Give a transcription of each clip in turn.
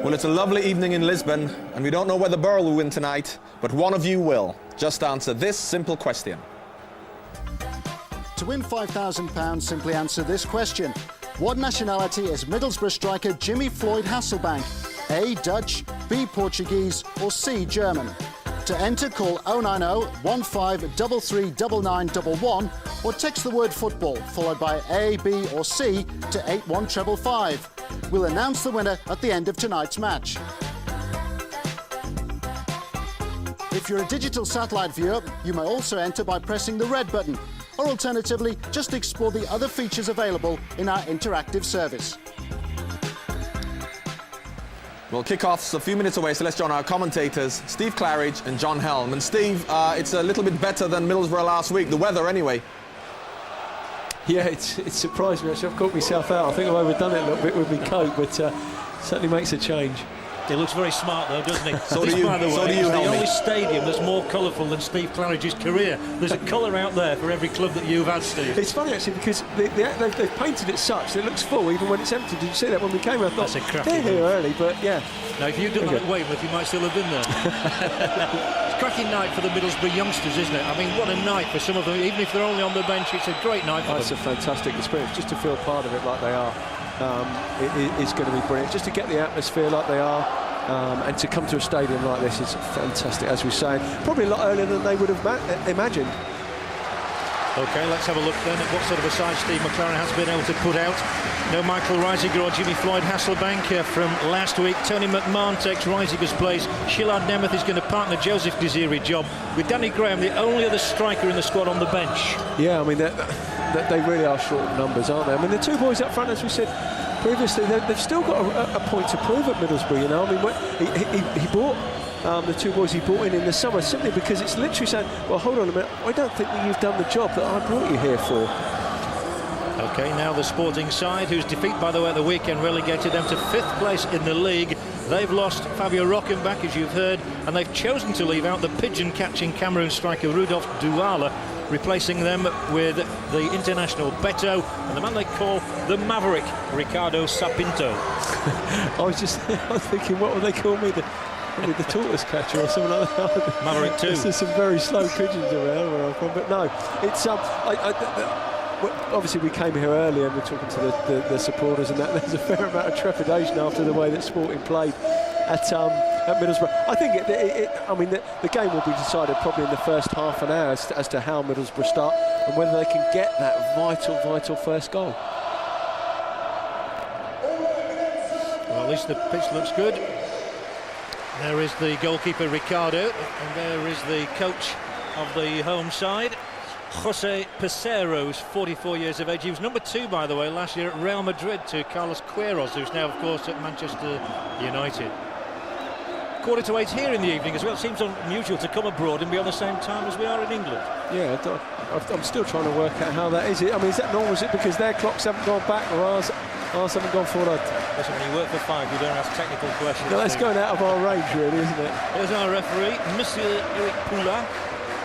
Well, it's a lovely evening in Lisbon, and we don't know whether Borough will win tonight, but one of you will. Just answer this simple question. To win £5,000, simply answer this question. What nationality is Middlesbrough striker Jimmy Floyd Hasselbank? A. Dutch, B. Portuguese, or C. German? To enter, call 090 1533 9911 or text the word football, followed by A, B or C to 81555. We'll announce the winner at the end of tonight's match. If you're a digital satellite viewer, you may also enter by pressing the red button, or alternatively, just explore the other features available in our interactive service. Well, kick-off's a few minutes away, so let's join our commentators, Steve Claridge and John Helm. And Steve, it's a little bit better than Middlesbrough last week, the weather anyway. Yeah, it's surprised me actually. I've caught myself out. I think I've overdone it a little bit with my coat, but certainly makes a change. He looks very smart though, doesn't he? So do you, by the way, Helmy. the only stadium that's more colourful than Steve Claridge's career. There's a colour out there for every club that you've had, Steve. It's funny actually because they've painted it such that it looks full even when it's empty. Did you see that when we came? I thought That's a crafty they're here move. early, but yeah. Now, if you'd done that at Weymouth, you might still have been there. It's a cracking night for the Middlesbrough youngsters, isn't it? I mean, what a night for some of them. Even if they're only on the bench, it's a great night for them. It's a fantastic experience. Just to feel part of it like they are, it's going to be brilliant. Just to get the atmosphere like they are. And to come to a stadium like this is fantastic, as we say. Probably a lot earlier than they would have imagined. OK, let's have a look then at what sort of a side Steve McLaren has been able to put out. No Michael Reisiger or Jimmy Floyd Hasselbank from last week. Tony McMahon takes Reisiger's place. Shillard Nemeth is going to partner Joseph Desiree job with Danny Graham, the only other striker in the squad on the bench. Yeah, I mean, they really are short of numbers, aren't they? I mean, the two boys up front, as we said previously, they've still got a point to prove at Middlesbrough, you know. I mean, he bought the two boys he brought in the summer simply because it's literally saying, well, hold on a minute, I don't think that you've done the job that I brought you here for. OK, now the Sporting side, whose defeat, by the way, at the weekend relegated them to 5th place in the league. They've lost Fabio Rockenbach, as you've heard, and they've chosen to leave out the pigeon-catching Cameroon striker Rudolph Douala, replacing them with the international Beto and the man they call the Maverick, Ricardo Sapinto. I was thinking, what would they call me? Probably the tortoise catcher or something like that. Maverick too. There's some very slow pigeons around where I'm from, but no, it's obviously we came here early and we're talking to the supporters, and that there's a fair amount of trepidation after the way that Sporting played at Middlesbrough. I think I mean the game will be decided probably in the first half an hour as to how Middlesbrough start and whether they can get that vital first goal. Well, at least the pitch looks good. There is the goalkeeper Ricardo, and there is the coach of the home side, Jose Pesero, who's 44 years of age. He was number 2, by the way, last year at Real Madrid to Carlos Queiroz, who's now, of course, at Manchester United. 7:45 here in the evening as well. It seems unusual to come abroad and be on the same time as we are in England. Yeah, I'm still trying to work out how that is. I mean, is that normal? Is it because their clocks haven't gone back or ours haven't gone forward? Listen, when you work for 5, you don't ask technical questions. No, that's going out of our range, really, isn't it? Here's our referee, Monsieur Eric Poula.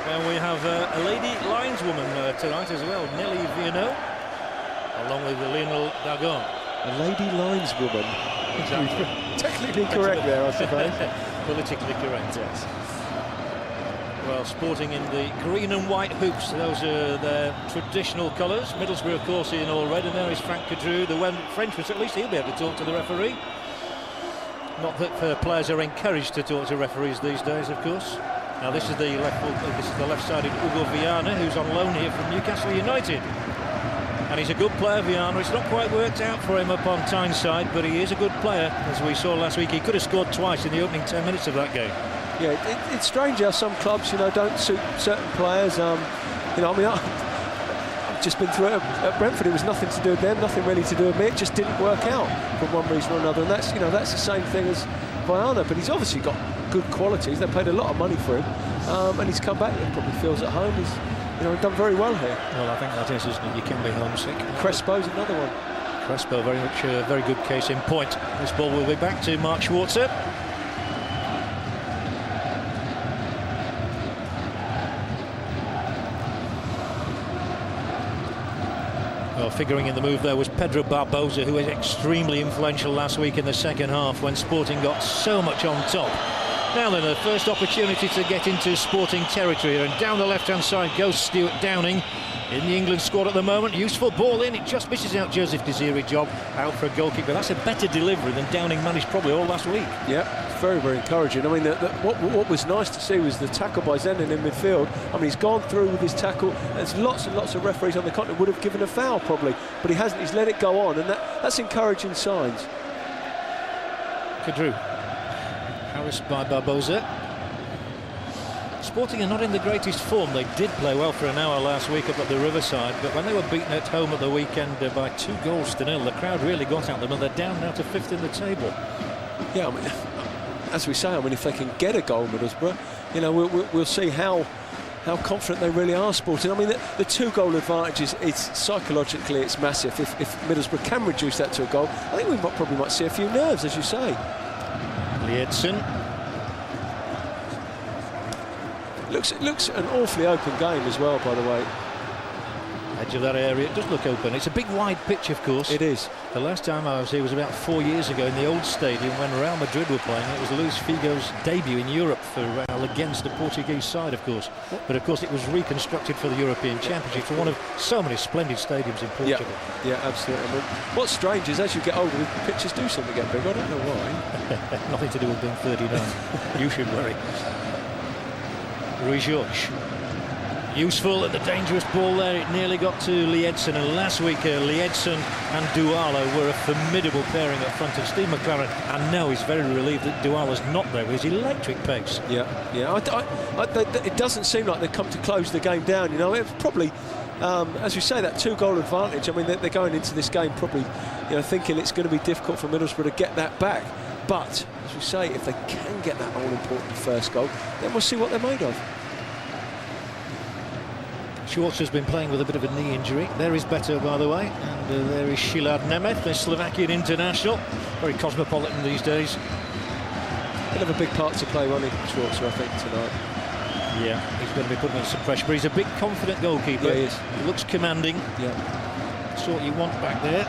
And we have a lady lineswoman tonight as well, Nelly Viano, along with Lionel Dagon. A lady lineswoman. Exactly. Technically correct there, I suppose. Politically correct, yes. Well, Sporting in the green and white hoops. Those are their traditional colours. Middlesbrough, of course, in all red. And there is Frank Cadrew, the Frenchman. So at least he'll be able to talk to the referee. Not that players are encouraged to talk to referees these days, of course. Now this is the left-sided Hugo Viana, who's on loan here from Newcastle United. And he's a good player, Viana. It's not quite worked out for him up on Tyneside, but he is a good player. As we saw last week, he could have scored twice in the opening 10 minutes of that game. Yeah, it's strange how some clubs, you know, don't suit certain players. You know, I mean, I've just been through it at Brentford. It was nothing to do with them, nothing really to do with me. It just didn't work out for one reason or another. And that's, you know, that's the same thing as Viana. But he's obviously got good qualities. They paid a lot of money for him, and he's come back. He probably feels at home. He's, you know, done very well here. Well, I think that is, isn't it? You can be homesick. Crespo's another one. Crespo, very much a very good case in point. This ball will be back to Mark Schwarzer. Well, figuring in the move there was Pedro Barbosa, who was extremely influential last week in the second half when Sporting got so much on top. Now then, the first opportunity to get into Sporting territory here, and down the left-hand side goes Stuart Downing in the England squad at the moment. Useful ball in, it just misses out Joseph Desiree Job out for a goal kick, but that's a better delivery than Downing managed probably all last week. Yeah, very, very encouraging. I mean, what was nice to see was the tackle by Zenon in midfield. I mean, he's gone through with his tackle. There's lots and lots of referees on the continent would have given a foul probably, but he hasn't. He's let it go on, and that's encouraging signs. Kadru, harassed by Barbosa. Sporting are not in the greatest form. They did play well for an hour last week up at the Riverside, but when they were beaten at home at the weekend by 2-0, the crowd really got at them, and they're down now to 5th in the table. Yeah, I mean, as we say, I mean, if they can get a goal, Middlesbrough, you know, we'll see how confident they really are, Sporting. I mean, the 2-goal advantage is psychologically it's massive. If Middlesbrough can reduce that to a goal, I think we probably might see a few nerves, as you say. Liedson. Looks an awfully open game as well, by the way. Edge of that area, it does look open. It's a big wide pitch, of course. It is. The last time I was here was about 4 years ago in the old stadium when Real Madrid were playing. It was Luis Figo's debut in Europe for Real against the Portuguese side, of course. But of course it was reconstructed for the European Championship, for one of so many splendid stadiums in Portugal. Yeah, absolutely. I mean, what's strange is as you get older, the pitches do seem to get bigger. I don't know why. Nothing to do with being 39. You should worry. Rui Jorge. Useful at the dangerous ball there. It nearly got to Liedson, and last week Liedson and Douala were a formidable pairing up front, and Steve McLaren, I know he's very relieved that Douala's not there with his electric pace. Yeah. It doesn't seem like they've come to close the game down, you know. It's probably as we say, that 2-goal advantage. I mean, they're going into this game probably, you know, thinking it's going to be difficult for Middlesbrough to get that back, but as we say, if they can get that all-important first goal, then we'll see what they're made of. Schwartz has been playing with a bit of a knee injury. There is Beto, by the way, and there is Szilard Nemeth, the Slovakian international. Very cosmopolitan these days. He'll have a big part to play, won't he, Schwartz, I think, tonight. Yeah, he's going to be putting on some pressure, but he's a big, confident goalkeeper. Yeah, he is. He looks commanding. Yeah. That's what you want back there,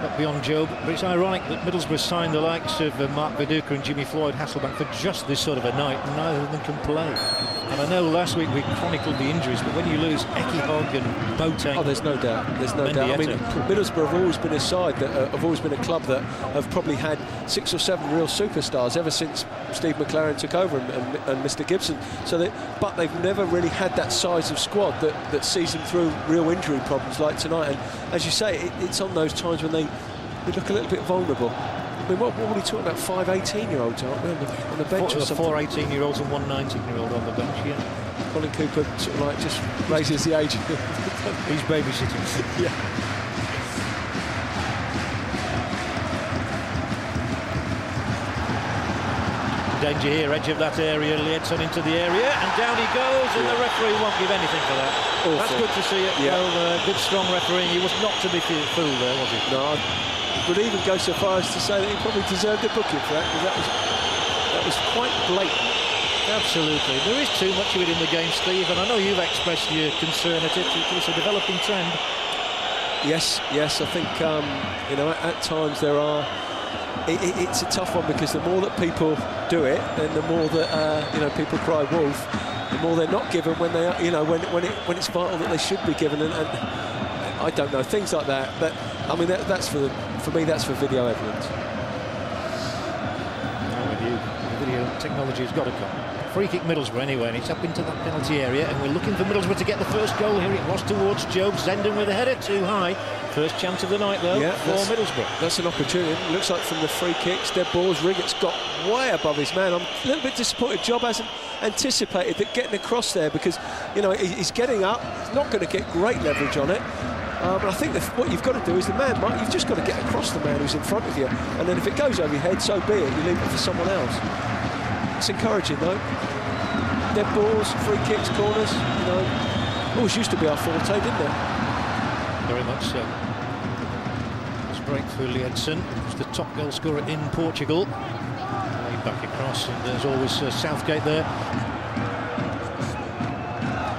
up beyond Job. But it's ironic that Middlesbrough signed the likes of Mark Viduka and Jimmy Floyd Hasselbaink for just this sort of a night, and neither of them can play. And I know last week we chronicled the injuries, but when you lose Eki Hogg and Boateng... Oh, there's no doubt. There's no doubt. I mean, Middlesbrough have always been a side that have always been a club that have probably had 6 or 7 real superstars ever since Steve McLaren took over and Mr. Gibson. But they've never really had that size of squad that sees them through real injury problems like tonight. And as you say, it's on those times when they look a little bit vulnerable. I mean, what are we talking about? 5 18-year-olds, aren't we, on the bench? 4 18-year-olds and 1 19-year-old on the bench, yeah. Colin Cooper sort of like just raises the age. He's babysitting. Yeah. Danger here, edge of that area, Liedson into the area, and down he goes, and the referee won't give anything for that. Awful. That's good to see it. Yeah. Well, good, strong refereeing. He was not to be fooled there, was he? No, I would even go so far as to say that he probably deserved a booking for that, because that was quite blatant. Absolutely. There is too much of it in the game, Steve, and I know you've expressed your concern at it. It's a developing trend. Yes, I think, you know, at times there are... It's a tough one, because the more that people do it, then the more that you know, people cry wolf. The more they're not given when they are, you know, when it's vital that they should be given, and I don't know, things like that. But I mean, that's for me, that's for video evidence. I'm with you. The video technology has got to come. Free kick Middlesbrough anyway, and it's up into that penalty area, and we're looking for Middlesbrough to get the first goal here. It was towards Job. Zenden with a header too high. First chance of the night, though, for Middlesbrough. That's an opportunity. It looks like from the free kicks, dead balls, Riggett's got way above his man. I'm a little bit disappointed. Job hasn't anticipated that getting across there, because, you know, he's getting up. He's not going to get great leverage on it. But I think what you've got to do is you've just got to get across the man who's in front of you. And then if it goes over your head, so be it. You leave it for someone else. It's encouraging, though. Dead balls, free kicks, corners, you know, always used to be our forte, didn't it? Very much so. It's break for Liedson, who's the top goal scorer in Portugal. Way back across, and there's always Southgate there.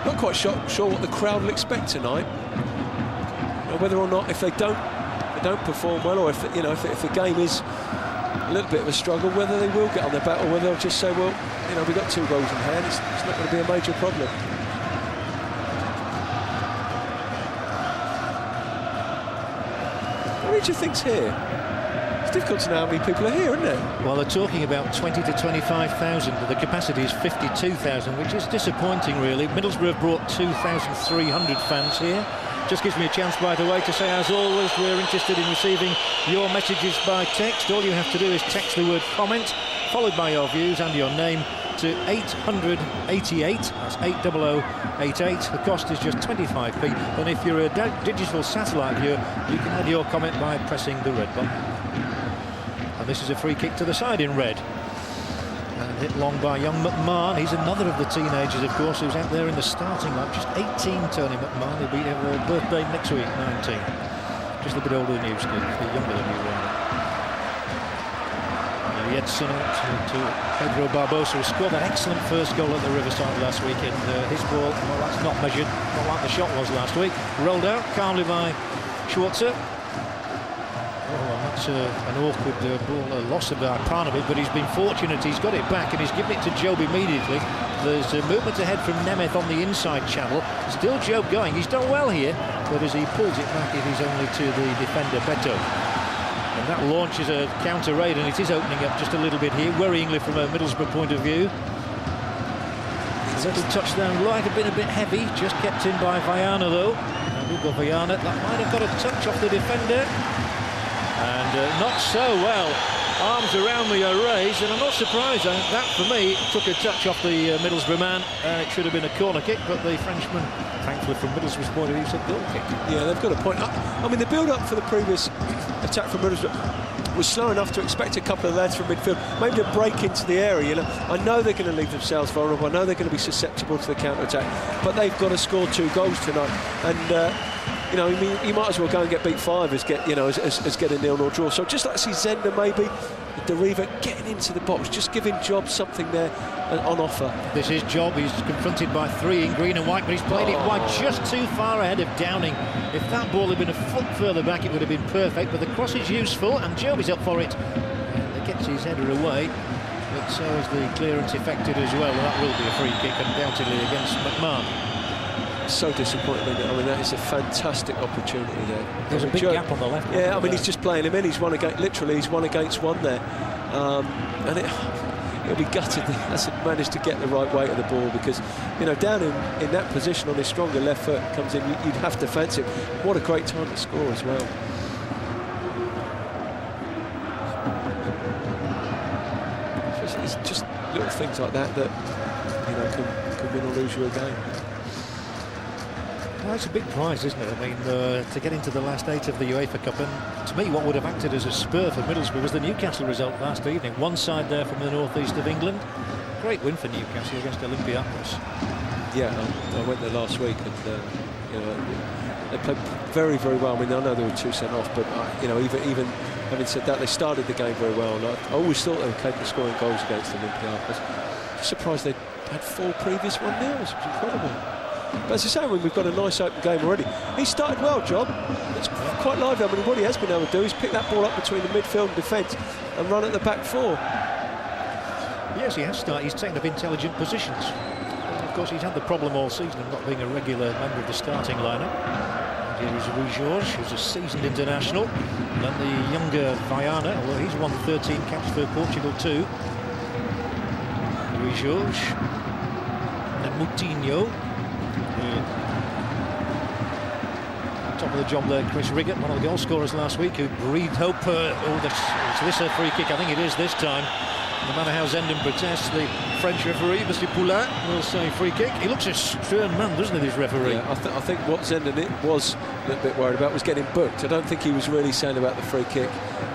Not quite sure what the crowd will expect tonight. whether or not if they don't perform well, or if if the game is a little bit of a struggle, whether they will get on their back or whether they'll just say, well, we've got 2 goals in hand, it's not going to be a major problem. What do you think's here? It's difficult to know how many people are here, isn't it? Well, they're talking about 20 to 25,000, but the capacity is 52,000, which is disappointing, really. Middlesbrough have brought 2,300 fans here. Just gives me a chance, by the way, to say, as always, we're interested in receiving your messages by text. All you have to do is text the word comment, followed by your views and your name, to 888, that's 80088. The cost is just 25p, and if you're a digital satellite viewer, you can add your comment by pressing the red button. And this is a free kick to the side in red. And hit long by young McMahon. He's another of the teenagers, of course, who's out there in the starting lineup. Just 18, Tony McMahon. He'll be having a birthday next week, 19. Just a bit older than you, Steve. A bit younger than you, rather. Edson to Pedro Barbosa, who scored that excellent first goal at the Riverside last week. And his ball, well, that's not measured, not like the shot was last week. Rolled out calmly by Schwarzer. That's an awkward ball, a loss of Parnevik, but he's been fortunate. He's got it back and he's given it to Job immediately. There's a movement ahead from Nemeth on the inside channel. Still Job going. He's done well here, but as he pulls it back, it is only to the defender, Beto. And that launches a counter raid, and it is opening up just a little bit here, worryingly from a Middlesbrough point of view. A little touchdown might have been a bit heavy, just kept in by Viana though. And Hugo Viana, that might have got a touch off the defender. And not so well. Arms around me are raised, and I'm not surprised. That, for me, took a touch off the Middlesbrough man. It should have been a corner kick, but the Frenchman, thankfully from Middlesbrough's point of view, said goal kick. Yeah, they've got a point. I mean, the build-up for the previous attack from Middlesbrough was slow enough to expect a couple of lads from midfield, maybe to break into the area. I know they're going to leave themselves vulnerable. I know they're going to be susceptible to the counter-attack, but they've got to score 2 goals tonight. And you might as well go and get beat 5 as get a 0-0 draw. So just like to see Zender maybe, Deriva getting into the box, just giving Job something there on offer. This is Job. He's confronted by 3 in green and white, but he's played it wide, just too far ahead of Downing. If that ball had been a foot further back, it would have been perfect. But the cross is useful, and Job is up for it. And he gets his header away, but so is the clearance effected as well. That will be a free kick, undoubtedly, against McMahon. So disappointing. I mean, that is a fantastic opportunity there. There's a big gap on the left. Yeah, I mean, he's just playing him in. He's one against, literally, he's 1 against 1 there. And he'll be gutted he hasn't managed to get the right weight of the ball, because, down in that position on his stronger left foot comes in, you'd have to fancy him. What a great time to score as well. It's just little things like that can win or lose you a game. Well, it's a big prize, isn't it? I mean, to get into the last 8 of the UEFA Cup, and to me what would have acted as a spur for Middlesbrough was the Newcastle result last evening. One side there from the northeast of England. Great win for Newcastle against Olympiacos. Yeah, I went there last week, and they played very, very well. I mean, I know they were 2 sent off, but even having said that, they started the game very well. And I always thought they were capable of scoring goals against Olympiacos. Just surprised they had 4 previous 1-0s. It was incredible. But as I say, we've got a nice open game already. He started well, Job. It's quite lively. I mean, what he has been able to do is pick that ball up between the midfield and defence and run at the back 4. Yes, he has started. He's taken up intelligent positions. And of course, he's had the problem all season of not being a regular member of the starting lineup. And here is Rui Jorge, who's a seasoned international. And then the younger Viana, although he's won 13 caps for Portugal too. Rui Jorge. And then Moutinho. Top of the job there, Chris Riggott, one of the goal scorers last week, who breathed hope. Is this a free kick? I think it is this time. No matter how Zenden protests, the French referee, Mr. Poulain, will say free kick. He looks a stern man, doesn't he, this referee? Yeah, I think what Zenden was a little bit worried about was getting booked. I don't think he was really saying about the free kick.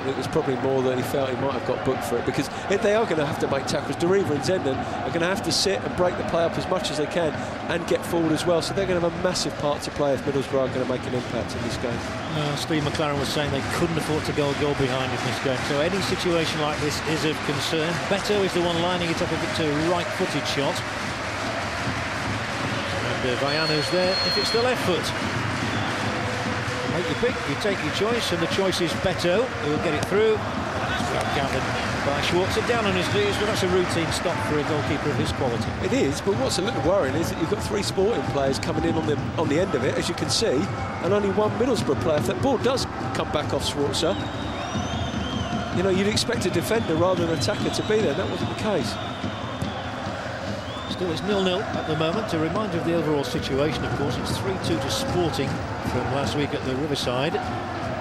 It was probably more that he felt he might have got booked for it, because if they are going to have to make tackles, Deriva and Zenden are going to have to sit and break the play up as much as they can and get forward as well. So they're going to have a massive part to play if Middlesbrough are going to make an impact in this game. Steve McLaren was saying they couldn't afford to go a goal behind in this game. So any situation like this is of concern. Beto is the one lining it up if it's a right-footed shot. And Viana's there if it's the left foot. make your pick, you take your choice, and the choice is Beto, who will get it through. It's well gathered by Schwarzer, down on his knees, but that's a routine stop for a goalkeeper of his quality. It is, but what's a little worrying is that you've got 3 Sporting players coming in on the end of it, as you can see, and only 1 Middlesbrough player. If that ball does come back off Schwarzer, you know, you'd expect a defender rather than an attacker to be there. That wasn't the case. Still, it's 0-0 at the moment. A reminder of the overall situation, of course, it's 3-2 to Sporting from last week at the Riverside.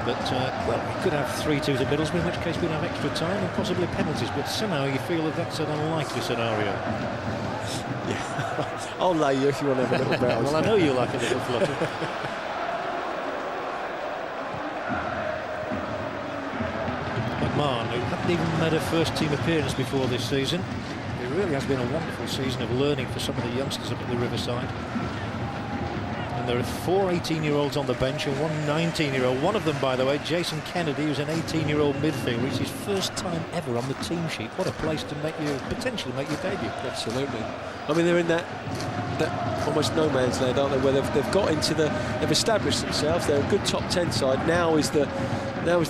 But, well, we could have 3-2 to Middlesbrough, in which case we'd have extra time and possibly penalties. But somehow you feel that that's an unlikely scenario. Yeah. I'll lay you if you want to have a little browse. Well, I know you like a little flutter. McMahon, who hadn't even made a first-team appearance before this season. It really has been a wonderful season of learning for some of the youngsters up at the Riverside. And there are 4 18-year-olds on the bench and 1 19-year-old. One of them, by the way, Jason Kennedy, who's an 18-year-old midfielder. It's his first time ever on the team sheet. What a place to potentially make your debut. Absolutely. I mean, they're in that almost no man's land, aren't they? Where they've got into they've established themselves. They're a good top 10 side. Now is the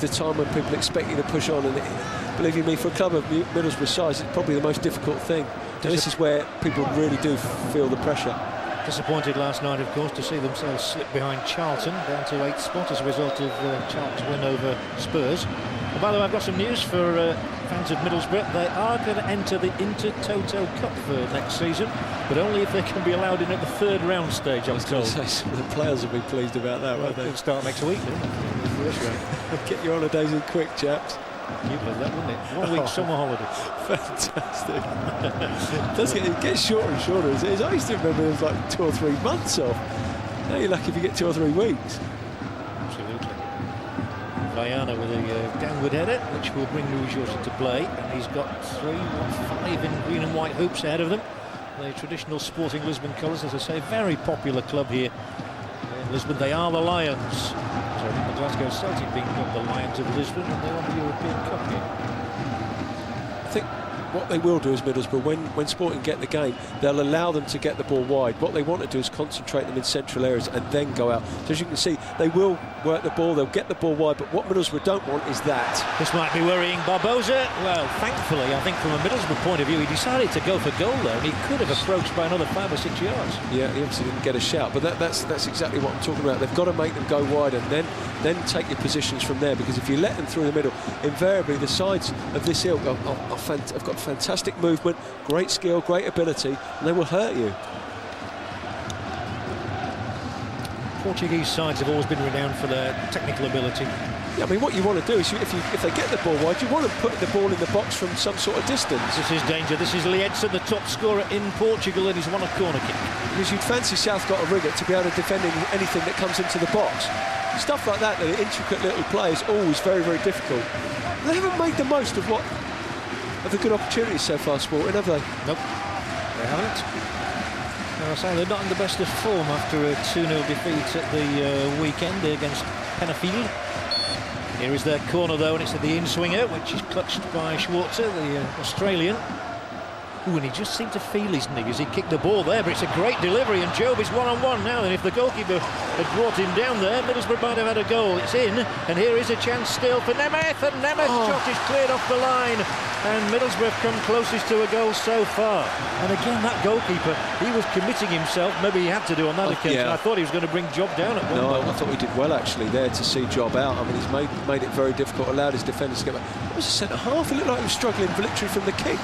time when people expect you to push on. And believe you me, for a club of Middlesbrough size, it's probably the most difficult thing. And this is where people really do feel the pressure. Disappointed last night, of course, to see themselves slip behind Charlton, down to 8th spot as a result of Charlton's win over Spurs. And by the way, I've got some news for fans of Middlesbrough. They are going to enter the Intertoto Cup for next season, but only if they can be allowed in at the 3rd round stage, I'm told. Say some of the players will be pleased about that, won't they? It'll start next week, Get your holidays in quick, chaps. You'd love that, wouldn't it? 1 week summer holiday. Fantastic. It gets shorter and shorter as it is. I used to remember it was like 2 or 3 months off. Now you're lucky if you get 2 or 3 weeks. Absolutely. Vaiana with a downward header, which will bring Luis Jorge into play. And he's got 5 in green and white hoops ahead of them. The traditional Sporting Lisbon colours, as I say, very popular club here in Lisbon. They are the Lions. So I think the Glasgow Celtic being called the Lions of Lisbon, and they're on the European Cup here. I think what they will do is Middlesbrough, when Sporting get the game, they'll allow them to get the ball wide. What they want to do is concentrate them in central areas and then go out. So as you can see, they will work the ball, they'll get the ball wide, but what Middlesbrough don't want is that. This might be worrying Barbosa. Well, thankfully, I think from a Middlesbrough point of view, he decided to go for goal there, and he could have approached by another 5 or 6 yards. Yeah, he obviously didn't get a shout, but that's exactly what I'm talking about. They've got to make them go wide and then take your positions from there, because if you let them through the middle, invariably the sides of this ilk have got fantastic movement, great skill, great ability, and they will hurt you. Portuguese sides have always been renowned for their technical ability. Yeah, I mean, what you want to do is, if they get the ball wide, you want to put the ball in the box from some sort of distance. This is danger. This is Liedson, the top scorer in Portugal, and he's won a corner kick. Because you'd fancy Southgate or Riggott to be able to defend anything that comes into the box. Stuff like that, the intricate little play, is always very, very difficult. They haven't made the most of the good opportunities so far, Sporting, have they? Nope, they haven't. I say they're not in the best of form after a 2-0 defeat at the weekend against Pennafield. Here is their corner, though, and it's at the in-swinger, which is clutched by Schwarzer, the Australian. Ooh, and he just seemed to feel his knee as he kicked the ball there, but it's a great delivery, and Job is one-on-one now, and if the goalkeeper had brought him down there, Middlesbrough might have had a goal. It's in, and here is a chance still for Nemeth, and Nemeth's shot is cleared off the line, and Middlesbrough have come closest to a goal so far. And again, that goalkeeper, he was committing himself, maybe he had to do on that occasion. Yeah. I thought he was going to bring Job down at one moment. I thought he did well, actually, there to see Job out. I mean, he's made it very difficult, allowed his defenders to get back. It was a centre-half, it looked like he was struggling for literally from the kick.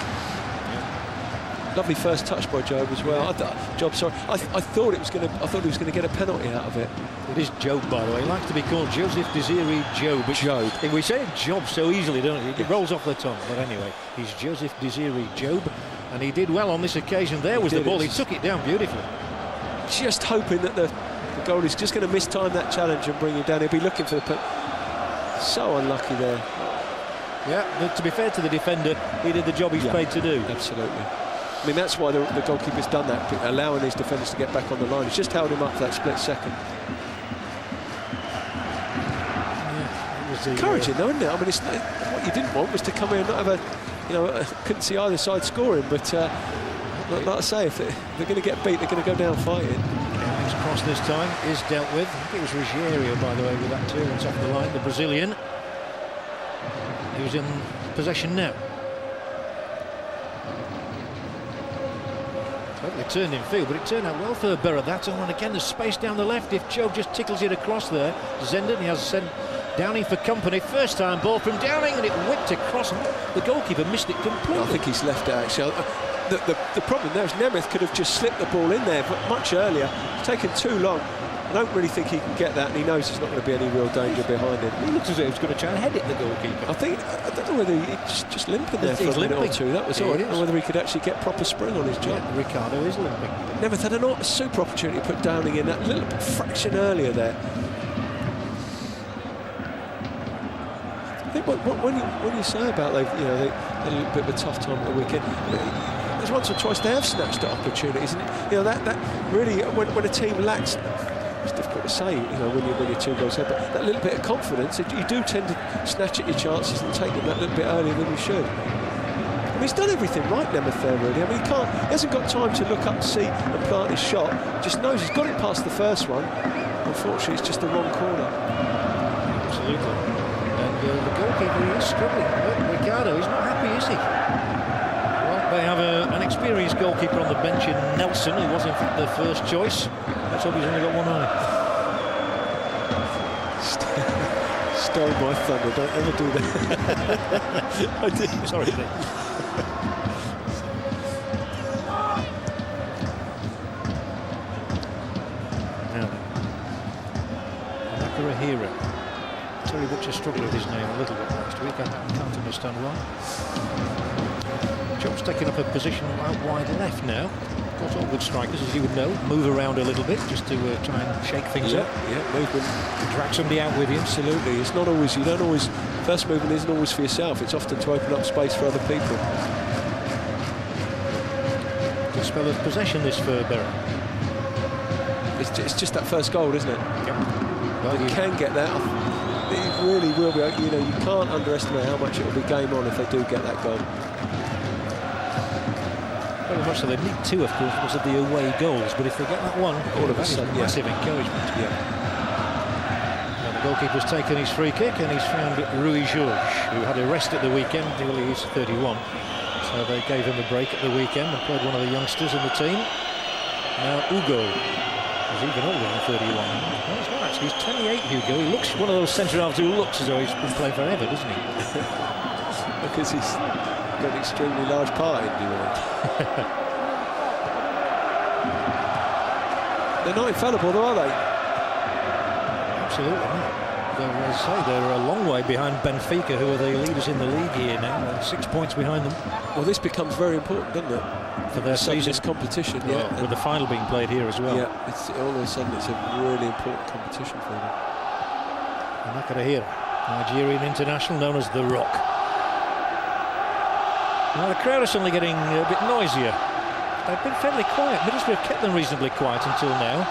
Lovely first touch by Job as well. Job, sorry. I thought he was going to get a penalty out of it. It is Job, by the way. He likes to be called Joseph Desiree Job. Job. We say Job so easily, don't we? It rolls off the tongue. But anyway, he's Joseph Desiree Job, and he did well on this occasion. There was the ball. He took it down beautifully. Just hoping that the goalie's just going to mistime that challenge and bring him down. He'll be looking for the so unlucky there. Yeah, but to be fair to the defender, he did the job he's paid to do. Absolutely. I mean, that's why the goalkeeper's done that, allowing these defenders to get back on the line. It's just held him up for that split second. Yeah, encouraging, though, isn't it? I mean, what you didn't want was to come here and not have couldn't see either side scoring. But like I say, if they're going to get beat, they're going to go down fighting. Yeah, he's cross this time is dealt with. I think it was Ruggiero, by the way, with that clearance off the line, the Brazilian. Who's in possession now. Totally turned in field, but it turned out well for Berra that time. And again, there's space down the left. If Joe just tickles it across there, Zenden, he has sent Downing for company. First time ball from Downing, and it whipped across. And the goalkeeper missed it completely. I think he's left it, actually. The problem there is Nemeth could have just slipped the ball in there but much earlier. It's taken too long. I don't really think he can get that, and he knows there's not going to be any real danger behind him. He looks as if he's going to try and head it, the goalkeeper. I don't know whether he's just limping there for a minute or two. That was all. I don't know whether he could actually get proper spring on his job. Yeah, Ricardo is limping. Nemeth had a super opportunity to put Downing in that little fraction earlier there. I think when you say about they had a little bit of a tough time at the weekend, there's once or twice they have snatched at opportunities, and that really when a team lacks, it's difficult to say, when you're 2 goals ahead, but that little bit of confidence, you do tend to snatch at your chances and take them that little bit earlier than you should. I mean, he's done everything right, Nemeth, there, really. I mean, he hasn't got time to look up, see and plant his shot. Just knows he's got it past the first one. Unfortunately, it's just the wrong corner. Absolutely. And the goalkeeper is struggling. But Ricardo, he's not happy, is he? Well, they have an experienced goalkeeper on the bench in Nelson, who was in fact their first choice. Let's hope he's only got one eye. Stole my thunder, don't ever do that. I did. Sorry, Nick. Now then. Nakamura. Terry Butcher struggled with his name a little bit last week. I can't understand why. Jones taking up a position out wide left now. Of course, all good strikers, as you would know, move around a little bit just to try and shake things up. Yeah, movement. Drag somebody out with you. Absolutely. It's not always, you don't always, first movement isn't always for yourself. It's often to open up space for other people. Good spell of possession this for Berra. It's just that first goal, isn't it? Yep. Well, you can get that. It really will be. You can't underestimate how much it will be game on if they do get that goal. Very much so. They need two, of course, because of the away goals. But if they get that one, all of a sudden, massive encouragement. Yeah. Now the goalkeeper's taken his free kick, and he's found Rui Jorge, who had a rest at the weekend. He's 31, so they gave him a break at the weekend and played one of the youngsters in the team. Now Hugo is even older than 31. No, he's not actually. He's 28. Hugo. He looks one of those centre halves who looks as though he's been playing forever, doesn't he? Because he's got an extremely large part in the They're not infallible, though, are they? Absolutely not. They're a long way behind Benfica, who are the leaders in the league here now. 6 points behind them. Well, this becomes very important, doesn't it? For their season. This competition, well, with the final being played here as well. Yeah, all of a sudden it's a really important competition for them. And Nakamura, Nigerian international known as The Rock. Now the crowd are suddenly getting a bit noisier. They've been fairly quiet. Middlesbrough kept them reasonably quiet until now.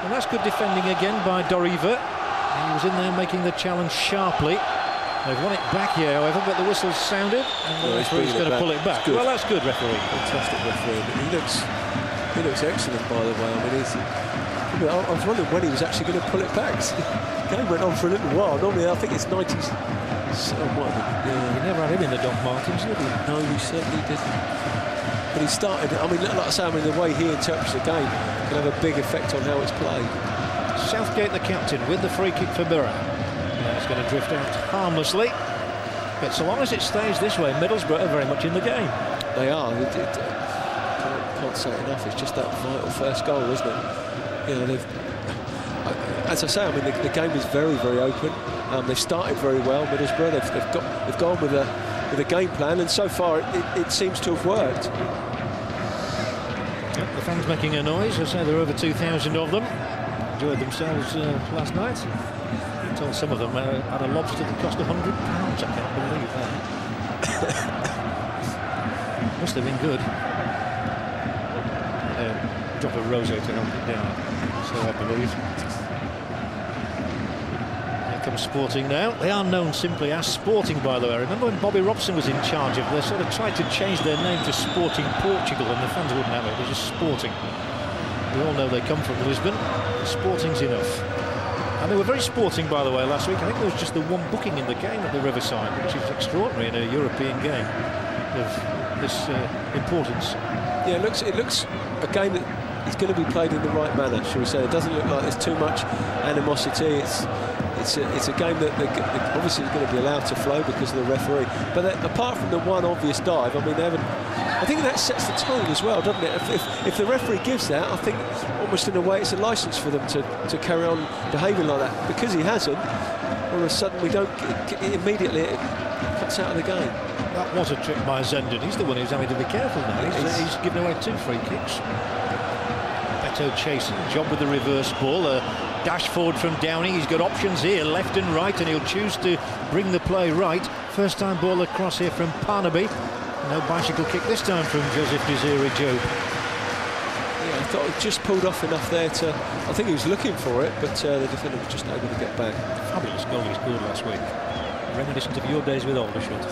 And that's good defending again by Doriva. He was in there making the challenge sharply. They've won it back here, however, but the whistle's sounded, and the referee's going to pull it back. Well, that's good, referee. Fantastic referee. He looks excellent, by the way. I was wondering when he was actually going to pull it back. The game went on for a little while. Normally, I think it's 90s. You never had him in the Doc Martens, did you? No, you certainly didn't. But he started. Like I say, the way he interprets the game can have a big effect on how it's played. Southgate, the captain, with the free kick for Berra. He's going to drift out harmlessly. But so long as it stays this way, Middlesbrough are very much in the game. They are. Can't say it enough. It's just that vital first goal, isn't it? As I say, the game is very, very open. They've started very well, Middlesbrough. They've gone with a game plan, and so far it seems to have worked. Yep, the fans making a noise. I say there are over 2,000 of them. Enjoyed themselves last night. I told some of them had a lobster that cost £100. I can't believe that. Must have been good. Drop a rosé to help it down, so I believe. Here comes Sporting now. They are known simply as Sporting, by the way. Remember when Bobby Robson was in charge of them? They sort of tried to change their name to Sporting Portugal, and the fans wouldn't have it. They're just Sporting. We all know they come from Lisbon. Sporting's enough. And they were very sporting, by the way, last week. I think there was just the one booking in the game at the Riverside, which is extraordinary in a European game of this importance. Yeah, it looks a game that is going to be played in the right manner, shall we say. It doesn't look like there's too much animosity. It's a game that they're obviously going to be allowed to flow because of the referee. But apart from the one obvious dive, I mean, they haven't. I think that sets the tone as well, doesn't it? If the referee gives that, I think almost in a way it's a licence for them to carry on behaving like that. Because he hasn't, all of a sudden we don't immediately it cuts out of the game. That was a trick by Zenden. He's the one who's having to be careful now. He's given away 2 free kicks. Beto chasing, job with the reverse ball. Dash forward from Downing. He's got options here, left and right, and he'll choose to bring the play right. First time ball across here from Parnaby. No bicycle kick this time from Joseph Desiree Job. Yeah, I thought it just pulled off enough there to. I think he was looking for it, but the defender was just able to get back. Fabulous goal he scored last week. Reminiscent of your days with Aldershot.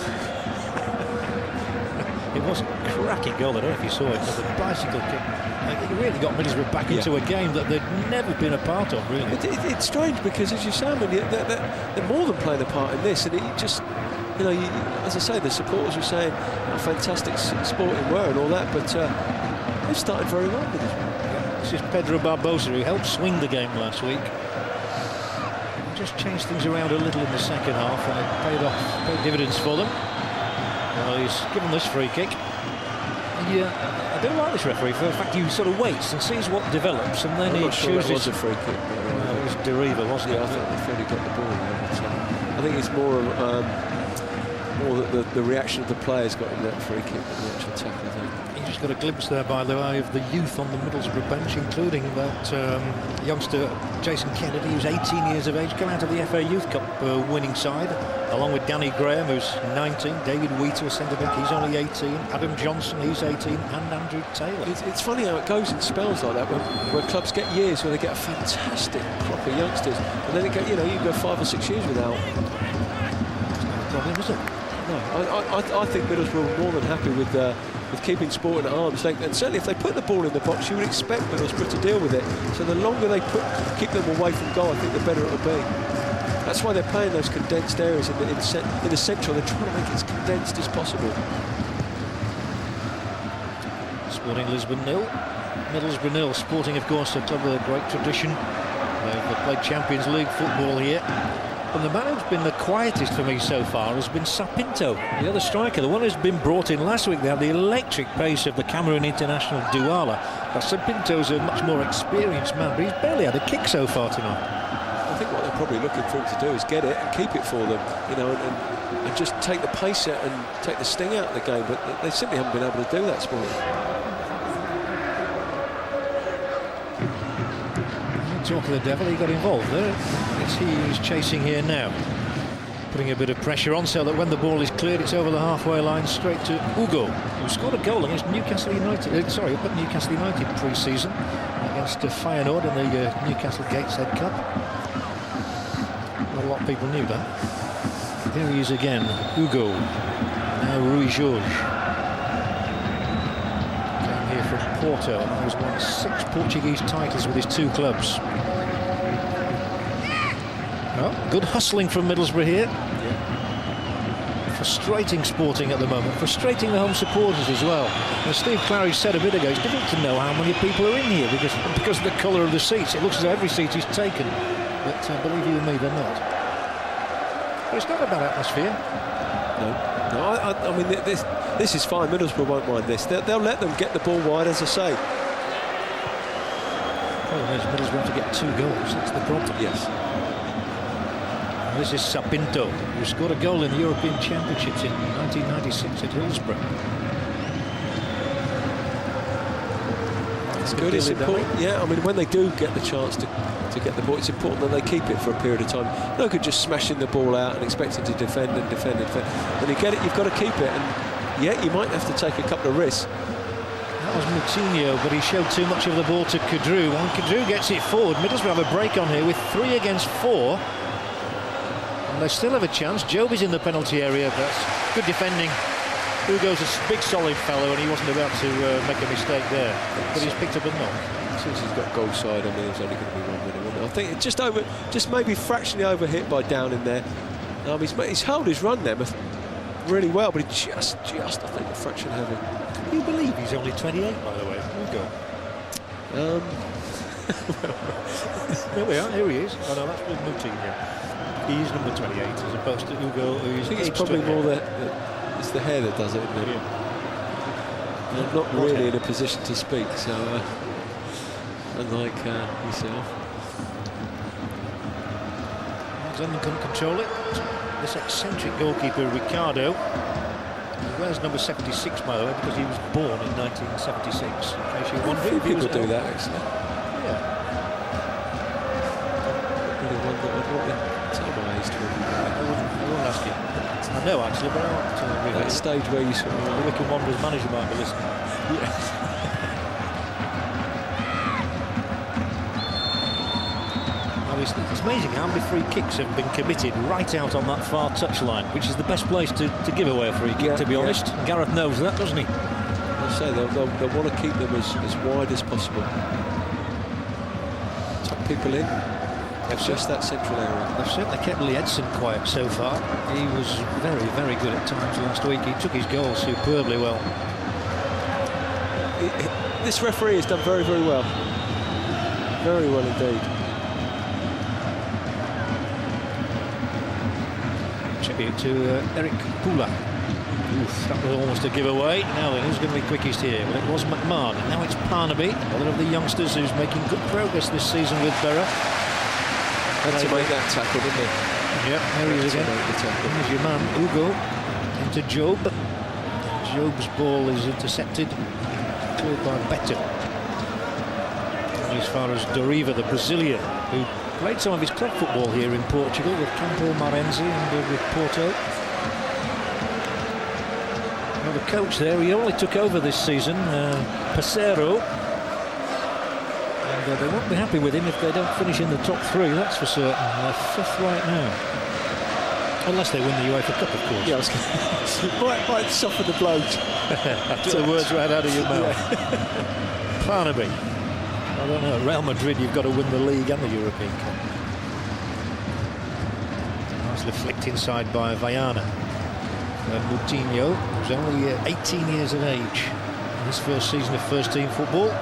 It was a cracking goal. I don't know if you saw it, but the bicycle kick. It really got Middlesbrough back into a game that they'd never been a part of, really. It's strange because, as you say, I mean, they're more than playing a part in this, and it just. You know, as I say, the supporters were saying how fantastic Sporting were and all that, but they've started very well with it. Yeah, this is Pedro Barbosa, who helped swing the game last week. Just changed things around a little in the second half, and it paid dividends for them. Well, he's given this free kick. Yeah, I don't like this referee for the fact he sort of waits and sees what develops, and then he chooses. It was a free kick. Well, it was Deriva, wasn't it? I think they fairly got the ball there. But, I think it's more that the reaction of the players got in that free kick than the actual tackle, I think. You just got a glimpse there, by the way, of the youth on the Middlesbrough bench, including that youngster Jason Kennedy, who's 18 years of age, come out of the FA Youth Cup winning side, along with Danny Graham, who's 19, David Wheater, centre-back, he's only 18, Adam Johnson, he's 18, and Andrew Taylor. It's funny how it goes in spells like that, where clubs get years where they get a fantastic crop of youngsters, and then you go 5 or 6 years without. That's not a problem, is it? No, I think Middlesbrough were more than happy with keeping Sporting at arm's length, and certainly if they put the ball in the box, you would expect Middlesbrough to deal with it. So the longer they keep them away from goal, I think the better it will be. That's why they're playing those condensed areas in the central. They're trying to make it as condensed as possible. Sporting Lisbon 0, Middlesbrough 0. Sporting, of course, a club with a great tradition. They've played Champions League football here. And the man who's been the quietest for me so far has been Sapinto, the other striker, the one who's been brought in last week. They have the electric pace of the Cameroon international Douala. Now, Sapinto's a much more experienced man, but he's barely had a kick so far tonight. I think what they're probably looking for him to do is get it and keep it for them, you know, and just take the pace out and take the sting out of the game. But they simply haven't been able to do that, Sporting. Talk of the devil, he got involved there. It's he who's chasing here now, putting a bit of pressure on so that when the ball is cleared, it's over the halfway line straight to Hugo, who scored a goal against Newcastle United. Up at Newcastle United pre-season against Feyenoord in the Newcastle Gateshead Cup. Not a lot of people knew that. There he is again, Hugo. Now Rui Jorge. From Porto, and has won 6 Portuguese titles with his 2 clubs. Well, good hustling from Middlesbrough here. Yeah. Frustrating Sporting at the moment, frustrating the home supporters as well. As Steve Claridge said a bit ago, it's difficult to know how many people are in here because of the colour of the seats. It looks as though every seat is taken, but believe you me, they're not. But it's not a bad atmosphere. No, I mean, this is fine. Middlesbrough won't mind this. They'll let them get the ball wide, as I say. Problem is, Middlesbrough have to get 2 goals. That's the problem. Yes. And this is Sapinto, who scored a goal in the European Championships in 1996 at Hillsborough. It's good. It's important. Yeah, I mean, when they do get the chance to get the ball, it's important that they keep it for a period of time. No good just smashing the ball out and expecting to defend and defend and defend. When you get it, you've got to keep it. And yeah, you might have to take a couple of risks. That was Moutinho, but he showed too much of the ball to Kadru. And Kadru gets it forward. Middlesbrough have a break on here with 3 against 4. And they still have a chance. Job is in the penalty area. That's good defending. Hugo's a big, solid fellow, and he wasn't about to make a mistake there. But he's picked up a knock. Since he's got goal side, I mean, there's only going to be one winner, wasn't it? I think it's just maybe fractionally overhit by Down in there. He's held his run there really well, but he just I think, a fraction heavy. Can you believe he's only 28, by the way? Hugo. There we are. Here he is. Oh no, that's with Moutinho. He is number 28 as opposed to Hugo, who's I think it's probably more it's the hair that does it, isn't it? Yeah. I'm not really in a position to speak, so unlike yourself. London couldn't control it. This eccentric goalkeeper, Ricardo, he wears number 76, by the way, because he was born in 1976. In case you're wondering, people do that, actually. Yeah. Really one that I'd want to tell my age to I won't ask you. I know, actually, but I won't tell you. That stage where you sort of... The Wycombe Wanderers manager might be listening. Yeah. It's amazing how many free kicks have been committed right out on that far touchline, which is the best place to give away a free kick, to be honest. Gareth knows that, doesn't he? I say they'll want to keep them as wide as possible. Tuck people in. Just that central area. They've certainly kept Lee Edson quiet so far. He was very, very good at times last week. He took his goal superbly well. This referee has done very, very well. Very well indeed. Tribute to Eric Pula. That was almost a giveaway. Now then, who's going to be quickest here? Well, it was McMahon. Now it's Parnaby, another of the youngsters who's making good progress this season with Borough. Had to make that tackle, didn't he? Yep, there he is again. Here's your man, Hugo, into Job. Job's ball is intercepted. Cleared by Beto. And as far as Doriva, the Brazilian, who played some of his club football here in Portugal with Campo Marense and with Porto. Well, the coach there, he only took over this season, Parceiro. And they won't be happy with him if they don't finish in the top three, that's for certain. They're fifth right now. Unless they win the UEFA Cup, of course. Yeah, I was going to might soften the blow. After the words right out of your mouth. Yeah. Parnaby. I don't know. Real Madrid, you've got to win the league and the European Cup. Nicely flicked inside by Vaiana. Moutinho, who's only 18 years of age in his first season of first-team football.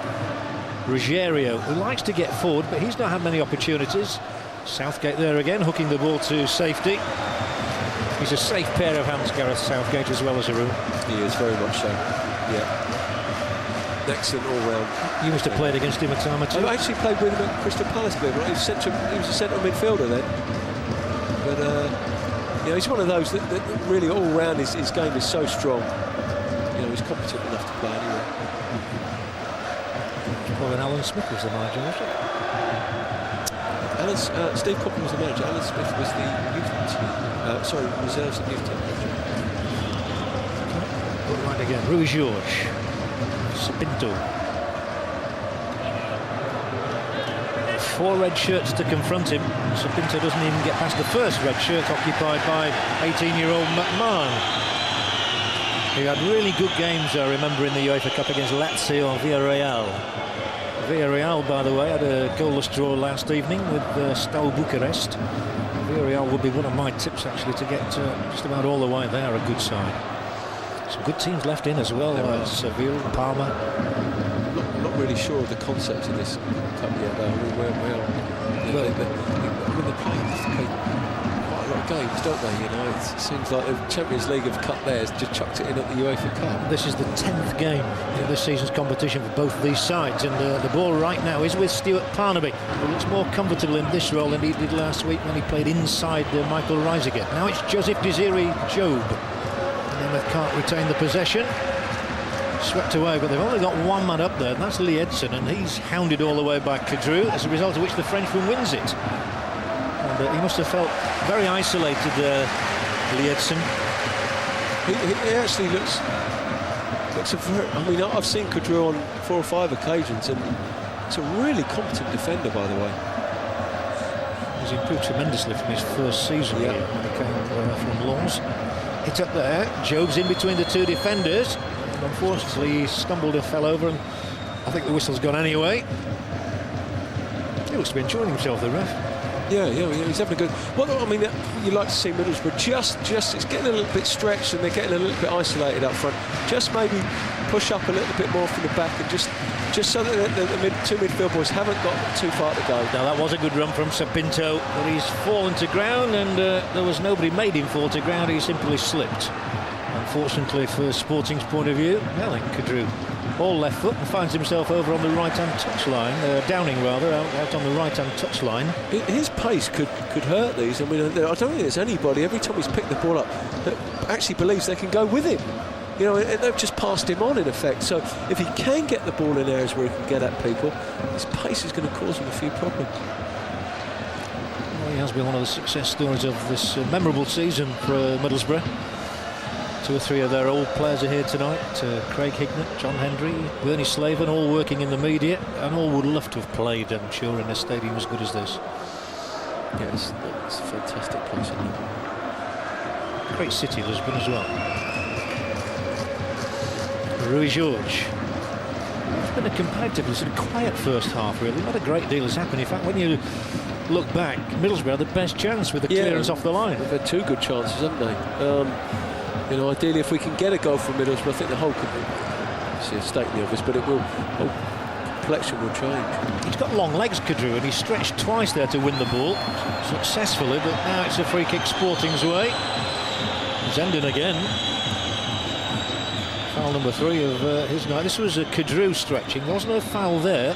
Ruggiero, who likes to get forward, but he's not had many opportunities. Southgate there again, hooking the ball to safety. He's a safe pair of hands, Gareth Southgate, as well as Haroon. He is, very much so. Yeah. Excellent all-round. You must have played against him at time or two. I actually played with him at Crystal Palace, believe it or not. He was a central midfielder then. But, you know, he's one of those that really all-round his game is so strong. You know, he's competent enough to play anyway. Well, then Alan Smith was the manager, wasn't it? Steve Coppell was the manager. Alan Smith was the youth team. Reserves and youth team manager. Good right again. Rui Jorge. Sapinto. 4 red shirts to confront him. Sapinto doesn't even get past the first red shirt, occupied by 18-year-old McMahon. He had really good games, I remember, in the UEFA Cup against Lazio and Villarreal. Villarreal, by the way, had a goalless draw last evening with Steaua Bucharest. Villarreal would be one of my tips, actually, to get just about all the way. They are a good side. Some good teams left in as well, Seville, Parma. Not really sure of the concept of this cup yet, though. They're playing quite a lot of games, don't they? You know, it seems like the Champions League have cut theirs, just chucked it in at the UEFA Cup. This is the 10th game in this season's competition for both these sides, and the ball right now is with Stuart Parnaby, who looks more comfortable in this role than he did last week when he played inside Michael Reiziger. Now it's Joseph Desiree Job. And they can't retain the possession. Swept away, but they've only got one man up there, and that's Lee Edson, and he's hounded all the way by Kadru, as a result of which the Frenchman wins it. And he must have felt very isolated, Lee Edson. He actually looks a very... I mean, I've seen Kadru on 4 or 5 occasions, and it's a really competent defender, by the way. He's improved tremendously from his first season here when he came from Lens. hit up there. Job's in between the two defenders. And unfortunately, he stumbled and fell over, and I think the whistle's gone anyway. He looks to be enjoying himself, the ref. Yeah, he's having a good. Well, I mean, you like to see Middlesbrough just it's getting a little bit stretched and they're getting a little bit isolated up front. Just maybe push up a little bit more from the back and just so that the two midfield boys haven't got too far to go. Now that was a good run from Sapinto, but he's fallen to ground, and there was nobody made him fall to ground. He simply slipped. Unfortunately for Sporting's point of view, well, Kadru all left foot and finds himself over on the right-hand touchline, Downing rather, out on the right-hand touchline. His pace could hurt these. I mean, I don't think there's anybody, every time he's picked the ball up, that actually believes they can go with him. You know, they've just passed him on in effect. So if he can get the ball in areas where he can get at people, his pace is going to cause him a few problems. Well, he has been one of the success stories of this memorable season for Middlesbrough. 2 or 3 of their old players are here tonight. Craig Hignett, John Hendry, Bernie Slaven, all working in the media, and all would love to have played, I'm sure, in a stadium as good as this. Yeah, it's a fantastic place, isn't it? Great city, Lisbon, as well. Rui Jorge. It's been a comparatively sort of quiet first half, really. Not a great deal has happened. In fact, when you look back, Middlesbrough had the best chance with the clearance off the line. They've had 2 good chances, haven't they? You know, ideally, if we can get a goal from Middlesbrough, I think the whole see a state in the obvious, but whole collection will change. He's got long legs, Kadru, and he stretched twice there to win the ball successfully, but now it's a free kick Sporting's way. Zenden again. Foul number 3 of his night. This was a Kadru stretching. There was no foul there.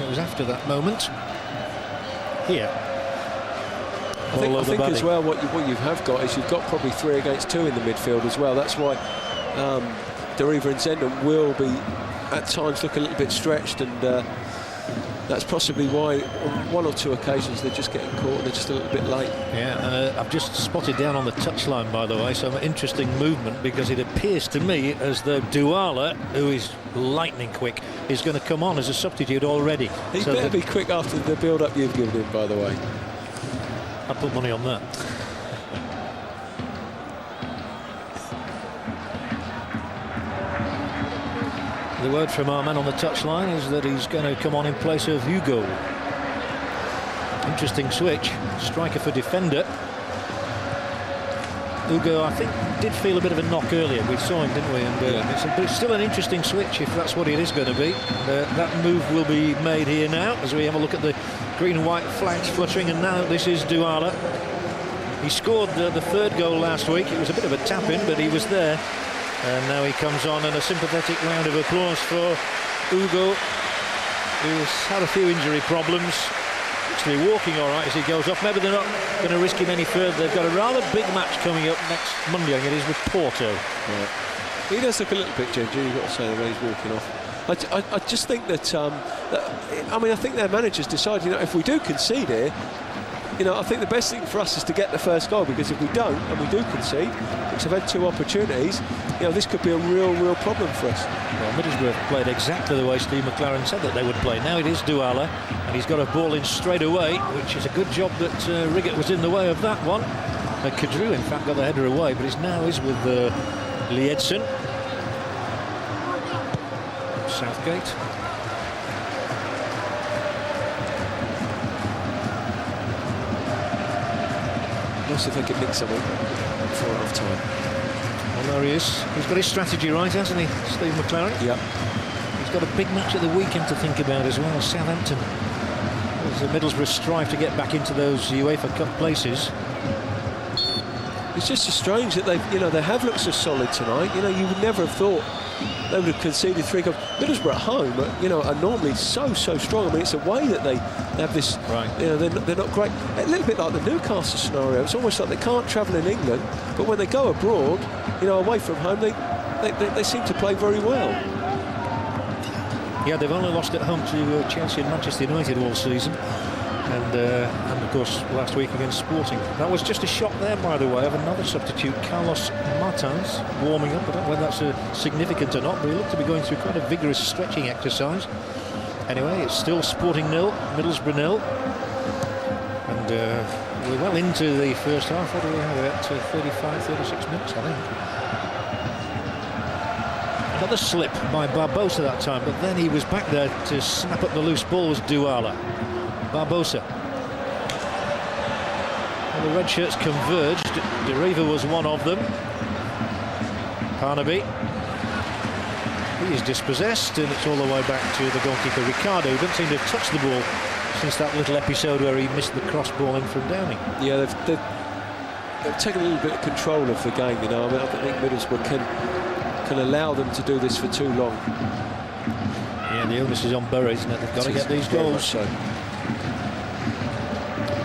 It was after that moment. Here. I think as well what you have got is you've got probably 3 against 2 in the midfield as well. That's why Deriva and Zenden will be at times look a little bit stretched, and that's possibly why on 1 or 2 occasions they're just getting caught and they're just a little bit late. Yeah, I've just spotted down on the touchline, by the way, some interesting movement, because it appears to me as though Douala, who is lightning quick, is going to come on as a substitute already. He better be quick after the build-up you've given him, by the way. I'd put money on that. The word from our man on the touchline is that he's going to come on in place of Hugo. Interesting switch. Striker for defender. Hugo, I think, did feel a bit of a knock earlier. We saw him, didn't we? And it's still an interesting switch, if that's what it is going to be. That move will be made here now as we have a look at the green and white flags fluttering, and now this is Douala. He scored the 3rd goal last week. It was a bit of a tap-in, but he was there. And now he comes on, and a sympathetic round of applause for Hugo, who's had a few injury problems. Actually walking all right as he goes off. Maybe they're not going to risk him any further. They've got a rather big match coming up next Monday, I think it is, with Porto. Yeah. He does look a little bit ginger, you've got to say, the way he's walking off. I just think that, I mean, I think their managers decided, you know, if we do concede here, you know, I think the best thing for us is to get the first goal, because if we don't, and we do concede, which have had 2 opportunities, you know, this could be a real problem for us. Well, Middlesbrough played exactly the way Steve McLaren said that they would play. Now it is Douala, and he's got a ball in straight away, which is a good job that Riggett was in the way of that one. Kadru, in fact, got the header away, but it now is with Liedson. Southgate. Nice if they could nick something before half-time. Well, there he is. He's got his strategy right, hasn't he, Steve McLaren? Yeah. He's got a big match at the weekend to think about as well, Southampton. As the Middlesbrough strive to get back into those UEFA Cup places. It's just so strange that they have looked so solid tonight. You know, you would never have thought they would have conceded 3 goals. Middlesbrough at home, you know, are normally so strong. I mean, it's a way that they have this. Right. You know, they're not great. A little bit like the Newcastle scenario. It's almost like they can't travel in England, but when they go abroad, you know, away from home, they seem to play very well. Yeah, they've only lost at home to Chelsea and Manchester United all season. And of course last week against Sporting. That was just a shot there, by the way, of another substitute, Carlos Martins, warming up. I don't know whether that's significant or not, but he looked to be going through quite a vigorous stretching exercise. Anyway, it's still Sporting 0, Middlesbrough 0. And We're well into the first half. What do we have? About 35, 36 minutes, I think. Another slip by Barbosa that time, but then he was back there to snap up the loose ball was Douala. Barbosa. And the red shirts converged. Deriva was one of them. Parnaby. He is dispossessed, and it's all the way back to the goalkeeper Ricardo, who doesn't seem to have touched the ball since that little episode where he missed the cross ball in from Downing. Yeah, they've taken a little bit of control of the game, you know. I mean, I think Middlesbrough can allow them to do this for too long. Yeah, the onus is on Bury, isn't it? They've got to get these goals. So.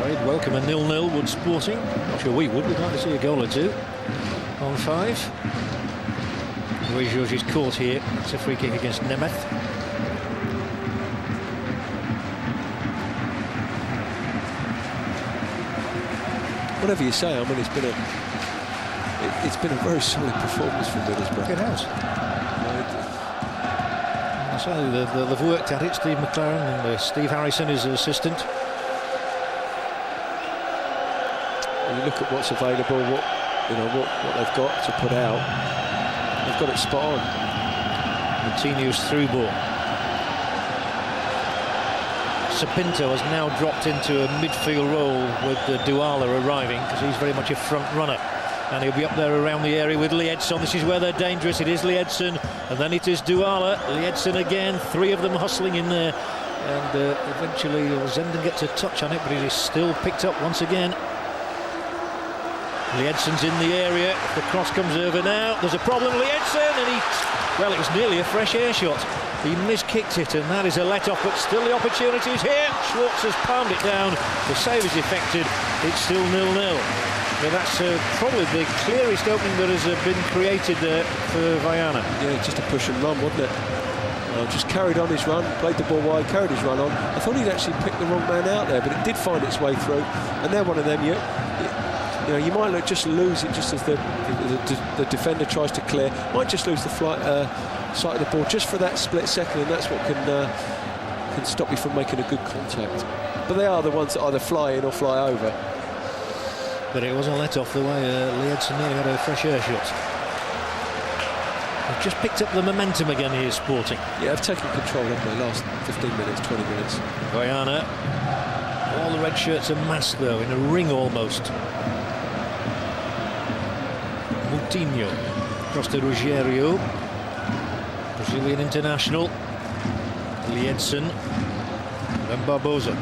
They'd welcome a 0-0 Wood Sporting. Not sure we would. We'd like to see a goal or two. On 5. Louis George is caught here. It's a free kick against Nemeth. Whatever you say, I mean, it's been a very solid performance from Middlesbrough. It has. So they've worked at it. Steve McLaren and Steve Harrison is the assistant. When you look at what's available, what they've got to put out, they've got it spot on. Coutinho's through ball. Sapinto has now dropped into a midfield role with Douala arriving, because he's very much a front runner, and he'll be up there around the area with Liedson. This is where they're dangerous. It is Liedson, and then it is Douala. Liedson again, 3 of them hustling in there, and eventually Zenden gets a touch on it, but it is still picked up once again. Liedson's in the area. If the cross comes over now, there's a problem. Liedson, and well, it was nearly a fresh air shot. He miskicked it, and that is a let-off, but still the opportunity is here. Schwartz has palmed it down. The save is effected. It's still 0-0. But that's probably the clearest opening that has been created there for Viana. Yeah, just a push and run, wasn't it? Just carried on his run, played the ball wide, carried his run on. I thought he'd actually picked the wrong man out there, but it did find its way through. And they're one of them. You know, you might just lose it just as the defender tries to clear. Might just lose the sight of the ball just for that split second, and that's what can stop you from making a good contact. But they are the ones that either fly in or fly over. But it was a let-off the way Liedson nearly had a fresh air shot. They've just picked up the momentum again here, Sporting. Yeah, they've taken control of the last 15 minutes, 20 minutes. Viana. All the red shirts are massed, though, in a ring almost. Coutinho across to Ruggiero, Brazilian international. Liedson and Barbosa,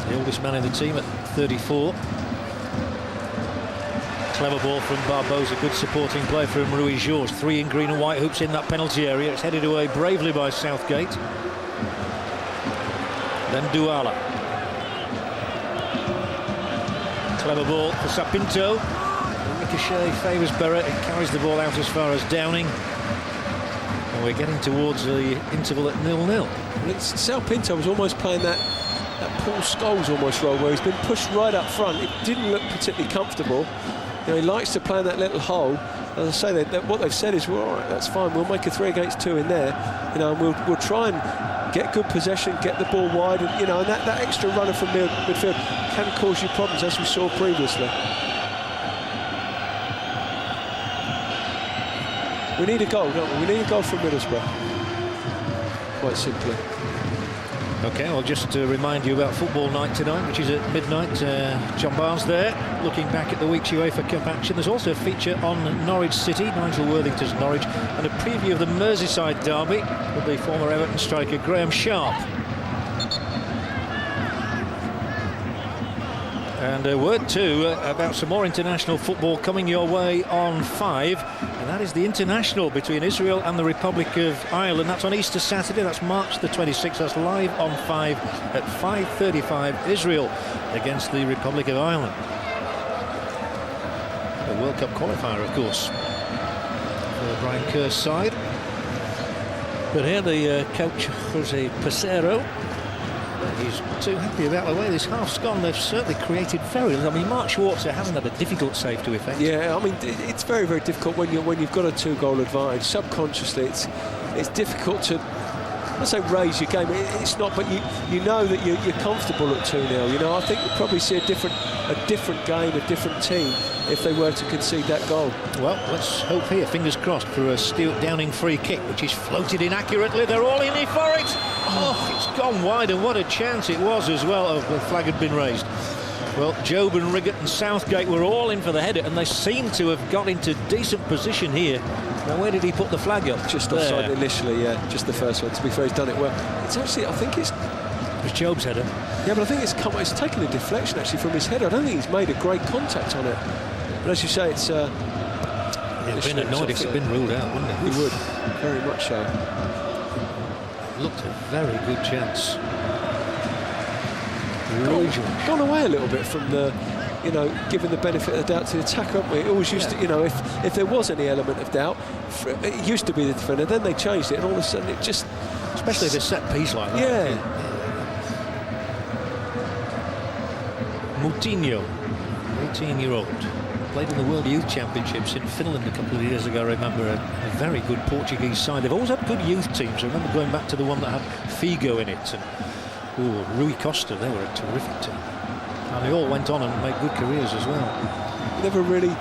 the oldest man in the team at 34. Clever ball from Barbosa, good supporting play from Rui Jorge. 3 in green and white hoops in that penalty area. It's headed away bravely by Southgate. Then Douala. Clever ball for Sapinto. Ricochet favours Barrett. It carries the ball out as far as Downing. And we're getting towards the interval at 0-0. Sapinto was almost playing that Paul Scholes almost role, where he's been pushed right up front. It didn't look particularly comfortable. You know, he likes to play in that little hole. As I say, what they've said is, well, all right, that's fine. We'll make a 3 against 2 in there. You know, and we'll try and get good possession, get the ball wide, and you know, and that extra runner from midfield can cause you problems, as we saw previously. We need a goal, don't we? We need a goal from Middlesbrough. Quite simply. OK, I'll just remind you about football night tonight, which is at midnight. John Barnes there, looking back at the week's UEFA Cup action. There's also a feature on Norwich City, Nigel Worthington's Norwich, and a preview of the Merseyside derby with the former Everton striker Graham Sharp. And a word too about some more international football coming your way on 5, and that is the international between Israel and the Republic of Ireland. That's on Easter Saturday, that's March the 26th. That's live on 5 at 5:35. Israel against the Republic of Ireland. A World Cup qualifier, of course, for Brian Kerr's side. But here the coach, Jose Pesero, he's too happy about the way this half's gone. They've certainly created very little. I mean, Mark Schwarzer hasn't had a difficult save to effect. Yeah, I mean, it's very, very difficult when you've got a 2-goal advantage. Subconsciously, it's difficult to I say raise your game. It's not, but you know that you're comfortable at 2-0. You know, I think you'll probably see a different game, a different team if they were to concede that goal. Well, let's hope here, fingers crossed, for a Stuart Downing free kick, which is floated inaccurately. They're all in here for it. Oh, it's gone wide, and what a chance it was as well. Oh, the flag had been raised. Well, Jobe and Riggott and Southgate were all in for the header, and they seem to have got into decent position here. Now, where did he put the flag up? Just offside initially, yeah, just the first one. To be fair, he's done it well. It's actually, I think it's Jobe's header. Yeah, but I think it's taken a deflection actually from his header. I don't think he's made a great contact on it. But as you say, it's it'd been annoyed if it'd been ruled out, wouldn't it? He would, very much so. Looked a very good chance. Gone away a little bit from the, you know, giving the benefit of the doubt to the attacker, haven't we? It always used to, you know, if there was any element of doubt, it used to be the defender. Then they changed it, and all of a sudden it just, especially the set piece like that. Yeah. Moutinho, 18-year-old, played in the World Youth Championships in Finland a couple of years ago. I remember a very good Portuguese side. They've always had good youth teams. I remember going back to the one that had Figo in it, and Rui Costa. They were a terrific team, and they all went on and made good careers as well. Never really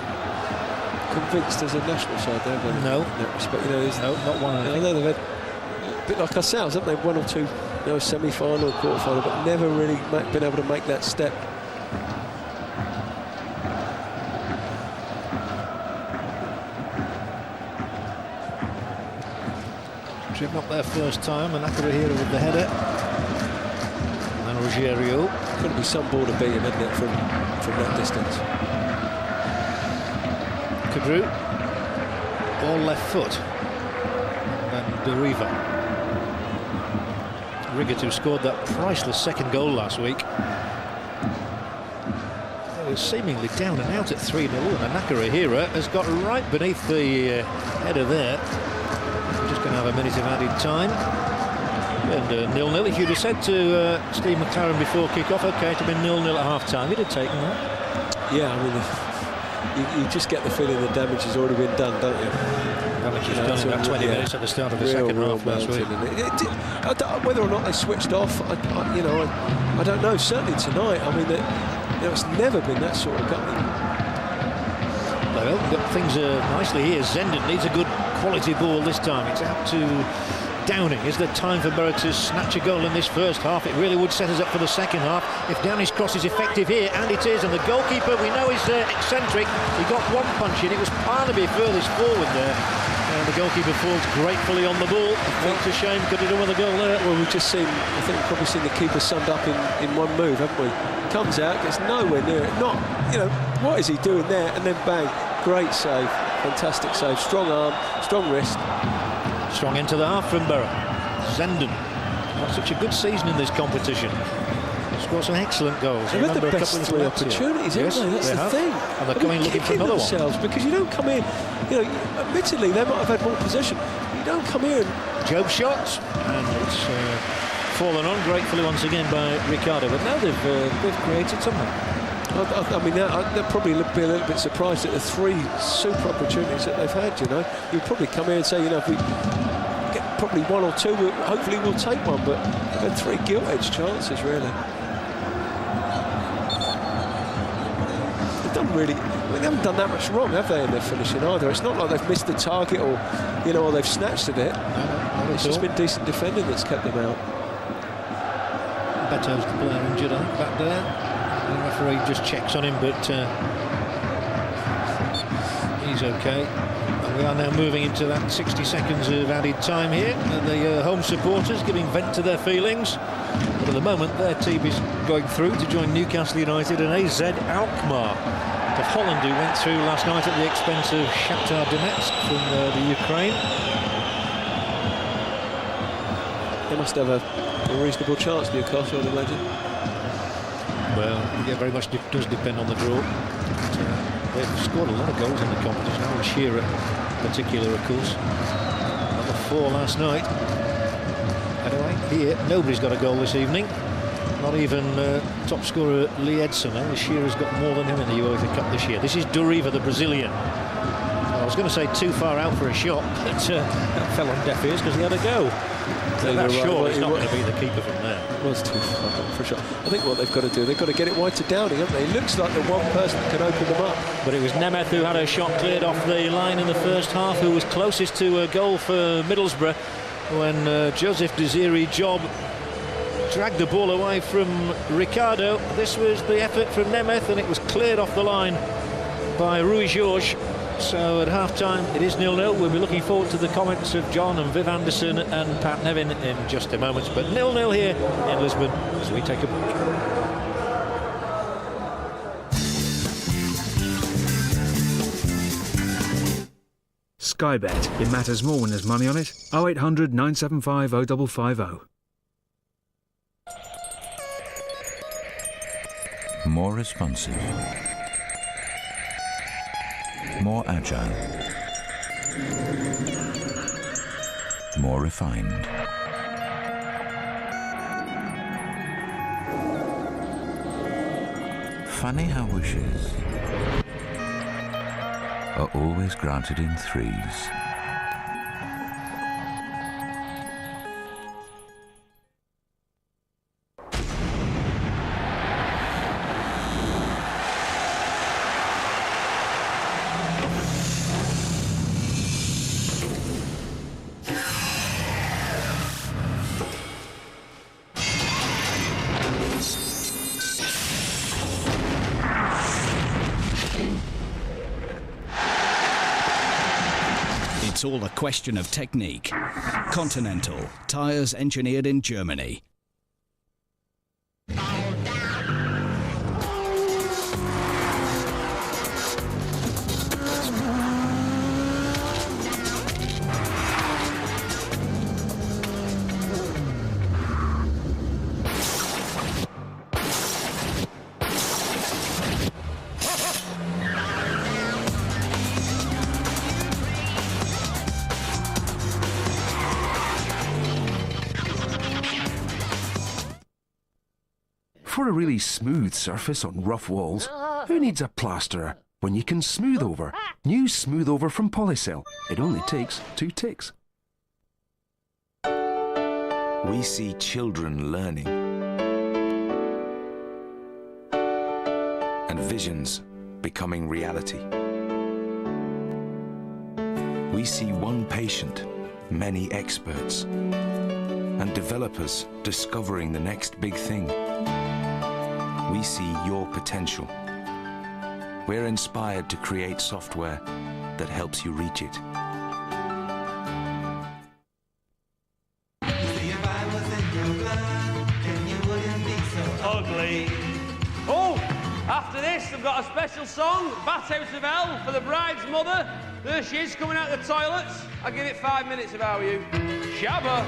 convinced as a national side, have they? No. In that respect, you know, No, not one. I know they've had a bit like ourselves, haven't they? One or two, you know, semi-final, quarter-final, but never really been able to make that step. Driven up there first time, and Akira with the header. And Rogerio. Couldn't be some ball to beat him, isn't it, from that distance? Kadru, all left foot. And Deriva. Riggott, who scored that priceless second goal last week. They were seemingly down and out at 3-0, and Nakahira has got right beneath the header there. Just going to have a minute of added time. And 0-0. If you'd have said to Steve McLaren before kick-off, OK, to be 0-0 at half-time, he'd have taken that. Yeah, I mean, you just get the feeling the damage has already been done, don't you? Damage was done in about 20 minutes at the start of the second half last week. Whether or not they switched off, I don't know. Certainly tonight, I mean, it's never been that sort of game. Well, got things nicely here. Zenden needs a good quality ball this time. It's out to Downing. Is there time for Borough to snatch a goal in this first half? It really would set us up for the second half if Downing's cross is effective here, and it is. And the goalkeeper, we know, is eccentric. He got one punch in. It was Parnaby furthest forward there, and the goalkeeper falls gratefully on the ball. It's a shame. Could have done with a goal there. Well, we've just seen, I think we've probably seen the keeper summed up in one move, haven't we? Comes out, gets nowhere near it. Not, you know, what is he doing there? And then bang, great save, fantastic save, strong arm, strong wrist. Strong into the half from Borough. Zenden, not such a good season in this competition. Scored some excellent goals. They've had the best three opportunities, haven't they? That's the thing. And they're coming looking for another one. Because you don't come in, you know, admittedly they might have had more possession. You don't come in. Jobe shots, and it's fallen on gratefully once again by Ricardo. But now they've created something. I mean, they'll probably be a little bit surprised at the three super opportunities that they've had, you know. You'd probably come here and say, you know, if we get probably one or two, hopefully we'll take one, but they've had three gilt-edged chances, really. They've done really, I mean, they haven't done that much wrong, have they, in their finishing either? It's not like they've missed the target or, you know, or they've snatched at it. No, it's just been decent defending that's kept them out. Beto's the player injured, I think, back there. The referee just checks on him, but he's OK. And we are now moving into that 60 seconds of added time here. And the home supporters giving vent to their feelings. But at the moment, their team is going through to join Newcastle United and AZ Alkmaar of Holland, who went through last night at the expense of Shakhtar Donetsk from the Ukraine. They must have a reasonable chance, Newcastle, I'd imagine. Well, yeah, very much does depend on the draw. But, they've scored a lot of goals in the competition. Alan Shearer in particular, of course. Number 4 last night. Anyway, here, nobody's got a goal this evening. Not even top scorer Lee Edson. Alan Shearer's got more than him in the UEFA Cup this year. This is Deriva, the Brazilian. I was going to say too far out for a shot, but that fell on deaf ears because he had a go. That's sure it's not going to be the keeper from there. It was too far for sure. I think what they've got to do, they've got to get it wide to Downing, haven't they? It looks like the one person that can open them up. But it was Nemeth who had a shot cleared off the line in the first half, who was closest to a goal for Middlesbrough when Joseph Desiree Job dragged the ball away from Ricardo. This was the effort from Nemeth, and it was cleared off the line by Rui Jorge. So at half-time it is 0-0. We'll be looking forward to the comments of John and Viv Anderson and Pat Nevin in just a moment. But 0-0 here in Lisbon as we take a break. Sky Bet. It matters more when there's money on it. 0800 975 0550. More responsive. More agile. More refined. Funny how wishes are always granted in threes. It's all a question of technique. Continental, tyres engineered in Germany. For a really smooth surface on rough walls, who needs a plasterer when you can smooth over? New Smooth Over from Polycell. It only takes 2 ticks. We see children learning and visions becoming reality. We see one patient, many experts, and developers discovering the next big thing. We see your potential. We're inspired to create software that helps you reach it. Ugly. Oh, after this, I've got a special song, Bat Out of Hell, for the bride's mother. There she is, coming out of the toilets. I'll give it 5 minutes if I were you. Shabba.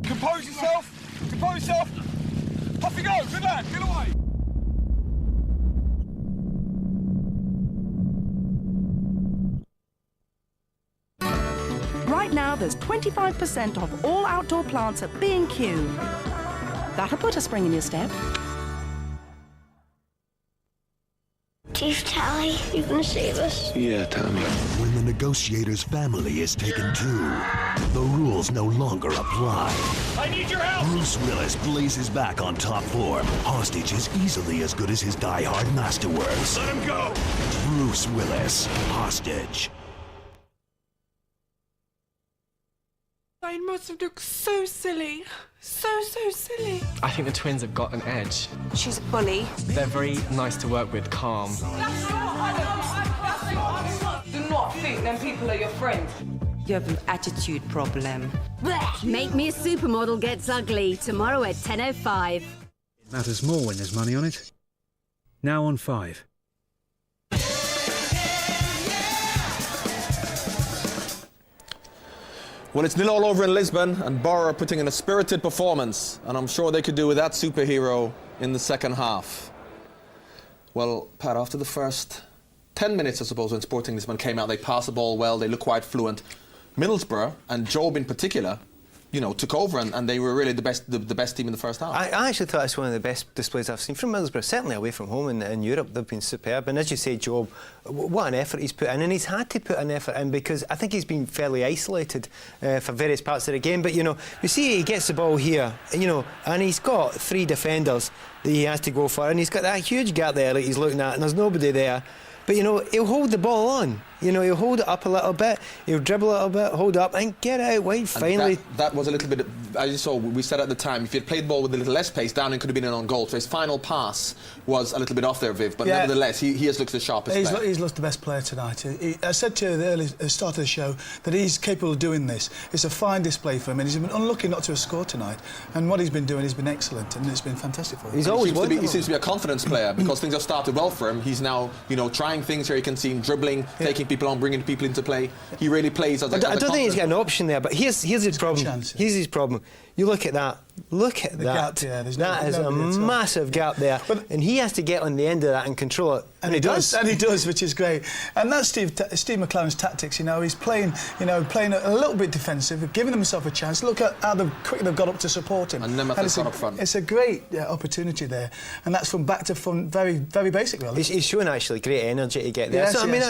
Compose yourself! Compose yourself! Off you go! Good lad! Get away! Right now, there's 25% off all outdoor plants at B&Q. That'll put a spring in your step. Chief Tally, you gonna save us? Yeah, Tommy. When the negotiator's family is taken too, the rules no longer apply. I need your help! Bruce Willis blazes back on top form. Hostage is easily as good as his die-hard masterworks. Let him go! Bruce Willis, Hostage. I must have looked so silly. So silly. I think the twins have got an edge. She's a bully. They're very nice to work with, calm. Do not think them people are your friends. You have an attitude problem. Make Me a Supermodel gets ugly tomorrow at 10:05. It matters more when there's money on it. Now on 5. Well, it's 0 all over in Lisbon, and Borough are putting in a spirited performance, and I'm sure they could do with that superhero in the second half. Well, Pat, after the first 10 minutes, I suppose, when Sporting Lisbon came out, they passed the ball well, they looked quite fluent. Middlesbrough, and Job in particular, you know, took over, and they were really the best team in the first half. I actually thought it's one of the best displays I've seen from Middlesbrough, certainly away from home in Europe. They've been superb, and as you say, Job, what an effort he's put in, and he's had to put an effort in because I think he's been fairly isolated for various parts of the game. But, you know, you see he gets the ball here, you know, and he's got 3 defenders that he has to go for, and he's got that huge gap there that he's looking at, and there's nobody there. But, you know, he'll hold the ball on. You know, he'll hold it up a little bit, he'll dribble a little bit, hold up and get out wide finally. That was a little bit, as you saw, we said at the time, if he had played the ball with a little less pace, Downing could have been an on goal. So his final pass was a little bit off there, Viv, but nevertheless, he has looked the sharpest player. He's looked the best player tonight. I said to you at the start of the show that he's capable of doing this. It's a fine display for him, and he's been unlucky not to have scored tonight. And what he's been doing has been excellent, and it's been fantastic for him. He seems to be a confidence player because things have started well for him. He's now, you know, trying things here. You can see him dribbling, taking people on, bringing people into play. He really plays as a I don't think he's got an option there, but here's his problem. Here's his problem. You look at that. Look at that. Gap, that is a massive gap there, and he has to get on the end of that and control it. And he does, which is great. And that's Steve McLaren's tactics. You know, he's playing a little bit defensive, giving himself a chance. Look at how quick they've got up to support him. And Nemeth has gone up front. It's a great opportunity there, and that's from back to front, very, very basic, really. He's showing actually great energy to get there. Yes, so I mean,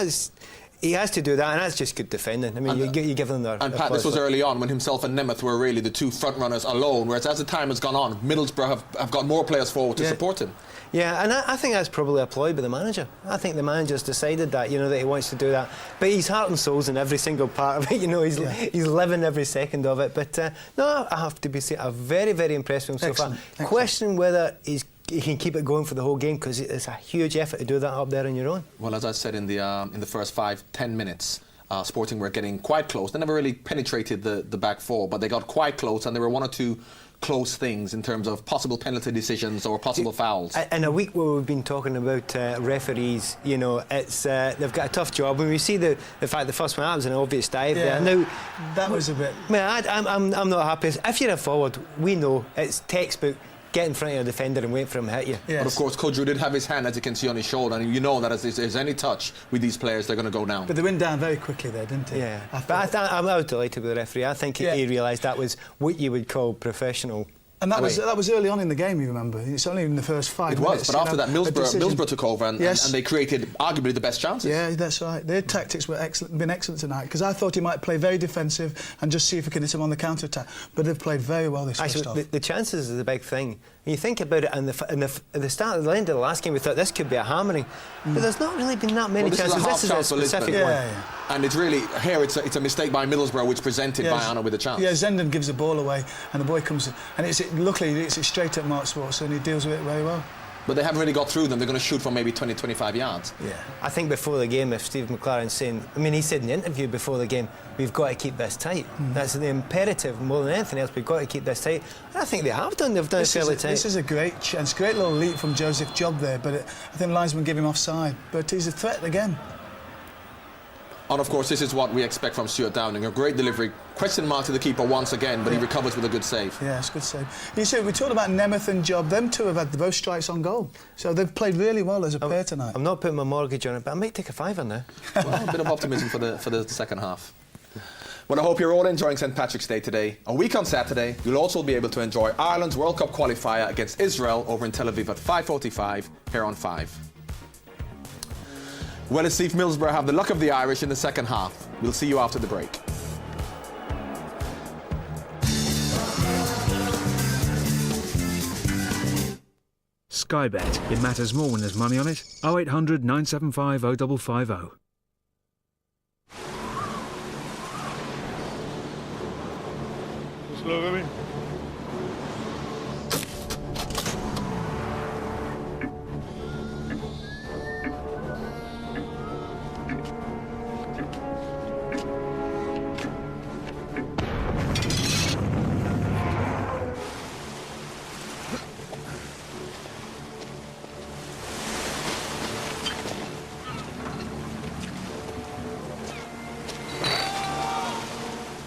he has to do that, and that's just good defending. I mean, you give them their... And Pat, this was early on when himself and Nemeth were really the 2 front runners alone, whereas as the time has gone on, Middlesbrough have got more players forward to support him. Yeah, and I think that's probably a ploy by the manager. I think the manager's decided that, you know, that he wants to do that. But he's heart and soul's in every single part of it, you know, he's living every second of it. But, no, I have to be very, very impressed with him so far. Question whether he can keep it going for the whole game, because it's a huge effort to do that up there on your own. Well, as I said in the first 5-10 minutes, Sporting were getting quite close. They never really penetrated the back four, but they got quite close, and there were 1 or 2 close things in terms of possible penalty decisions or possible fouls. In a week where we've been talking about referees, you know, it's they've got a tough job. When we see the fact the first one, that was an obvious dive there. Now, that was a bit... I'm not happy. If you're a forward, we know it's textbook. Get in front of your defender and wait for him to hit you. But of course, Kudru did have his hand, as you can see, on his shoulder, and you know that if there's any touch with these players, they're going to go down. But they went down very quickly there, didn't they? Yeah. I was delighted with the referee. I think he realised that was what you would call professional. And that was early on in the game, you remember. It's only in the first 5 minutes. It was, but after that, Middlesbrough took over and they created arguably the best chances. Yeah, that's right. Their tactics were been excellent tonight, because I thought he might play very defensive and just see if he can hit him on the counter-attack. But they've played very well this first half. The chances is the big thing. When you think about it, at the end of the last game, we thought this could be a hammering. But there's not really been that many chances. This is a specific one. And it's really, here it's a mistake by Middlesbrough, which presented Bayana with a chance. Yeah, Zenden gives the ball away, and the boy comes, and luckily it's straight at Mark Sports, and he deals with it very well. But they haven't really got through them. They're going to shoot from maybe 20-25 yards. Yeah. I think before the game, if Steve McLaren's saying... I mean, he said in the interview before the game, we've got to keep this tight. That's the imperative, more than anything else, we've got to keep this tight. And I think they have done. They've done it fairly tight. This is a great chance. Great little leap from Joseph Job there, but I think the linesman gave him offside. But he's a threat again. And of course, this is what we expect from Stuart Downing. A great delivery. Question mark to the keeper once again, but he recovers with a good save. Yeah, it's a good save. You see, we talked about Nemeth and Job. Them two have had both strikes on goal. So they've played really well as a pair tonight. I'm not putting my mortgage on it, but I might take a fiver now. Well, a bit of optimism for the second half. Well, I hope you're all enjoying St. Patrick's Day today. A week on Saturday, you'll also be able to enjoy Ireland's World Cup qualifier against Israel over in Tel Aviv at 5:45 here on 5. Well, let's see if Middlesbrough have the luck of the Irish in the second half. We'll see you after the break. Sky Bet. It matters more when there's money on it. 0800 975 0550. Slow, baby.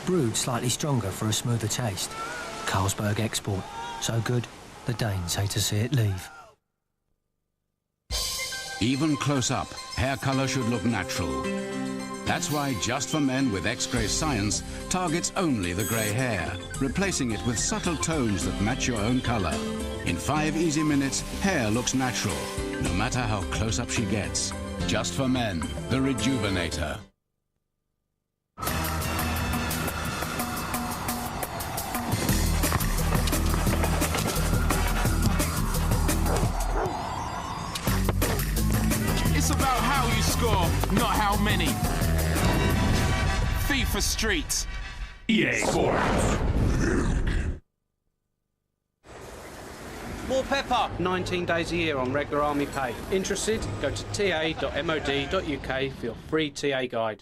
Brewed slightly stronger for a smoother taste. Carlsberg Export. So good, the Danes hate to see it leave. Even close up, hair color should look natural. That's why Just for Men with X-Gray Science targets only the grey hair, replacing it with subtle tones that match your own color. In 5 easy minutes, hair looks natural, no matter how close up she gets. Just for Men, the Rejuvenator. It's about how you score, not how many. FIFA Street. EA Sports. More pepper. 19 days a year on regular army pay. Interested? Go to ta.mod.uk for your free TA guide.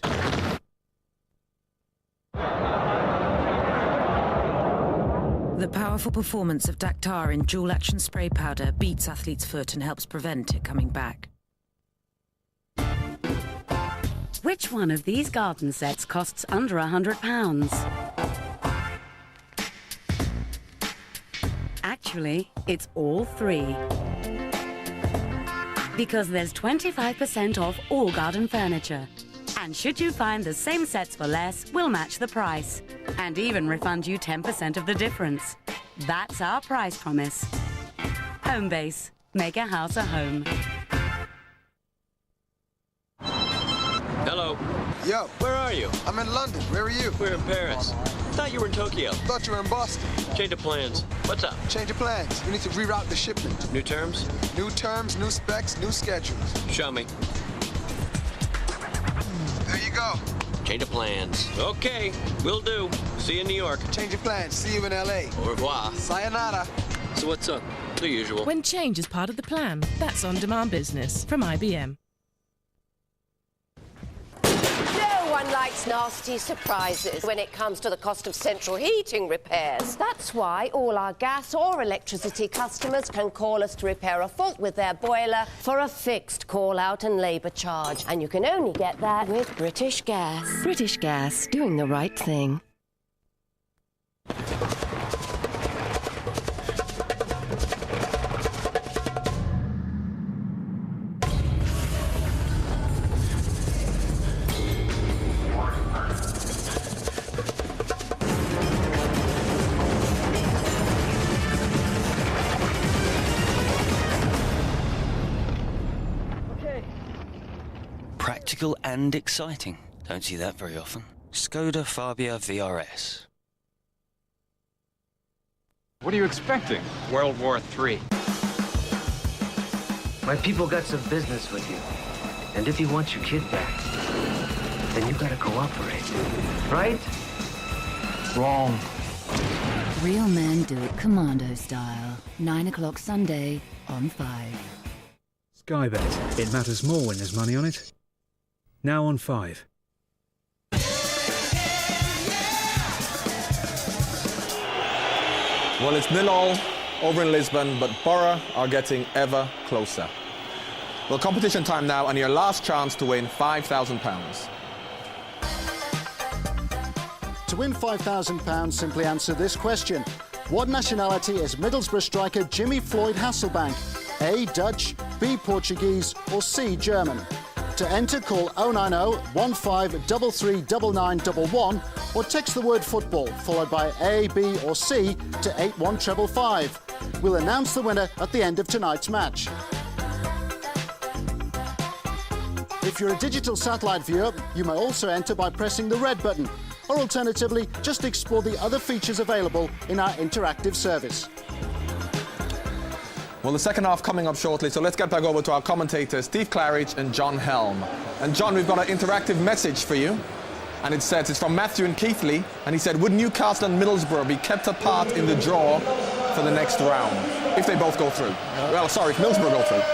The powerful performance of Dactar in dual-action spray powder beats athlete's foot and helps prevent it coming back. Which one of these garden sets costs under £100? Actually, it's all 3. Because there's 25% off all garden furniture. And should you find the same sets for less, we'll match the price. And even refund you 10% of the difference. That's our price promise. Homebase. Make a house a home. Hello. Yo. Where are you? I'm in London. Where are you? We're in Paris. Thought you were in Tokyo. Thought you were in Boston. Change of plans. What's up? Change of plans. We need to reroute the shipment. New terms? New terms, new specs, new schedules. Show me. There you go. Change of plans. Okay, will do. See you in New York. Change of plans. See you in LA. Au revoir. Sayonara. So what's up? The usual. When change is part of the plan, that's on-demand business from IBM. No one likes nasty surprises when it comes to the cost of central heating repairs. That's why all our gas or electricity customers can call us to repair a fault with their boiler for a fixed call-out and labour charge. And you can only get that with British Gas. British Gas, doing the right thing. Practical and exciting. Don't see that very often. Skoda Fabia VRS. What are you expecting? World War III. My people got some business with you. And if you want your kid back, then you gotta cooperate. Right? Wrong. Real men do it commando style. 9 o'clock Sunday on 5. Sky Bet. It matters more when there's money on it. Now on 5. Well, it's 0-0 over in Lisbon, but Borough are getting ever closer. Well, competition time now, and your last chance to win £5,000. To win £5,000, simply answer this question. What nationality is Middlesbrough striker Jimmy Floyd Hasselbank? A. Dutch, B. Portuguese, or C. German? To enter, call 090 15339911 or text the word football followed by A, B or C to 81555. We'll announce the winner at the end of tonight's match. If you're a digital satellite viewer, you may also enter by pressing the red button, or alternatively, just explore the other features available in our interactive service. Well, the second half coming up shortly, so let's get back over to our commentators, Steve Claridge and John Helm. And John, we've got an interactive message for you. And it says, it's from Matthew and Keithley, and he said, would Newcastle and Middlesbrough be kept apart in the draw for the next round, if they both go through? Well, sorry, if Middlesbrough go through.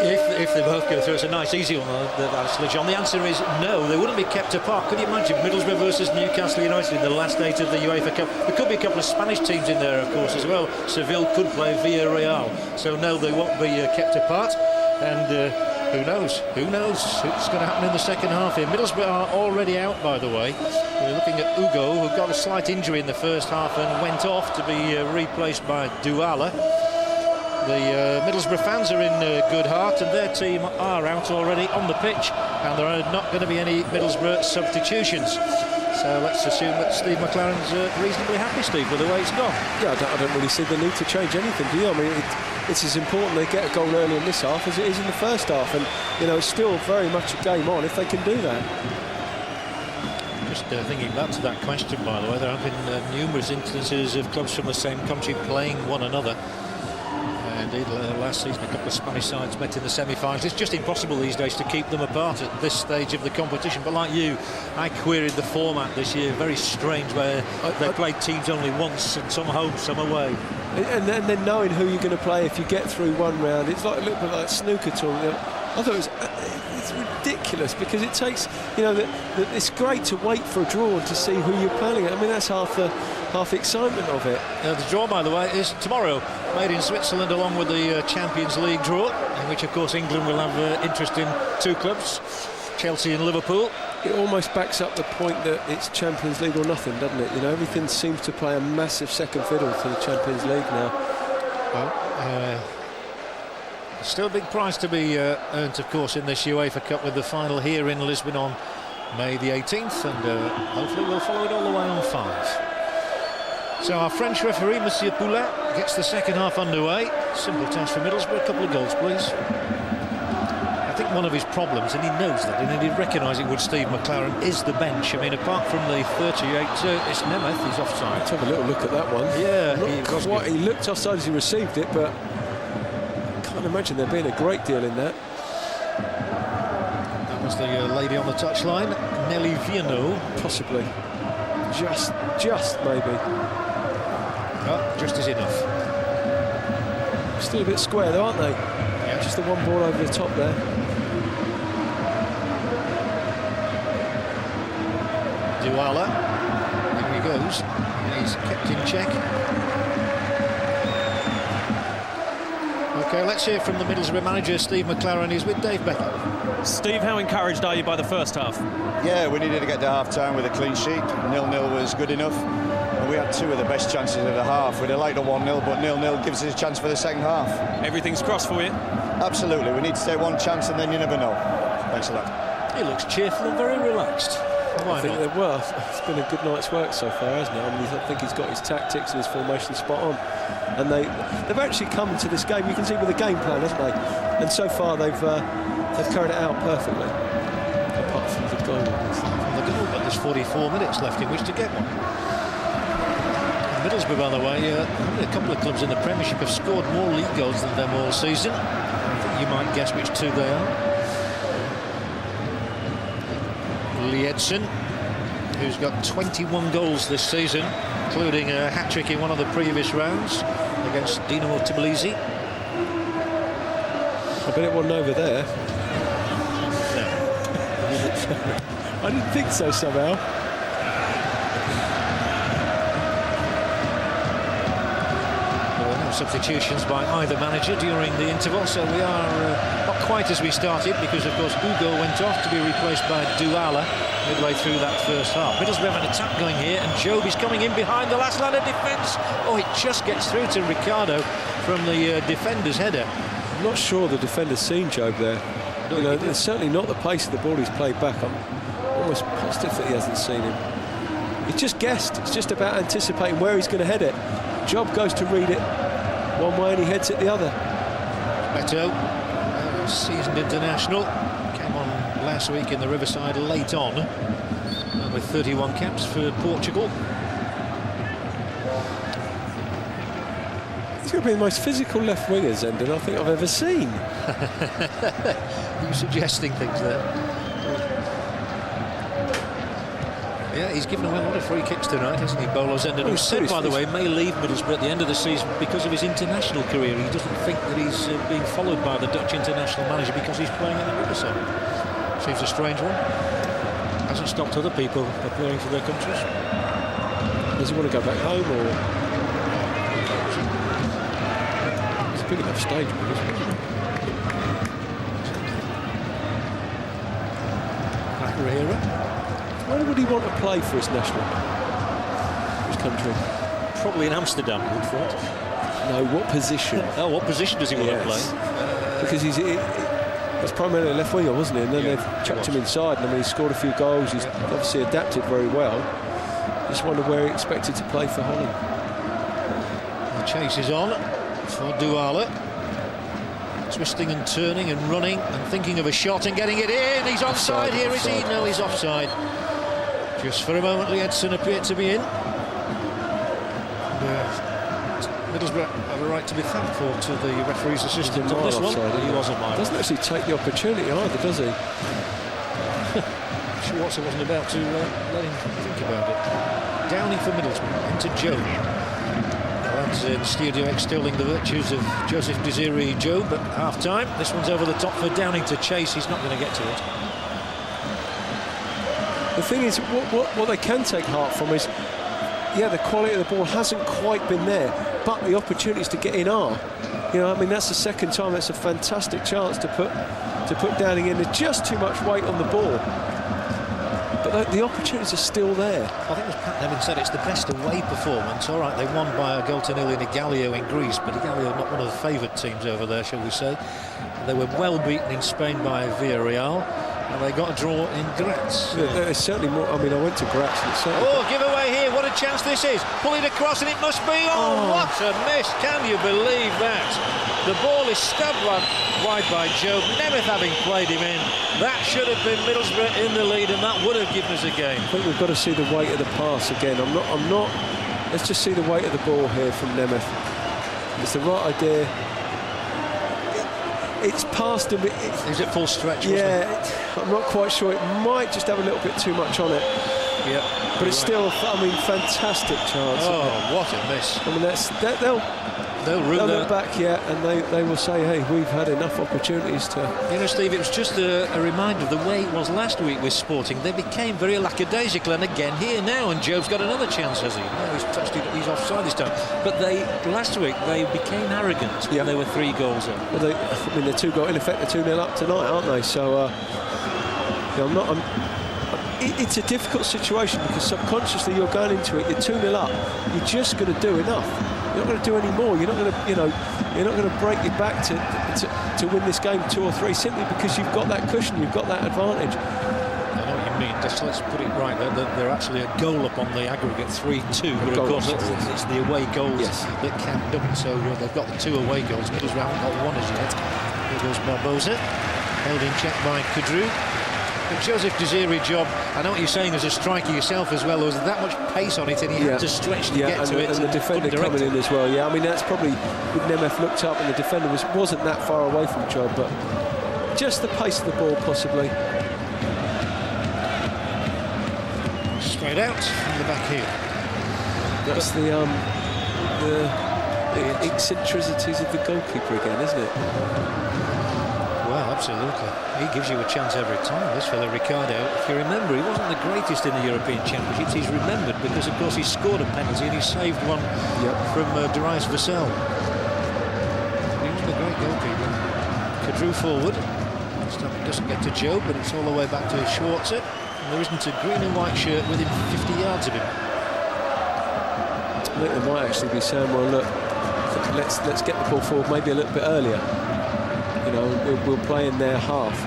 If they both go through, it's a nice, easy one, actually, John. The answer is no, they wouldn't be kept apart. Could you imagine Middlesbrough versus Newcastle United in the last 8 of the UEFA Cup? There could be a couple of Spanish teams in there, of course, as well. Seville could play Villarreal. So, no, they won't be kept apart. And who knows? Who knows what's going to happen in the second half here? Middlesbrough are already out, by the way. We're looking at Ugo, who got a slight injury in the first half and went off to be replaced by Douala. The Middlesbrough fans are in good heart, and their team are out already on the pitch, and there are not going to be any Middlesbrough substitutions. So let's assume that Steve McLaren's reasonably happy, Steve, with the way it's gone. Yeah, I don't really see the need to change anything, do you? I mean, it's as important they get a goal early in this half as it is in the first half, and you know, it's still very much a game on if they can do that. Just thinking back to that question, by the way, there have been numerous instances of clubs from the same country playing one another. Indeed, last season a couple of Spanish sides met in the semi-finals. It's just impossible these days to keep them apart at this stage of the competition. But like you, I queried the format this year. Very strange, where they played teams only once, and some home, some away. And then knowing who you're going to play if you get through one round, it's like a little bit like snooker tournament. I thought it's ridiculous, because it takes, you know, it's great to wait for a draw and to see who you're playing at. I mean, that's half the excitement of it. The draw, by the way, is tomorrow, made in Switzerland, along with the Champions League draw, in which, of course, England will have interest in two clubs, Chelsea and Liverpool. It almost backs up the point that it's Champions League or nothing, doesn't it? You know, everything seems to play a massive second fiddle to the Champions League now. Well, still a big prize to be earned, of course, in this UEFA Cup, with the final here in Lisbon on May the 18th, and hopefully we'll follow it all the way on 5. So our French referee, Monsieur Poulin, gets the second half underway. Simple task for Middlesbrough, a couple of goals, please. I think one of his problems, and he knows that, and he'd recognise it with Steve McLaren, is the bench. I mean, apart from the 38, it's Nemeth, he's offside. Let's have a little look at that one. Yeah, he looked offside as he received it, but I can't imagine there being a great deal in that. That was the lady on the touchline, Nelly Viano. Possibly. Just maybe. Oh, just is enough. Still a bit square though, aren't they? Yeah. Just the one ball over the top there. Duala. Here he goes. He's kept in check. OK, let's hear from the Middlesbrough manager, Steve McLaren. He's with Dave Beckham. Steve, how encouraged are you by the first half? Yeah, we needed to get to half-time with a clean sheet. 0-0 was good enough. And we had two of the best chances of the half. We'd have liked a 1-0, but 0-0 gives us a chance for the second half. Everything's crossed for you? Absolutely. We need to take one chance, and then you never know. Thanks a lot. He looks cheerful and very relaxed. Why not? It's been a good night's work so far, hasn't it? I mean, I think he's got his tactics and his formation spot on. And they've actually come to this game, you can see, with a game plan, haven't they? And so far they've carried it out perfectly. Apart from the goal. But there's 44 minutes left in which to get one. Middlesbrough, by the way, a couple of clubs in the Premiership have scored more league goals than them all season. I think you might guess which two they are. Liedson, who's got 21 goals this season, including a hat-trick in one of the previous rounds against Dinamo Tbilisi. I bet it wasn't over there. No. I didn't think so somehow. There were no substitutions by either manager during the interval, so we are not quite as we started, because of course Hugo went off to be replaced by Duala midway through that first half. Middlesbrough have an attack going here, and Job is coming in behind the last line of defence. Oh, it just gets through to Ricardo from the defender's header. I'm not sure the defender's seen Job there. You know, it's certainly not the pace of the ball he's played back. I'm almost positive that he hasn't seen him. He just guessed. It's just about anticipating where he's going to head it. Job goes to read it one way and he heads it the other. Beto, seasoned international, came on last week in the Riverside late on, with 31 caps for Portugal. He's going to be the most physical left winger, Zenden, I think I've ever seen. Are you suggesting things there? Yeah, he's given away a lot of free kicks tonight, hasn't he, Bolo Zenden, who said, by the way, may leave Middlesbrough at the end of the season because of his international career. He doesn't think that he's being followed by the Dutch international manager because he's playing in the Riverside. Seems a strange one. Hasn't stopped other people appearing for their countries. Does he want to go back home, or...? It's a big enough stage, isn't it? Herrera. Where would he want to play for his country? Probably in Amsterdam, you'd thought. No, what position? Oh, what position does he want to play? Because he was primarily a left winger, wasn't he? And then they've chucked him inside, and I mean, he's scored a few goals. He's obviously adapted very well. Just wonder where he expected to play for Holland. The chase is on for Douala. Twisting and turning and running and thinking of a shot and getting it in. He's offside here, is he? No, he's offside. Just for a moment, Lee Edson appeared to be in. Middlesbrough have a right to be thankful to the referee's assistant on this one. He was a mile. Doesn't actually take the opportunity either, does he? Schwarzer wasn't about to let him think about it. Downing for Middlesbrough into Joe. Lads in the studio extolling the virtues of Joseph Desiree Joe, but half-time. This one's over the top for Downing to chase. He's not going to get to it. The thing is, what they can take heart from is, yeah, the quality of the ball hasn't quite been there, but the opportunities to get in are. You know, I mean, that's the second time. It's a fantastic chance to put Downing in. There's just too much weight on the ball. But the opportunities are still there. I think as Pat Nevin said, it's the best away performance. All right, they won by a goal to nil in Igallio in Greece, but Igallio not one of the favoured teams over there, shall we say. They were well beaten in Spain by Villarreal, and they got a draw in Graz. Yeah, there's certainly more. I mean, I went to Graz. Oh, give away here! What a chance this is! Pull it across, and it must be. Oh, what a miss! Can you believe that? The ball is stabbed wide by Joe. Nemeth having played him in. That should have been Middlesbrough in the lead, and that would have given us a game. I think we've got to see the weight of the pass again. I'm not. Let's just see the weight of the ball here from Nemeth. It's the right idea. It's past him. Is it full stretch? Yeah, I'm not quite sure. It might just have a little bit too much on it. Yeah, but it's still, I mean, fantastic chance. Oh, what a miss! I mean, they'll look back, and they will say, hey, we've had enough opportunities to. You know, Steve, it was just a reminder of the way it was last week with Sporting. They became very lackadaisical, and again here now, and Joe's got another chance, has he? No, he's touched it. He's offside this time. But last week they became arrogant. Yeah, they were 3 goals up. Well, they're 2 goals. In effect, they're 2-0 up tonight, aren't they? So, it's a difficult situation because subconsciously you're going into it. You're 2-0 up. You're just going to do enough. You're not going to do any more. You're not going to, you're not going to break your back to win this game 2 or 3 simply because you've got that cushion. You've got that advantage. I know what you mean. Let's put it right. They're actually a goal up on the aggregate 3-2, but of course it's the away goals that count, don't it? So they've got the 2 away goals. Middlesbrough haven't got 1 as yet. Here goes Barbosa, held in check by Kadru. But Joseph Desiree job, I know what you're saying as a striker yourself as well. There was that much pace on it, and he had to stretch to get to it. And the defender coming in as well. Yeah, I mean that's probably with Nemeth looked up, and the defender wasn't that far away from Job, but just the pace of the ball possibly. Straight out from the back heel. That's the eccentricities of the goalkeeper again, isn't it? Well, absolutely. He gives you a chance every time, this fellow Ricardo. If you remember, he wasn't the greatest in the European Championships. He's remembered because, of course, he scored a penalty and he saved one from Darius Vassell. He was a great goalkeeper. Kadru forward. Doesn't get to Joe, but it's all the way back to Schwarzer. And there isn't a green and white shirt within 50 yards of him. I think they might actually be saying, well, look, let's get the ball forward maybe a little bit earlier. You know, we'll play in their half.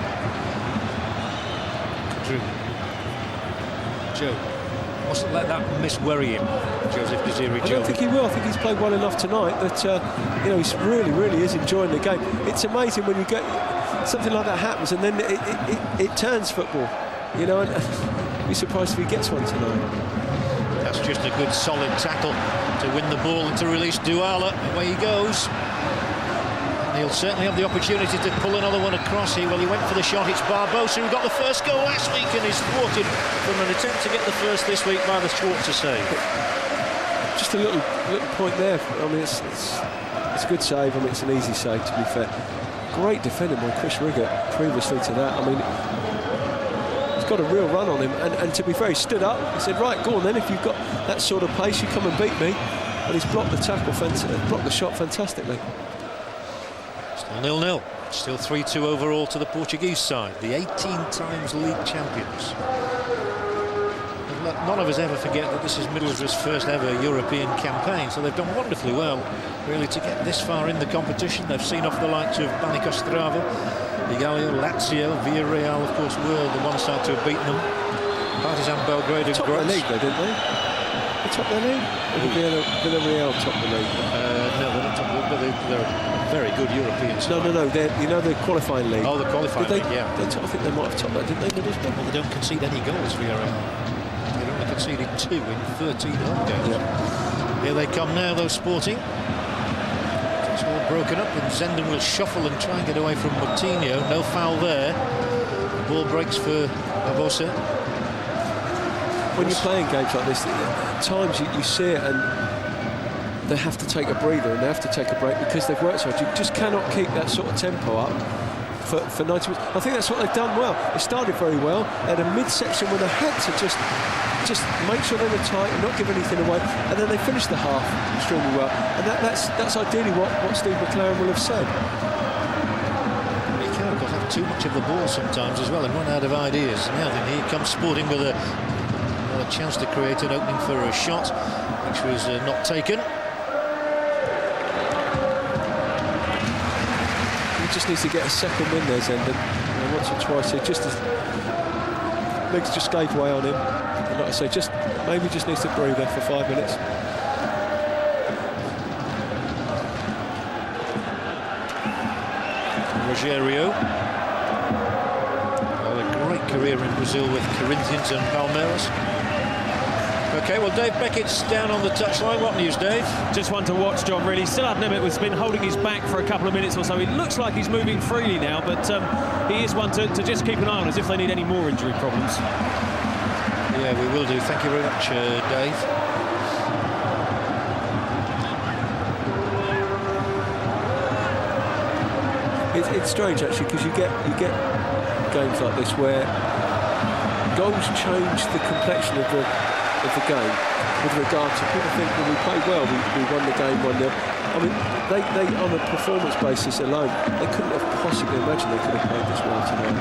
Kadru. Joe mustn't let that miss worry him. Joseph Desiree Joe. I don't think he will. I think he's played well enough tonight that he really is enjoying the game. It's amazing when you get something like that happens and then it turns football. You know, and I'd be surprised if he gets one tonight. That's just a good solid tackle to win the ball and to release Douala. Away he goes. He'll certainly have the opportunity to pull another one across here. Well, he went for the shot. It's Barbosa who got the first goal last week and is thwarted from an attempt to get the first this week by the Schwarzer save. Just a little point there. I mean, it's a good save. I mean, it's an easy save, to be fair. Great defending by Chris Rigger previously to that. I mean, he's got a real run on him. And to be fair, he stood up. He said, right, go on then. If you've got that sort of pace, you come and beat me. And he's blocked the tackle, blocked the shot fantastically. Still 0-0. Still 3-2 overall to the Portuguese side, the 18 times league champions. They've let none of us ever forget that this is Middlesbrough's first ever European campaign, so they've done wonderfully well, really, to get this far in the competition. They've seen off the likes of Banik Ostrava, Vigalio, Lazio, Villarreal, of course, were the one side to have beaten them. Partizan Belgrade and Top of the league, though, didn't they? They top the league? Or Villarreal top the league? No, they're not top of the league, but they're a very good European side. No. They're, the qualifying league. Oh, the qualifying league, yeah. I think they might have topped that, didn't they, Middlesbrough? Well, they don't concede any goals, Villarreal. They've only conceded 2 in 13 home games. Yeah. Here they come now, though, Sporting. It's all broken up, and Zenden will shuffle and try and get away from Moutinho. No foul there. The ball breaks for Barbosa. When you're playing games like this, at times you see it and they have to take a breather and they have to take a break because they've worked so hard. You just cannot keep that sort of tempo up for 90 minutes. I think that's what they've done well. They started very well. They had a mid-section where they had to just make sure they were tight and not give anything away, and then they finished the half extremely well. And that's ideally what Steve McLaren will have said. Have too much of the ball sometimes as well and run out of ideas. Now then, here comes Sporting with a chance to create an opening for a shot, which was not taken. He just needs to get a second win there, Zenden. Once or twice, legs just gave way on him. And like I say, maybe just needs to breathe there for 5 minutes. Rogério. Well, a great career in Brazil with Corinthians and Palmeiras. OK, well, Dave Beckett's down on the touchline. What news, Dave? Just one to watch, John, really. Still Nemeth has been holding his back for a couple of minutes or so. It looks like he's moving freely now, but he is one to just keep an eye on, as if they need any more injury problems. Yeah, we will do. Thank you very much, Dave. It's strange, actually, because you get games like this where goals change the complexion of the game with regard to people think when we played well, we won the game 1-0. I mean, they on a performance basis alone, they couldn't have possibly imagined they could have played this well tonight.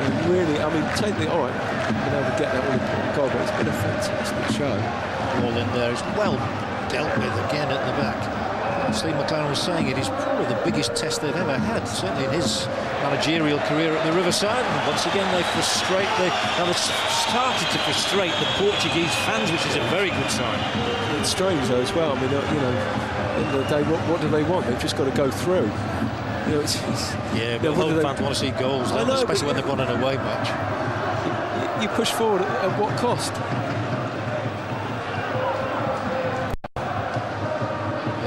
And really, I mean, been able to get that all-important goal, but it's been a fantastic show. All in there is well dealt with again at the back. Steve McLaren was saying it is probably the biggest test they've ever had, certainly in his managerial career at the Riverside. And once again, they've started to frustrate the Portuguese fans, which is a very good sign. It's strange, though, as well. I mean, at the end of the day, what do they want? They've just got to go through. But home fans want to see goals, especially when they've won an away match. You push forward at what cost?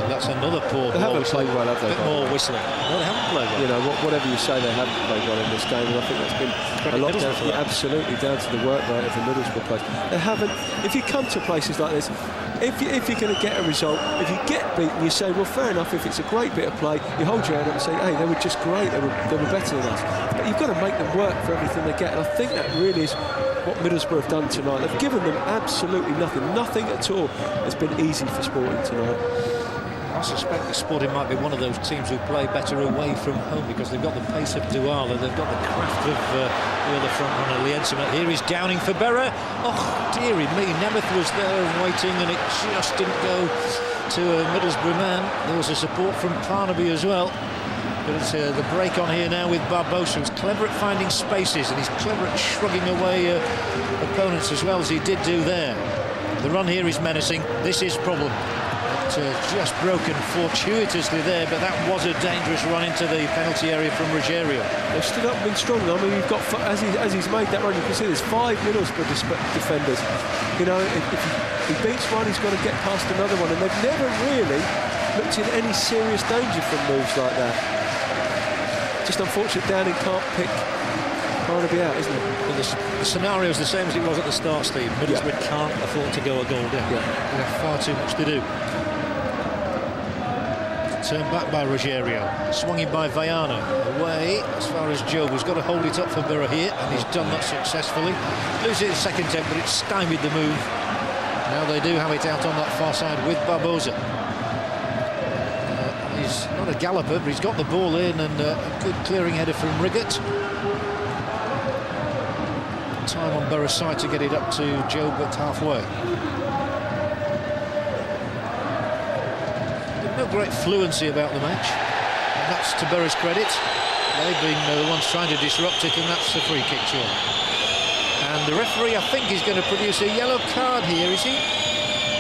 That's another poor They haven't played well, have they? A bit more whistling. No, they haven't played well. Whatever you say, they haven't played well in this game, and I think that's been a lot absolutely down to the work rate of the Middlesbrough players. They haven't. If you come to places like this, if you're going to get a result, if you get beaten, you say, well, fair enough. If it's a great bit of play, you hold your head up and say, hey, they were just great. They were better than us. But you've got to make them work for everything they get, and I think that really is what Middlesbrough have done tonight. They've given them absolutely nothing at all. It's been easy for Sporting tonight. I suspect that Sporting might be one of those teams who play better away from home because they've got the pace of Douala, they've got the craft of the other front runner, Liensemann. Here he's Downing for Berra. Oh, dearie me, Nemeth was there waiting and it just didn't go to a Middlesbrough man. There was a support from Parnaby as well. But it's the break on here now with Barbosa, who's clever at finding spaces and he's clever at shrugging away opponents as well as he did do there. The run here is menacing. This is problem. Just broken fortuitously there, but that was a dangerous run into the penalty area from Rogério. They've stood up and been strong. I mean, you've got, as he's made that run, you can see there's 5 Middlesbrough defenders. If he beats one, he's got to get past another one, and they've never really looked in any serious danger from moves like that. Just unfortunate Downing can't pick Parnaby out, isn't it? Well, the scenario is the same as it was at the start, Steve. Middlesbrough can't afford to go a goal down. They have far too much to do. Turned back by Rogério, swung in by Vaiano, away as far as Job, who's got to hold it up for Berra here, and he's done that successfully. Loses it second attempt, but it stymied the move. Now they do have it out on that far side with Barbosa. He's not a galloper, but he's got the ball in, and a good clearing header from Riggott. time on Borough's side to get it up to Job at halfway. No great fluency about the match, and that's to Borough's credit. They've been the ones trying to disrupt it, and that's the free kick, sure. And the referee, I think, is going to produce a yellow card here, is he?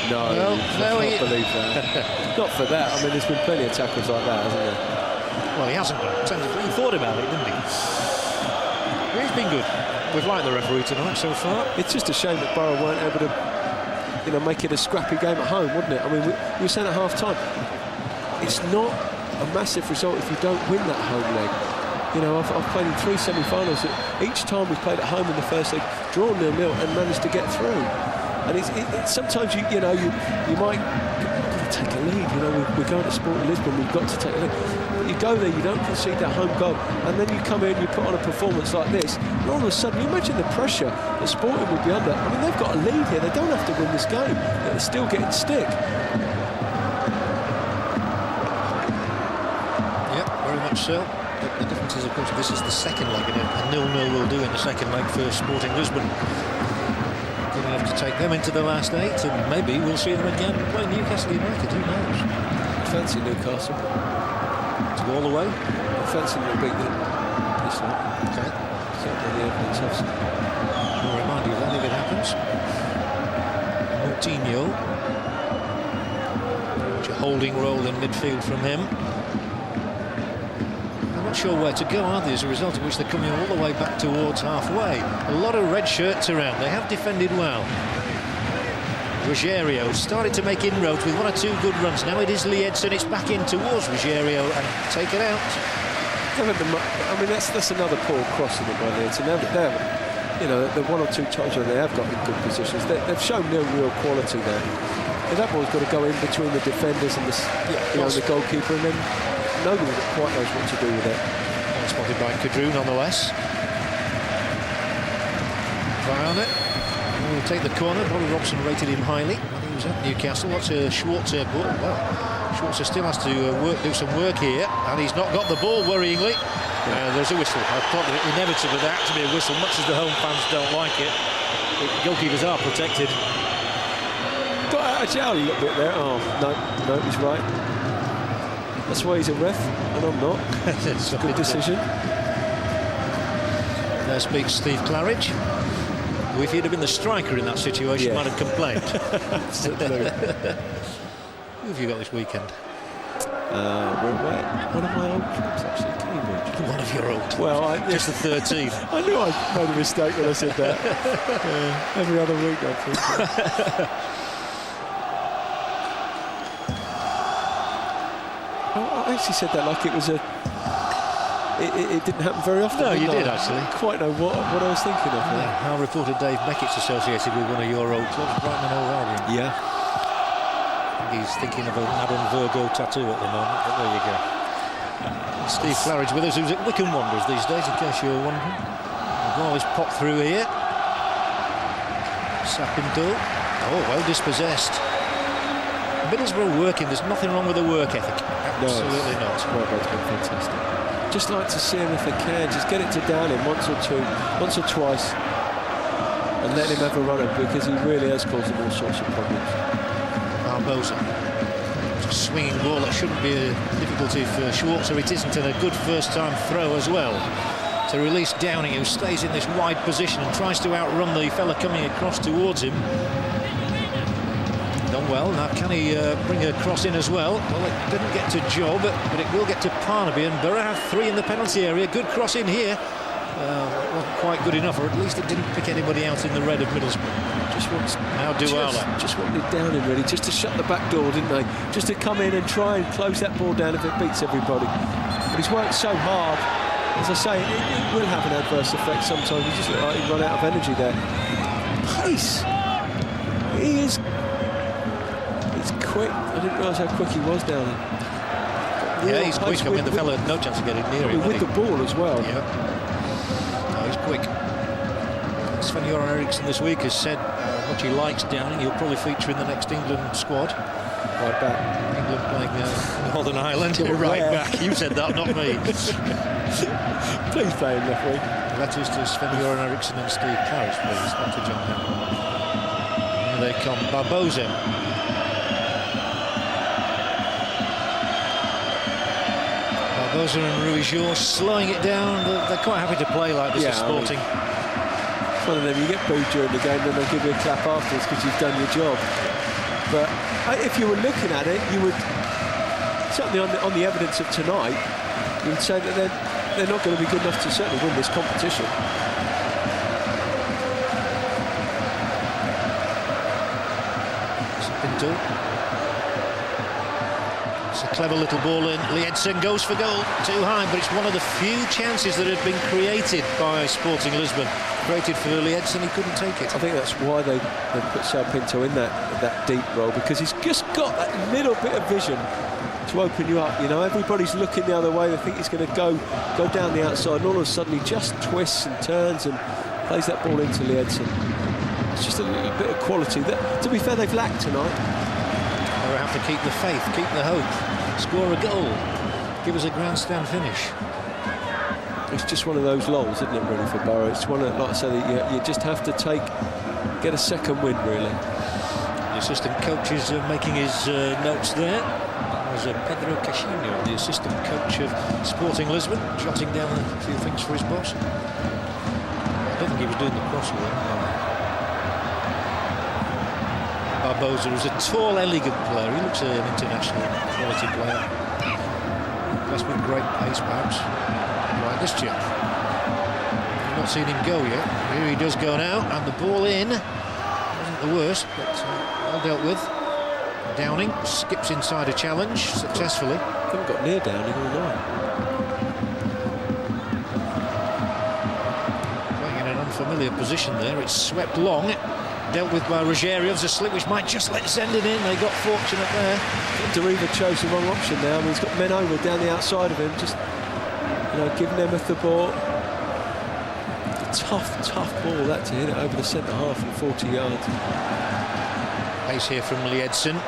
No, I can't believe that. Not for that. I mean, there's been plenty of tackles like that, hasn't there? Well, he hasn't. He thought about it, didn't he? He's been good. We've liked the referee tonight so far. It's just a shame that Borough weren't able to, make it a scrappy game at home, wouldn't it? I mean, we were saying at half-time, it's not a massive result if you don't win that home leg. I've played in 3 semi-finals. Each time we've played at home in the first leg, drawn 0-0 and managed to get through. And it's sometimes you might take a lead. We're going to Sporting Lisbon, we've got to take a lead. But you go there, you don't concede that home goal, and then you come in, you put on a performance like this, and all of a sudden, you imagine the pressure that Sporting would be under. I mean, they've got a lead here. They don't have to win this game. They're still getting stick. Yeah, very much so. The difference is, of course, this is the second leg, and a 0-0 will do in the second leg for Sporting Lisbon. Going to have to take them into the last 8, and maybe we'll see them again play Newcastle United. Who knows? Fancy Newcastle to go all the way. I fancy them to beat them this night. Okay. Certainly the evidence of. We'll remind you of that if it happens. Moutinho. A holding role in midfield from him. Not sure where to go, are they, as a result of which they're coming all the way back towards halfway. A lot of red shirts around. They have defended well. Ruggiero started to make inroads with 1 or 2 good runs. Now it is Lee Edson. It's back in towards Ruggiero and take it out. I mean, that's another poor crossing it by Lee Edson. The 1 or 2 times when they have got in good positions, they've shown no real quality there. And that ball's got to go in between the defenders and the goalkeeper, and then nobody quite knows what to do with it. Well spotted by Kadru, nonetheless. Violet will take the corner. Bobby Robson rated him highly when he was at Newcastle. What's Schwarzer ball? Well, Schwarzer still has to do some work here, and he's not got the ball, worryingly. There's a whistle. I thought that inevitably there had to be a whistle, much as the home fans don't like it. The goalkeepers are protected. Got out of jail a little bit there. Oh, no, he's right. That's why he's a ref, and I'm not. It's a good decision. There speaks Steve Claridge, who, if he'd have been the striker in that situation, might have complained. Absolutely. Who have you got this weekend? We're away. One of my old clubs, actually, Cambridge. One of your old clubs? Well, just the 13th. I knew I made a mistake when I said that. Every other week, I think. I actually said that like it was it didn't happen very often. No, you did actually. I didn't quite know what I was thinking of. How reported Dave Beckett's associated with one of your old clubs, Brighton and Hove Albion. Yeah. He's thinking of a Madame Virgo tattoo at the moment, but there you go. Steve Claridge with us, who's at Wycombe Wanderers these days, in case you're wondering. The ball is popped through here. Sapinto. Oh, well dispossessed. Middlesbrough working, there's nothing wrong with the work ethic. Absolutely not. It's been fantastic. Just like to see him if they can, just get it to Downing once or twice, and let him have a run at, because he really has caused them all sorts of problems. Barbosa. It's a swinging ball that shouldn't be a difficulty for Schwarzer. It isn't, and a good first-time throw as well to release Downing, who stays in this wide position and tries to outrun the fella coming across towards him. Done well. Now can he bring a cross in as well? Well, it didn't get to Job, but it will get to Parnaby, and Borough have 3 in the penalty area. Good cross in here. Wasn't quite good enough, or at least it didn't pick anybody out in the red of Middlesbrough. Just wanted Downing really, just to shut the back door, didn't they? Just to come in and try and close that ball down if it beats everybody. But he's worked so hard. As I say, it will have an adverse effect sometimes. He just looked like he'd run out of energy there. Pace! He is... He's quick. I didn't realise how quick he was down there. Yeah, he's quick. I mean, the fella had no chance of getting near him. With the ball as well. Yeah. No, he's quick. Sven-Göran Eriksson this week has said how much he likes Downing. He'll probably feature in the next England squad. Right back. England playing Northern Ireland. Right back. You said that, not me. Please play him, referee. Letters to Sven-Göran Eriksson and Steve Claridge, please, not to John Henry. Here they come. Barbosa. Barbosa and Ruiz-Georges slowing it down. They're quite happy to play like this at Sporting. It's one of them, you get booed during the game, then they'll give you a clap afterwards because you've done your job. But if you were looking at it, you would, certainly on the evidence of tonight, you would say that they're not going to be good enough to certainly win this competition. Pinto. It's a clever little ball in. Liedson goes for goal. Too high, but it's one of the few chances that had been created by Sporting Lisbon. Created for Liedson, he couldn't take it. I think that's why they put Sao Pinto in that deep role, because he's just got that little bit of vision to open you up. You know, everybody's looking the other way. They think he's going to go down the outside, and all of a sudden he just twists and turns and plays that ball into Liedson. It's just a little bit of quality that, to be fair, they've lacked tonight. They have to keep the faith, keep the hope, score a goal, give us a grandstand finish. It's just one of those lulls, isn't it, really, for Borough? It's one of, like I say, that you just have to get a second win, really. The assistant coach is making his notes there. That was Pedro Caixinho, the assistant coach of Sporting Lisbon, jotting down a few things for his boss. I don't think he was doing the crossword. Barbosa is a tall, elegant player. He looks an international quality player. Plus with great pace, perhaps. Like this chap. I've not seen him go yet. Here he does go now, and the ball in. Wasn't the worst, but well dealt with. Downing skips inside a challenge successfully. Haven't got near Downing all night. Playing in an unfamiliar position there. It's swept long. Dealt with by Ruggiero. There's a slip which might just let send it in. They got fortunate there. Deriva chose the wrong option now. I mean, he's got men over down the outside of him, just giving Nemeth the ball. Tough ball that to hit it over the centre half from 40 yards. Pace here from Liedson.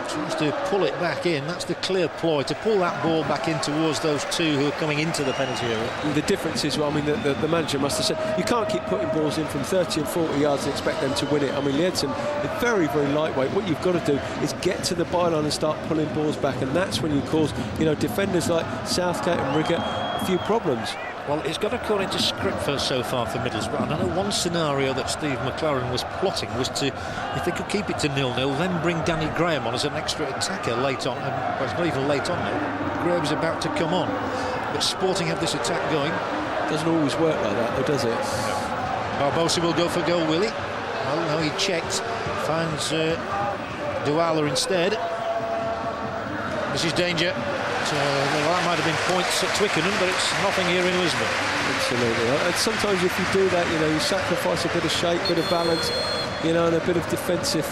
Tries to pull it back in. That's the clear ploy, to pull that ball back in towards those two who are coming into the penalty area. The difference is, well, I mean, the manager must have said, you can't keep putting balls in from 30 and 40 yards and expect them to win it. I mean, Liedson is very, very lightweight. What you've got to do is get to the byline and start pulling balls back, and that's when you cause, defenders like Southgate and Rigger a few problems. Well, it's got according to script so far for Middlesbrough. And I know one scenario that Steve McLaren was plotting was to, if they could keep it to 0-0, then bring Danny Graham on as an extra attacker late on. And well, it's not even late on now. Graham's about to come on. But Sporting have this attack going. Doesn't always work like that, though, does it? No. Barbosa will go for goal, will he? Well, no, he checked. Finds Douala instead. This is danger. Well, that might have been points at Twickenham, but it's nothing here in Lisbon. Absolutely. And sometimes if you do that, you sacrifice a bit of shape, a bit of balance, and a bit of defensive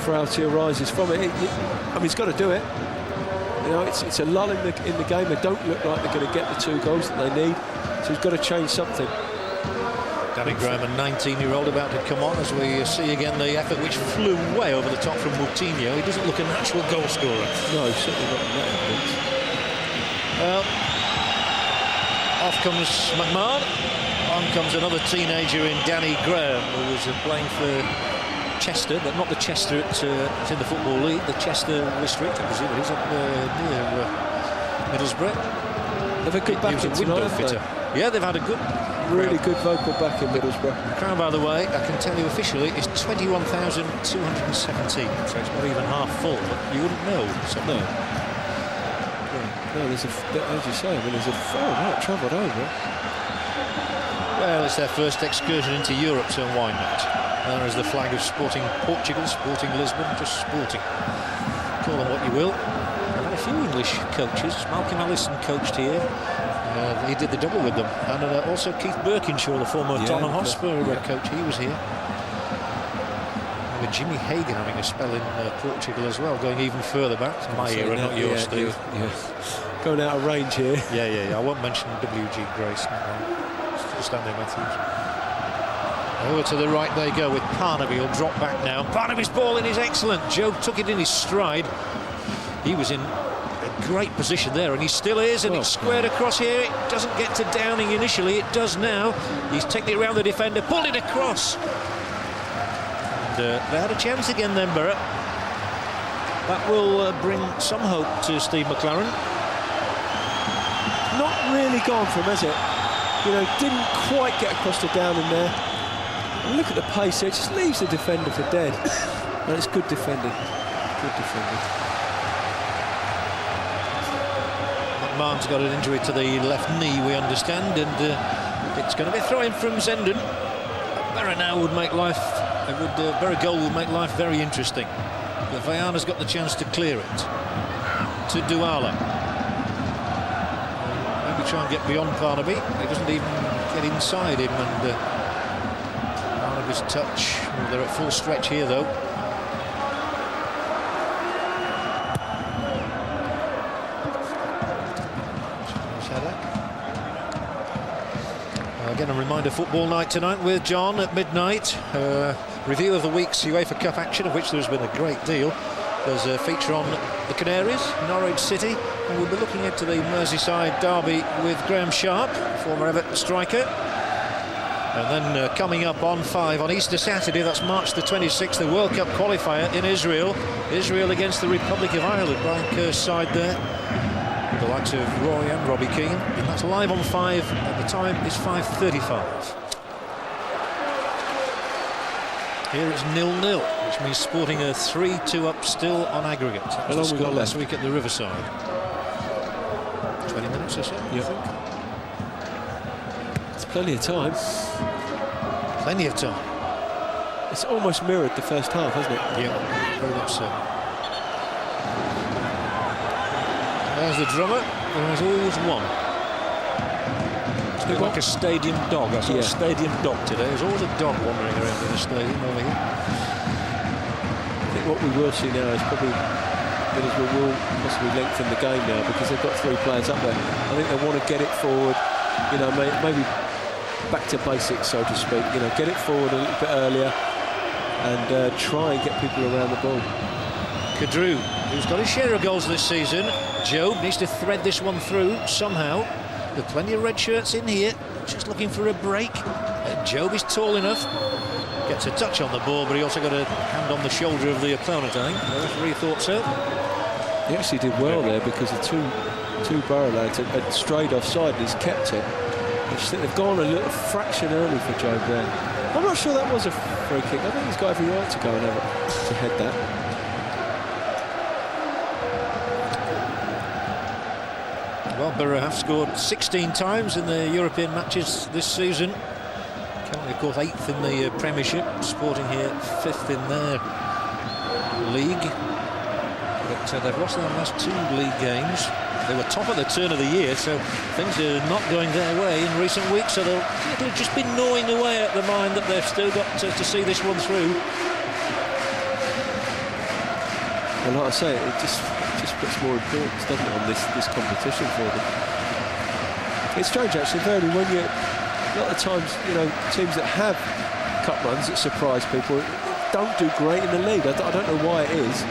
frailty arises from it. I mean, he's got to do it. It's a lull in the game. They don't look like they're going to get the 2 goals that they need, so he's got to change something. Danny Graham, a 19-year-old, about to come on as we see again the effort which flew way over the top from Moutinho. He doesn't look a natural goal scorer. No, certainly not in that evidence. Well, off comes McMahon. On comes another teenager in Danny Graham, who was playing for Chester, but not the Chester it's in the Football League, the Chester district, I presume it is, up near Middlesbrough. They've a good backing tonight, haven't they? Yeah, they've had a really good vocal back in Middlesbrough. The crowd, by the way, I can tell you officially, is 21,217, so it's not even half full, but you wouldn't know. So no, there's as you say, I mean, there's a fair amount travelled over. Well, it's their first excursion into Europe, so why not? There is the flag of Sporting Portugal, Sporting Lisbon, just Sporting. Call them what you will. I've had a few English coaches. Malcolm Allison coached here. He did the double with them. And also Keith Birkinshaw, the former Tottenham Hotspur coach, he was here. And with Jimmy Hagan having a spell in Portugal as well, going even further back. It's my era, not yours, Steve. Going out of range here. Yeah. I won't mention W.G. Grace. Stanley Matthews. Over to the right they go with Parnaby. He'll drop back now. Parnaby's ball in is excellent. Job took it in his stride. He was in a great position there, and he still is, and it's squared across here. It doesn't get to Downing initially. It does now. He's taken it around the defender, pulled it across. And they had a chance again then, Borough. That will bring some hope to Steve McLaren. Not really gone from, has it? You know, didn't quite get across to Downing there. And look at the pace here, it just leaves the defender for dead. And it's good defending. Good defending. McMahon's got an injury to the left knee, we understand, and it's going to be a throw-in from Zenden. Borough now would make life, Borough goal would make life very interesting. But Vajana's got the chance to clear it to Douala. Maybe try and get beyond Parnaby. He doesn't even get inside him, and Parnaby's touch. Well, they're at full stretch here, though. Again, a reminder, football night tonight with John at midnight. Review of the week's UEFA Cup action, of which there's been a great deal. There's a feature on the Canaries, Norwich City, and we'll be looking into the Merseyside derby with Graham Sharp, former Everton striker. And then coming up on 5 on Easter Saturday, that's March the 26th, the World Cup qualifier in Israel. Israel against the Republic of Ireland, Brian Kerr's side there. The likes of Roy and Robbie Keane. And that's live on 5, and the time is 5:35. Here it's 0-0, which means Sporting are 3-2 up still on aggregate. That was the score last week at the Riverside. 20 minutes or so, I think. It's plenty of time. Plenty of time. It's almost mirrored the first half, hasn't it? Yeah, very much so. There's the drummer, and there's always one. It's a bit like a stadium dog. I saw a stadium dog today. There's always a dog wandering around in the stadium over here. I think what we will see now is probably Middlesbrough will possibly lengthen the game now, because they've got 3 players up there. I think they want to get it forward, you know, maybe back to basics, so to speak. You know, get it forward a little bit earlier and try and get people around the ball. Kadru, who's got his share of goals this season. Job needs to thread this one through somehow. There are plenty of red shirts in here, just looking for a break. Job is tall enough. Gets a touch on the ball, but he also got a hand on the shoulder of the opponent, I think. The referee thought so. He actually did well there, because the two Borough lads had strayed offside and he's kept it. They've gone a little fraction early for Job there. I'm not sure that was a free kick. I think he's got every right to go and have it, to head that. Well, Borough have scored 16 times in the European matches this season. Currently, of course, 8th in the Premiership. Sporting here 5th in their league. But they've lost their last 2 league games. They were top at the turn of the year, so things are not going their way in recent weeks. So it'll just be gnawing away at the mind that they've still got to see this one through. Well, like I say, it just puts more importance, doesn't it, on this competition for them. It's strange, actually, Verdi, when a lot of times, you know, teams that have cup runs that surprise people don't do great in the league. I don't know why it is.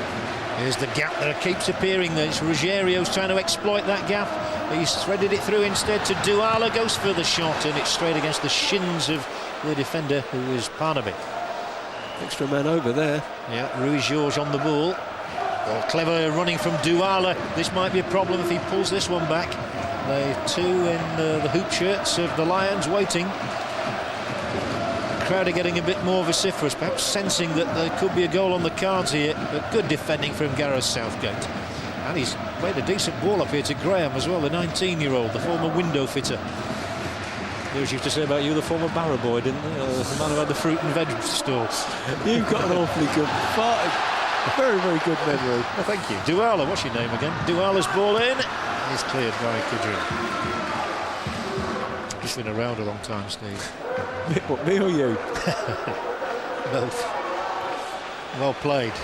Here's the gap that keeps appearing. It's Ruggiero's trying to exploit that gap. He's threaded it through instead to Douala. Goes for the shot, and it's straight against the shins of the defender, who is Parnaby. Extra man over there. Yeah, Rui Georges on the ball. Well, clever running from Douala. This might be a problem if he pulls this one back. The 2 in the hoop shirts of the Lions waiting. The crowd are getting a bit more vociferous, perhaps sensing that there could be a goal on the cards here. But good defending from Gareth Southgate. And he's played a decent ball up here to Graham as well, the 19-year-old, the former window fitter. They used to say about you, the former barrow boy, didn't they? The man who had the fruit and veg stall. You've got an awfully good very, very good memory. Well, thank you. Douala, what's your name again? Douala's ball in. He's cleared by Kadri. He's been around a long time, Steve. What, me or you? Both. Well played.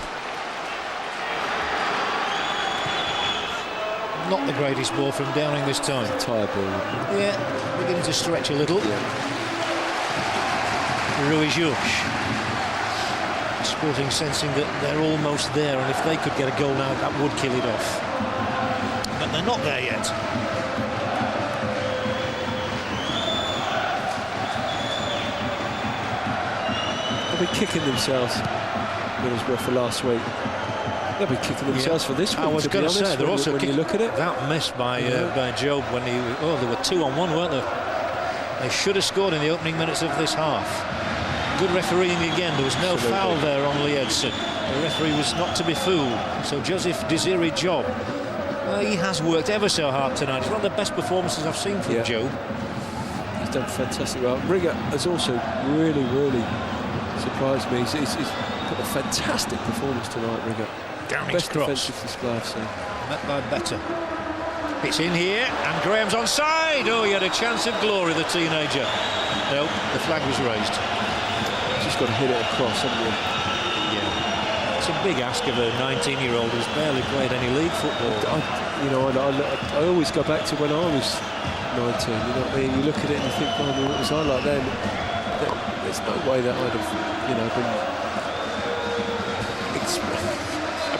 Not the greatest ball from Downing this time. Tired ball. Yeah, beginning to stretch a little. Yeah. Ruiz-Juch. Sporting sensing that they're almost there, and if they could get a goal now, that would kill it off. But they're not there yet. They'll be kicking themselves, Middlesbrough, for last week. They'll be kicking themselves for this week. I was going to say, they're also when you look at it. That miss by Job when he... Oh, they were 2-on-1, weren't they? They should have scored in the opening minutes of this half. Good refereeing again. There was no foul there on Lee Edson. The referee was not to be fooled. So Joseph Desiree Job, he has worked ever so hard tonight. It's one of the best performances I've seen from Job. He's done fantastic well. Rigger has also really, really surprised me. He's put a fantastic performance tonight, Rigger. Downing's best cross. defensive display I've seen. Met by better. It's in here, and Graham's onside. Oh, he had a chance of glory, the teenager. No, the flag was raised. Just got to hit it across, haven't you? Yeah. It's a big ask of a 19-year-old who's barely played any league football. I always go back to when I was 19. You know what I mean? You look at it and you think, oh, what was I like then? There's no way that I'd have,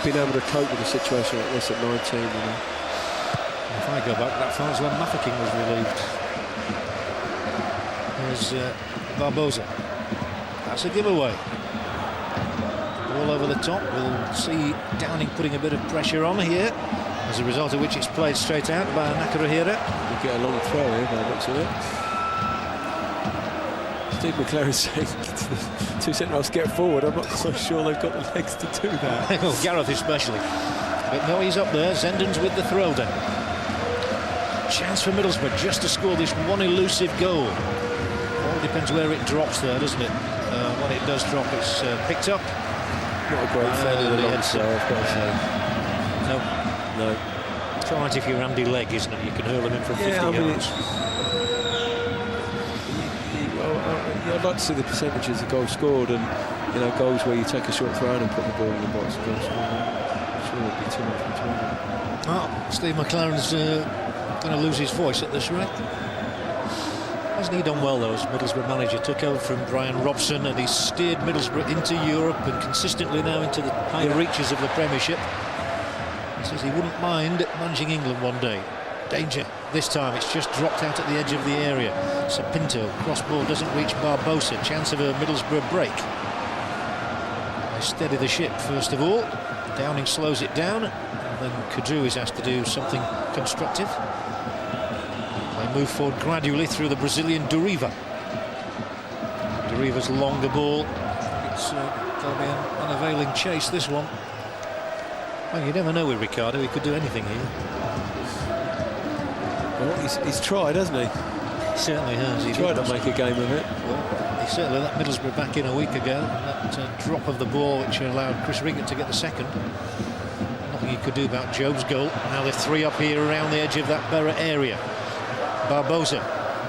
been able to cope with a situation like this at 19. If I go back that far as when Mafeking was relieved. There's Barbosa. That's a giveaway. All over the top. We'll see Downing putting a bit of pressure on here, as a result of which it's played straight out by Nakarahira. You get a long throw here by the looks of it. Steve McLaren saying to the two centre-halves, get forward. I'm not so sure they've got the legs to do that. Well, Gareth especially. But no, he's up there. Zendon's with the throw down. Chance for Middlesbrough just to score this one elusive goal. All depends where it drops there, doesn't it? When it does drop, it's picked up. Not a great fan of the long throw, I've got to say. No. It's all right if you're Andy Legg, isn't it? You can hurl them in from 50 yards. I'd like to see the percentages of goals scored and goals where you take a short throw and put the ball in the box and goal scored. I'm sure it'd be too much between them. Oh, Steve McLaren's going to lose his voice at this rate. Hasn't he done well though as Middlesbrough manager? Took over from Brian Robson and he's steered Middlesbrough into Europe and consistently now into the higher reaches of the Premiership. He says he wouldn't mind managing England one day. Danger. This time it's just dropped out at the edge of the area. Sapinto, cross ball doesn't reach Barbosa. Chance of a Middlesbrough break. They steady the ship first of all. Downing slows it down. And then Kadru is asked to do something constructive. They move forward gradually through the Brazilian Duriva. Duriva's longer ball. It's going to be an unavailing chase, this one. Well, you never know with Ricardo. He could do anything here. Well, he's tried, hasn't he? He certainly has. He tried to make a game of it. Well, he certainly let Middlesbrough back in a week ago. And that drop of the ball which allowed Chris Riggan to get the second. Nothing he could do about Job's goal. Now they're three up here around the edge of that Borough area. Barbosa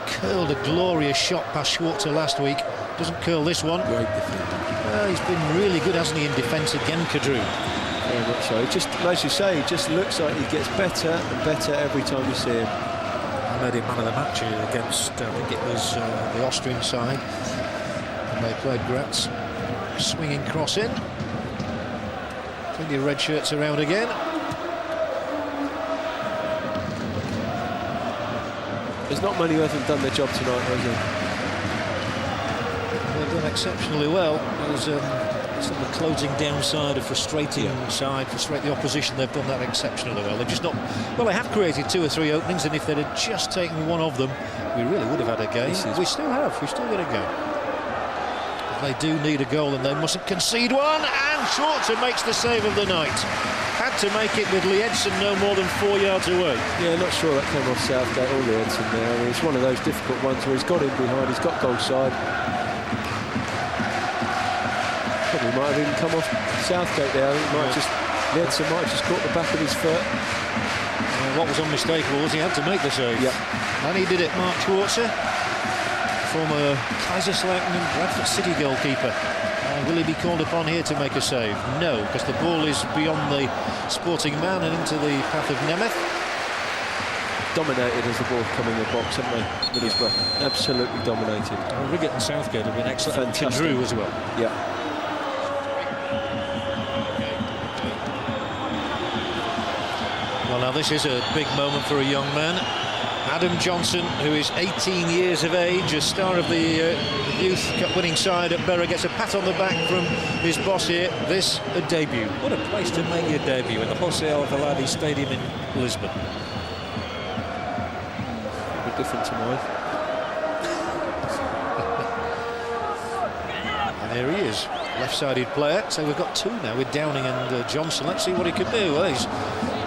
curled a glorious shot past Schwarzer last week. Doesn't curl this one. Great defender. Well, he's been really good, hasn't he, in defence again, Kadru? Very much so. He just, as you say, he just looks like he gets better and better every time you see him. I made him man of the match against, I think it was the Austrian side, and they played Graz. Swinging cross in. Plenty of red shirts around again. There's not many who haven't done their job tonight, has there? They've done exceptionally well. There's sort of the closing downside, a frustrating side, frustrate the opposition. They've done that exceptionally well. They've just not... Well, they have created 2 or 3 openings, and if they'd have just taken one of them, we really would have had a game. We still have. We've still got a go. But they do need a goal, and they mustn't concede one. And Schwarzer makes the save of the night. Had to make it with Lee Edson no more than 4 yards away. Yeah, not sure that came off Southgate or Lee Edson there. I mean, it's one of those difficult ones where he's got in behind, he's got goal side. Probably might have even come off Southgate there. I think Lee Edson might have just caught the back of his foot. What was unmistakable was he had to make the save. Yeah. And he did it, Mark Schwarzer, former Kaiserslautern and Bradford City goalkeeper. Will he be called upon here to make a save? No, because the ball is beyond the Sporting man and into the path of Nemeth. dominated as the ball come in the box, haven't they? Middlesbrough, absolutely dominated. Riggett and Southgate have been excellent. Fantastic. Drew as well. Yeah. Well, now this is a big moment for a young man. Adam Johnson, who is 18 years of age, a star of the Youth Cup winning side at Borough, gets a pat on the back from his boss here. This, a debut. What a place to make your debut, in the José Alvalade Stadium in Lisbon. A bit different to mine. And here he is, left-sided player. So we've got two now with Downing and Johnson. Let's see what he could do. Well, he's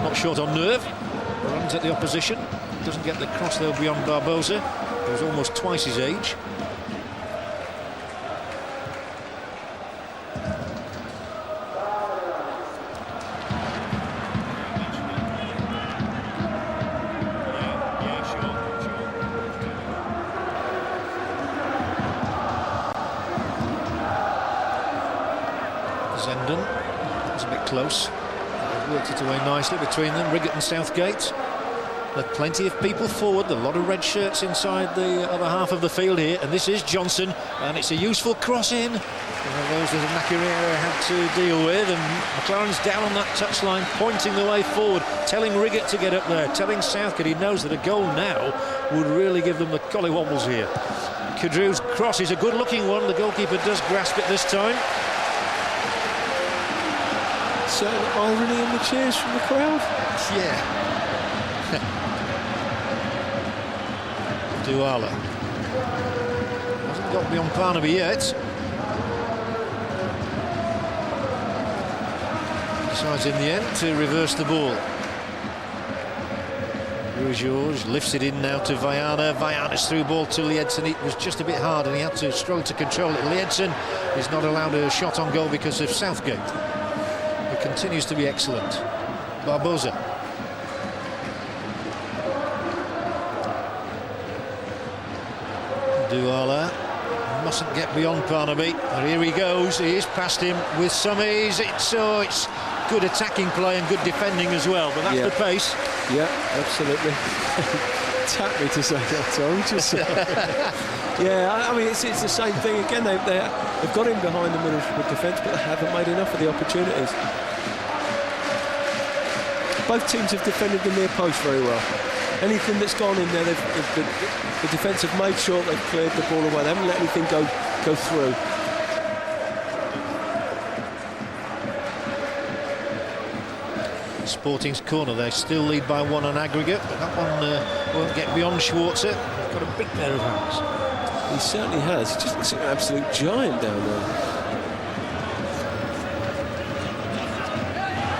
not short on nerve. Runs at the opposition. Doesn't get the cross though beyond Barbosa, who's almost twice his age. Zenden was a bit close. They've worked it away nicely between them, Riggett and Southgate. There are plenty of people forward, a lot of red shirts inside the other half of the field here, and this is Johnson, and it's a useful cross in. One of those that Nakirera had to deal with, and McLaren's down on that touchline, pointing the way forward, telling Riggett to get up there, telling Southgate he knows that a goal now would really give them the collywobbles here. Kadriu's cross is a good-looking one. The goalkeeper does grasp it this time. Certain irony in the cheers from the crowd. Yeah. Duala hasn't got beyond Barnaby yet. Decides in the end to reverse the ball. George lifts it in now to Viana. Viana's through ball to Liedson. It was just a bit hard and he had to struggle to control it. Liedson is not allowed a shot on goal because of Southgate. He continues to be excellent. Barbosa. Duala mustn't get beyond Barnaby. And here he goes. He is past him with some ease. It's good attacking play and good defending as well. But that's the pace. Yeah, absolutely. Tap me to say that, Tom. Just yeah, I mean it's the same thing again. They've got him behind the Middlesbrough defence, but they haven't made enough of the opportunities. Both teams have defended the near post very well. Anything that's gone in there, the defence have made sure they've cleared the ball away. They haven't let anything go through. Sporting's corner, they still lead by one on aggregate, but that one won't get beyond Schwarzer. He's got a big pair of hands. He certainly has. He just looks like an absolute giant down there.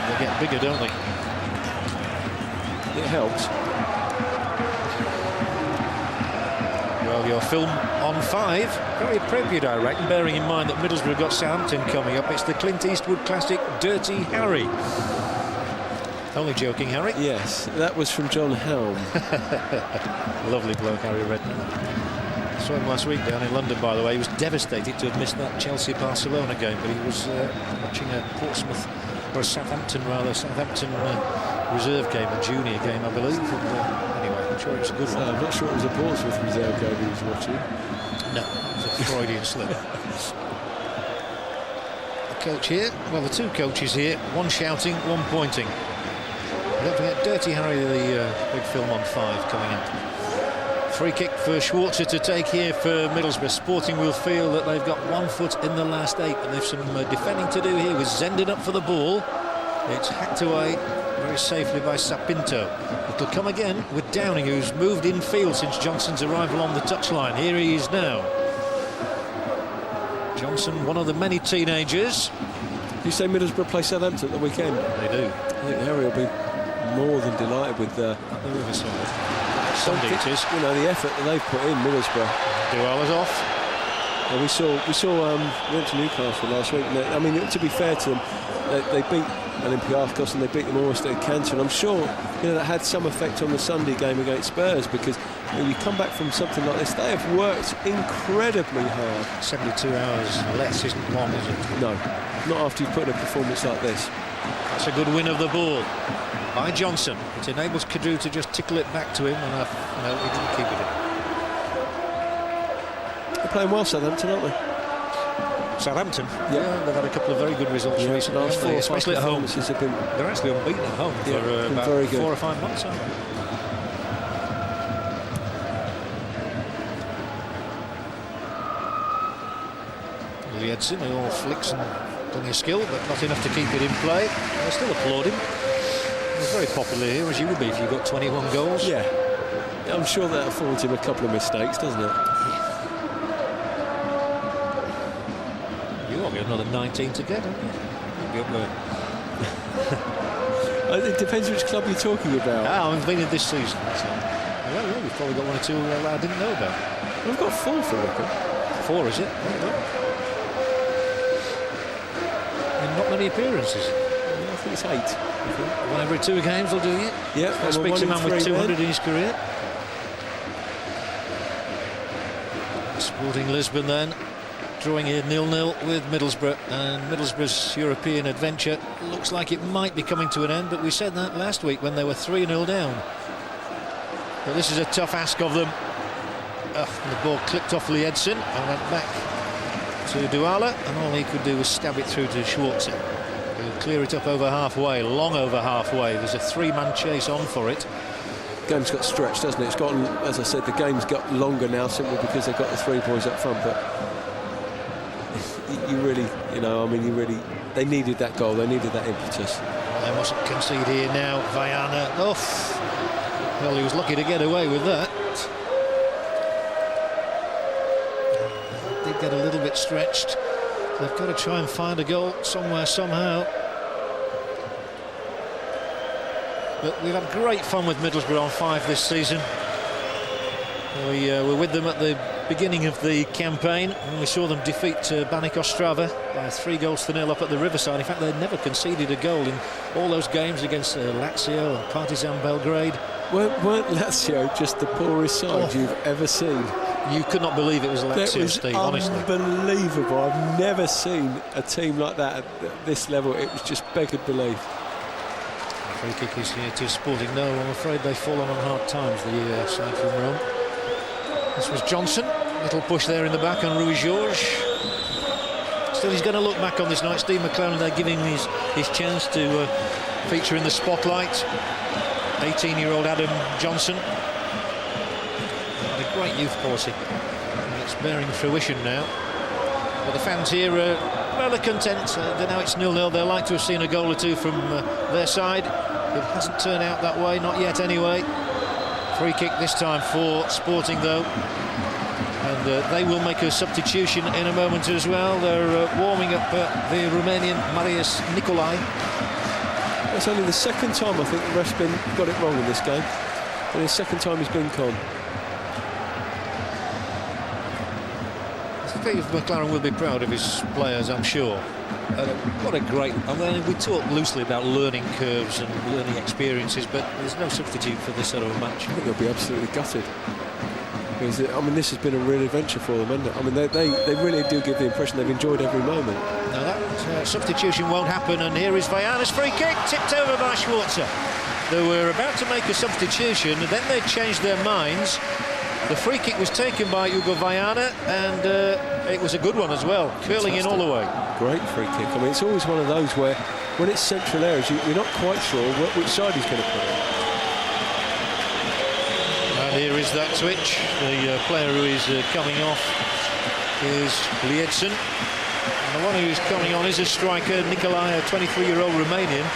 They get bigger, don't they? It helps. Well, your film on 5, very appropriate, I reckon, bearing in mind that Middlesbrough got Southampton coming up. It's the Clint Eastwood classic Dirty Harry. Only joking, Harry. Yes, that was from John Helm. Lovely bloke, Harry Redknapp. I saw him last week down in London, by the way. He was devastated to have missed that Chelsea-Barcelona game, but he was watching a Portsmouth, or a Southampton reserve game, a junior game, I believe. And, anyway, I'm sure it's a good one. I'm not sure it was a Portsmouth reserve game he was watching. No, it was a Freudian slip. The coach here, well, the two coaches here, one shouting, one pointing. Don't forget Dirty Harry, the big film on 5 coming in. Free kick for Schwarzer to take here for Middlesbrough. Sporting will feel that they've got 1 foot in the last 8, but they've some defending to do here with Zenden up for the ball. It's hacked away very safely by Sapinto. It'll come again with Downing, who's moved in field since Johnson's arrival on the touchline. Here he is now. Johnson, one of the many teenagers. You say Middlesbrough play Southampton at the weekend? They do. I think Harry will be more than delighted with the Riverside. Sunday it is. You know, the effort that they've put in, Middlesbrough. Duala's off. Yeah, we went to Newcastle last week. And I mean, to be fair to them, they beat Olympiacos and they beat them almost at a canter. And I'm sure that had some effect on the Sunday game against Spurs, because when you come back from something like this, they have worked incredibly hard. 72 hours less isn't long, is it? No, not after you've put in a performance like this. That's a good win of the ball. by Johnson. It enables Kadru to just tickle it back to him, and no, he didn't keep it in. They're playing well, Southampton, aren't they? Southampton, yeah, they've had a couple of very good results recently, last 4 or 5 especially at home. Have been, they're actually unbeaten at home for about very good. 4 or 5 months, haven't they? Edson, all flicks and plenty of skill, but not enough to keep it in play. They still applaud him. He's very popular here, as you would be if you got 21 goals. Yeah, I'm sure that affords him a couple of mistakes, doesn't it? You will get another 19 to get, haven't you? You'll be up there. It depends which club you're talking about. I'm thinking this season. So. Well, we've probably got 1 or 2 I didn't know about. We've got 4 for Wickham. 4, is it? Not many appearances. Yeah, I think it's 8. 1 every 2 games will do you. Yeah, that speaks a man with 200 in his career. Sporting Lisbon then drawing here 0-0 with Middlesbrough, and Middlesbrough's European adventure looks like it might be coming to an end, but we said that last week when they were 3-0 down. But this is a tough ask of them. The ball clipped off Lee Edson and went back to Douala, and all he could do was stab it through to Schwarzer. He'll clear it up over halfway, long over halfway. There's a 3-man chase on for it. The game's got stretched, doesn't it? It's gotten, as I said, the game's got longer now simply because they've got the 3 boys up front. But you really, they needed that goal. They needed that impetus. They mustn't concede here now. Viana, well, he was lucky to get away with that. Get a little bit stretched. They've got to try and find a goal somewhere, somehow. But we've had great fun with Middlesbrough on 5 this season. We were with them at the beginning of the campaign, and we saw them defeat Banik Ostrava by 3-0 up at the Riverside. In fact, they'd never conceded a goal in all those games against Lazio and Partizan Belgrade. Weren't Lazio just the poorest side you've ever seen? You could not believe it was Lazio, Steve, honestly. Unbelievable. I've never seen a team like that at this level. It was just beggared belief. The free kick is here to Sporting. No, I'm afraid they've fallen on hard times, the side from Rome. This was Johnson. Little push there in the back on Rui Jorge. Still, he's going to look back on this night. Steve McClaren, they're giving him his chance to feature in the spotlight. 18-year-old Adam Johnson. A great youth policy, and it's bearing fruition now. But the fans here are rather content. They know it's 0-0. They'll like to have seen a goal or 2 from their side. It hasn't turned out that way, not yet anyway. Free kick this time for Sporting, though, and they will make a substitution in a moment as well. They're warming up the Romanian Marius Nicolai. It's only the second time I think the ref's got it wrong in this game, and the second time he's been con. Steve McClaren will be proud of his players, I'm sure. What a great... we talk loosely about learning curves and learning experiences, but there's no substitute for this sort of a match. I think they'll be absolutely gutted. Because, this has been a real adventure for them, hasn't it? They really do give the impression they've enjoyed every moment. Now that substitution won't happen, and here is Viana's free kick, tipped over by Schwarzer. They were about to make a substitution, and then they changed their minds. The free kick was taken by Hugo Viana, and it was a good one as well, curling in all the way. Great free kick. It's always one of those where, when it's central areas, you're not quite sure which side he's going to put it. And here is that switch. The player who is coming off is Lee Edson. And the one who is coming on is a striker, Nicolai, a 23-year-old Romanian.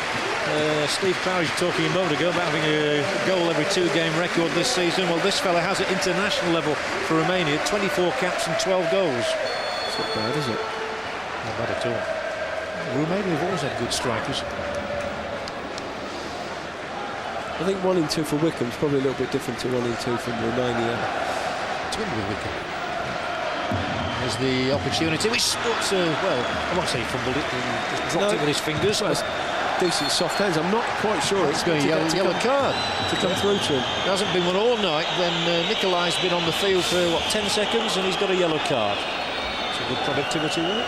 Steve Claridge talking a moment ago about having a goal every 2-game record this season. Well, this fella has at international level for Romania 24 caps and 12 goals. It's not bad, is it? Not bad at all. Romania have always had good strikers. I think 1 in 2 for Wickham is probably a little bit different to 1 in 2 from Romania. Twin with Wickham. There's the opportunity, which well, I won't say he fumbled it, he just dropped it with his fingers. Well, decent soft hands. I'm not quite sure it's going to yellow card to come through to him. There hasn't been one all night. Then Nicolai's been on the field for 10 seconds, and he's got a yellow card. It's a good productivity rate.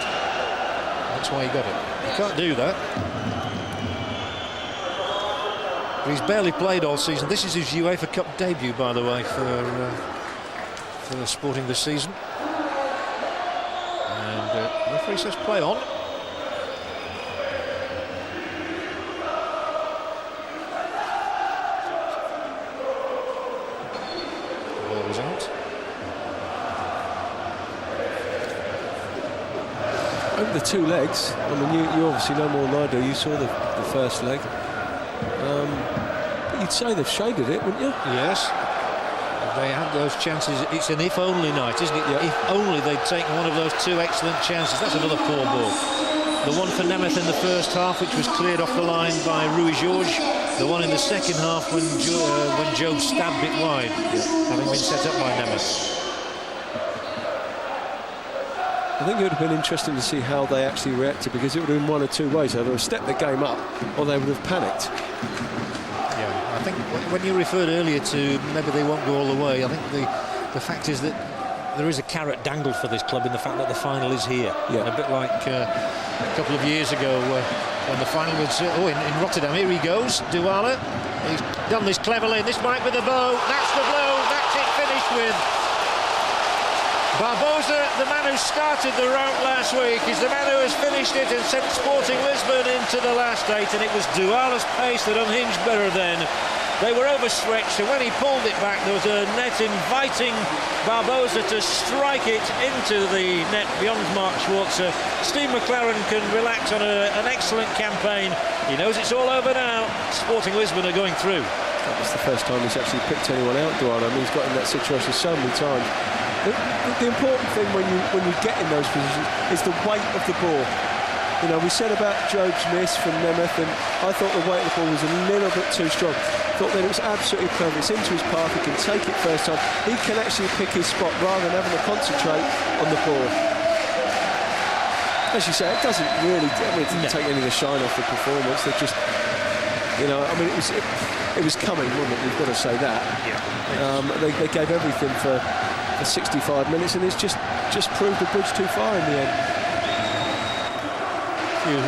That's why he got it. You can't do that. But he's barely played all season. This is his UEFA Cup debut, by the way, for Sporting this season. And the referee says play on. The ball was out. Over the two legs, I mean, you obviously know more than I do. You saw the first leg. But you'd say they've shaded it, wouldn't you? Yes. They had those chances. It's an if-only night, isn't it? Yeah. If only they'd taken one of those two excellent chances. That's another poor ball. The one for Nemeth in the first half, which was cleared off the line by Rui Jorge. The one in the second half when Job stabbed it wide, having been set up by Nemeth. I think it would have been interesting to see how they actually reacted, because it would have been one of two ways. Either have stepped the game up or they would have panicked. Yeah, I think when you referred earlier to maybe they won't go all the way, I think the fact is that there is a carrot dangled for this club in the fact that the final is here. Yeah. And a bit like a couple of years ago when the final was in Rotterdam. Here he goes, Douala. He's done this cleverly, and this might be the blow. That's the blow. That's it finished with. Barbosa, the man who started the rout last week, is the man who has finished it and sent Sporting Lisbon into the last 8, and it was Douala's pace that unhinged Borough then. They were overstretched, and when he pulled it back, there was a net inviting Barbosa to strike it into the net beyond Mark Schwarzer. Steve McLaren can relax on an excellent campaign. He knows it's all over now. Sporting Lisbon are going through. That was the first time he's actually picked anyone out, Douala. I mean, he's got in that situation so many times. The important thing when you get in those positions is the weight of the ball. You know, we said about Job's miss from Nemeth, and I thought the weight of the ball was a little bit too strong. Thought that it was absolutely perfect. It's into his path, he can take it first time. He can actually pick his spot rather than having to concentrate on the ball. As you say, it doesn't really, it didn't take any of the shine off the performance. They just, you know, I mean, it was coming, wasn't it? We've got to say that. Yeah. They gave everything for 65 minutes, and it's just proved the bridge too far in the end. A few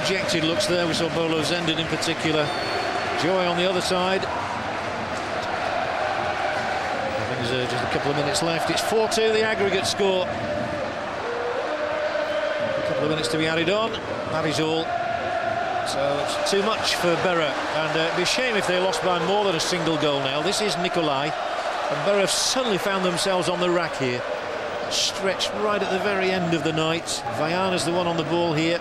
dejected looks there. We saw Bolo Zenden in particular. Joy on the other side. I think there's just a couple of minutes left. It's 4-2 the aggregate score. A couple of minutes to be added on. That is all. So it's too much for Borough, and it'd be a shame if they lost by more than a single goal now. This is Nicolai, and Borough have suddenly found themselves on the rack here, stretched right at the very end of the night. Vajana's the one on the ball here.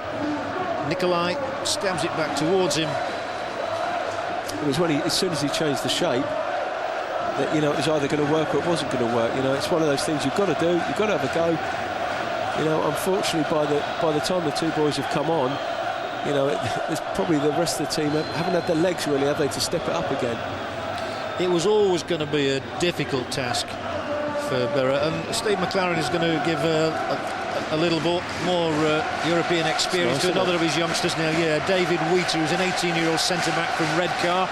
Nicolai stabs it back towards him. It was when as soon as he changed the shape, that, you know, it was either going to work or it wasn't going to work. You know, it's one of those things you've got to do. You've got to have a go. You know, unfortunately, by the time the two boys have come on, you know, it's probably the rest of the team haven't had the legs really, have they, to step it up again. It was always going to be a difficult task for Borough, and Steve McLaren is going to give a little more European experience to another of his youngsters now. Yeah, David Wheater, who's an 18-year-old centre-back from Redcar,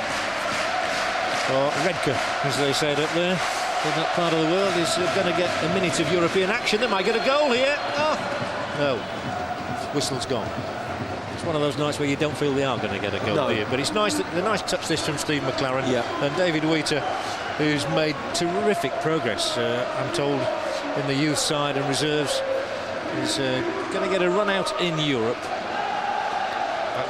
or Redcar, as they say it up there in that part of the world, is going to get a minute of European action. They might get a goal here. Oh, no, whistle's gone. It's one of those nights where you don't feel they are going to get a goal here, but it's nice the nice touch this from Steve McLaren. And David Wheater, who's made terrific progress, I'm told, in the youth side and reserves, is going to get a run out in Europe.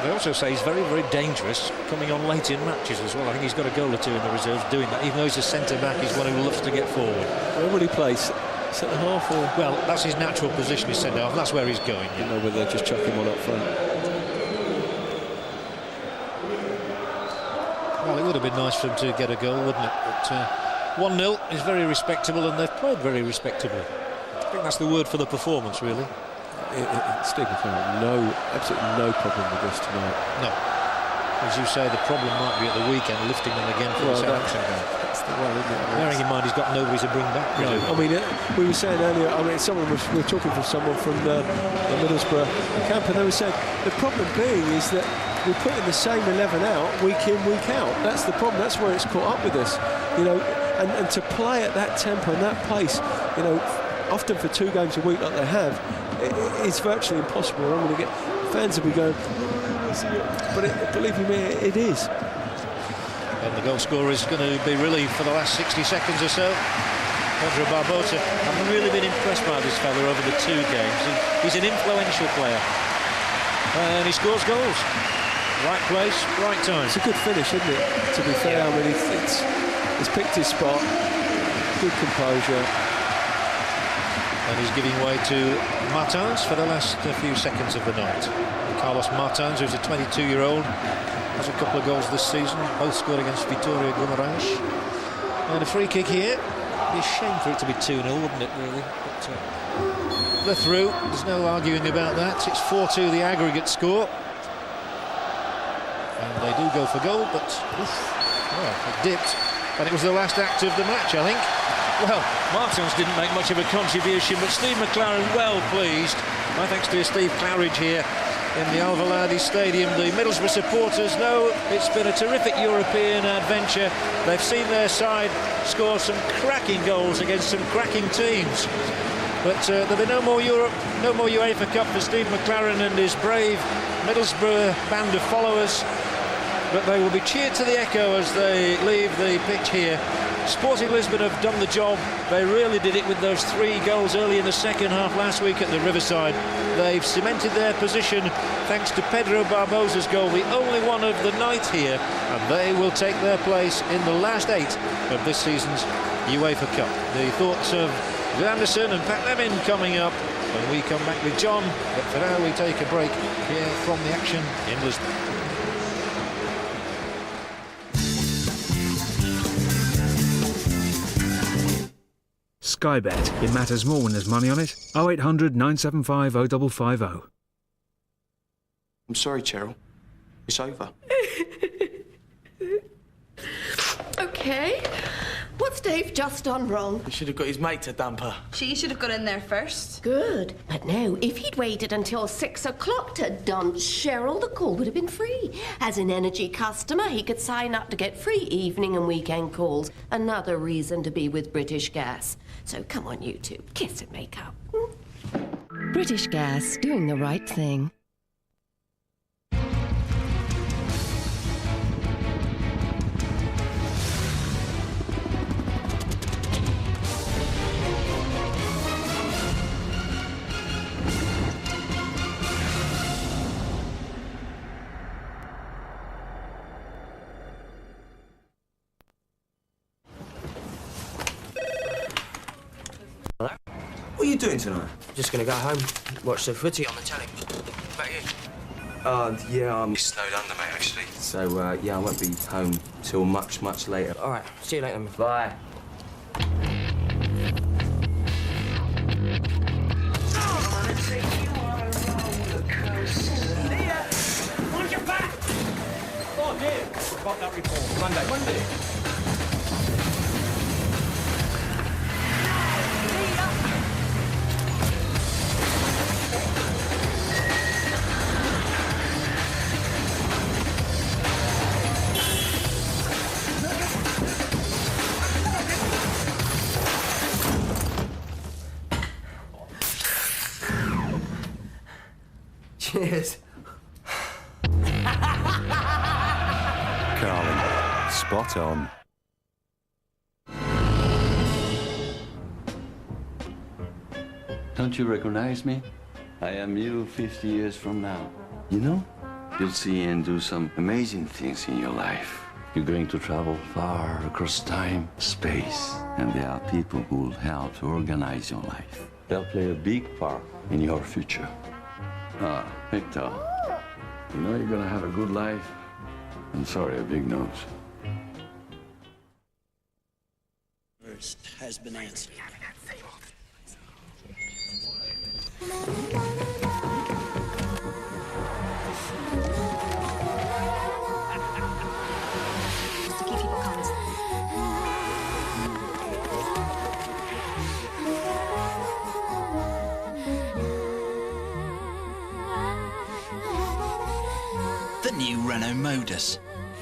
They also say he's very, very dangerous coming on late in matches as well. I think he's got a goal or two in the reserves doing that, even though he's a centre-back. He's one who loves to get forward. Where will he play? Centre half, or? Well, that's his natural position, is centre half. That's where he's going. I don't know whether they're just chucking one up front. Well, it would have been nice for him to get a goal, wouldn't it? But 1-0 is very respectable, and they've played very respectably. I think that's the word for the performance, really. Steve McLaren, absolutely no problem with this tonight. No. As you say, the problem might be at the weekend, lifting them again for the Southampton game. That's the one, isn't it? Bearing in mind he's got nobody to bring back. No, I mean, we were saying earlier, I mean, we were talking to someone from the Middlesbrough camp, and they were saying the problem being is that we're putting the same 11 out week in, week out. That's the problem. That's where it's caught up with us. You know, and to play at that tempo and that pace, you know, often for 2 games a week like they have, it's virtually impossible. I'm going to get fans will be going, but believe me, it is. And the goal scorer is going to be relieved for the last 60 seconds or so. Pedro Barbosa. I've really been impressed by this fella over the 2 games. He's an influential player. And he scores goals. Right place, right time. It's a good finish, isn't it? To be fair, I mean, he's picked his spot. Good composure. And he's giving way to Martins for the last few seconds of the night. Carlos Martins, who's a 22-year-old, has a couple of goals this season, both scored against Vitória Guimarães. And a free kick here. It'd be a shame for it to be 2-0, wouldn't it, really? But they're through. There's no arguing about that. It's 4-2, the aggregate score. And they do go for goal, but well, it dipped. And it was the last act of the match, I think. Well, Martins didn't make much of a contribution, but Steve McLaren well pleased. My thanks to Steve Claridge here in the Alvalade Stadium. The Middlesbrough supporters know it's been a terrific European adventure. They've seen their side score some cracking goals against some cracking teams. But there'll be no more Europe, no more UEFA Cup for Steve McLaren and his brave Middlesbrough band of followers. But they will be cheered to the echo as they leave the pitch here. Sporting Lisbon have done the job. They really did it with those 3 goals early in the second half last week at the Riverside. They've cemented their position thanks to Pedro Barbosa's goal, the only one of the night here, and they will take their place in the last 8 of this season's UEFA Cup. The thoughts of Anderson and Pat Lemon coming up when we come back with John, but for now we take a break here from the action in Lisbon. Sky Bet. It matters more when there's money on it. 0800 975 0550. I'm sorry, Cheryl. It's over. OK. What's Dave just done wrong? He should have got his mate to dump her. She should have got in there first. Good. But no, if he'd waited until 6 o'clock to dance Cheryl, the call would have been free. As an energy customer, he could sign up to get free evening and weekend calls. Another reason to be with British Gas. So come on, you two, kiss and make up. British Gas, doing the right thing. What are you doing tonight? Just gonna go home, watch the footy on the telly. About you? Yeah, I'm snowed under, mate, actually. So, yeah, I won't be home till much, much later. All right, see you later. Bye. On your back! Oh, dear. About that report. Monday. Cheers. Carlin, spot on. Don't you recognize me? I am you 50 years from now. You know, you'll see and do some amazing things in your life. You're going to travel far across time, space, and there are people who will help to organize your life. They'll play a big part in your future. Ah, Hector, you know you're gonna have a good life. I'm sorry, a big nose. First has been answered. Just to keep people calm. The new Renault Modus.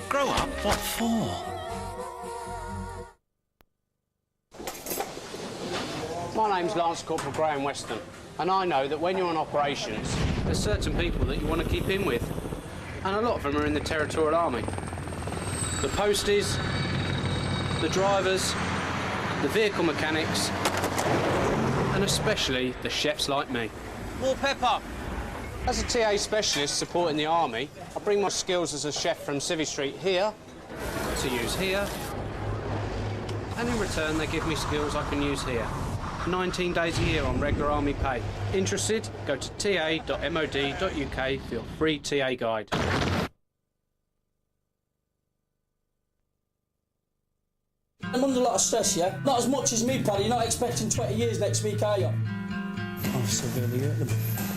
Grow up, what for? My name's Lance Corporal Graham Weston, and I know that when you're on operations, there's certain people that you want to keep in with, and a lot of them are in the Territorial Army. the posties, the drivers, the vehicle mechanics, and especially the chefs like me. More pepper! As a TA specialist supporting the army, I bring my skills as a chef from Civvy Street here to use here, and in return they give me skills I can use here. 19 days a year on regular army pay. Interested? Go to ta.mod.uk for your free TA guide. I'm under a lot of stress, yeah? Not as much as me, Paddy. You're not expecting 20 years next week, are you? I'm severely hurt them.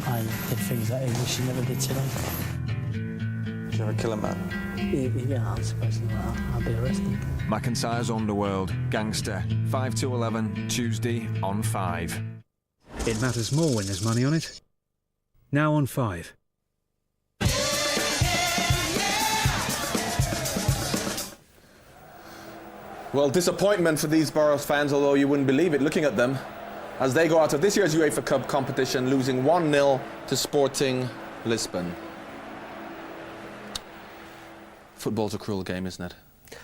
I did things that I wish you never did today. Do you ever kill a man? Yeah, I suppose not. I'll be arrested. McIntyre's Underworld, Gangster, 5 to 11, Tuesday on 5. It matters more when there's money on it. Now on 5. Well, disappointment for these Boroughs fans, although you wouldn't believe it looking at them, as they go out of this year's UEFA Cup competition losing 1-0 to Sporting Lisbon. Football's a cruel game, isn't it?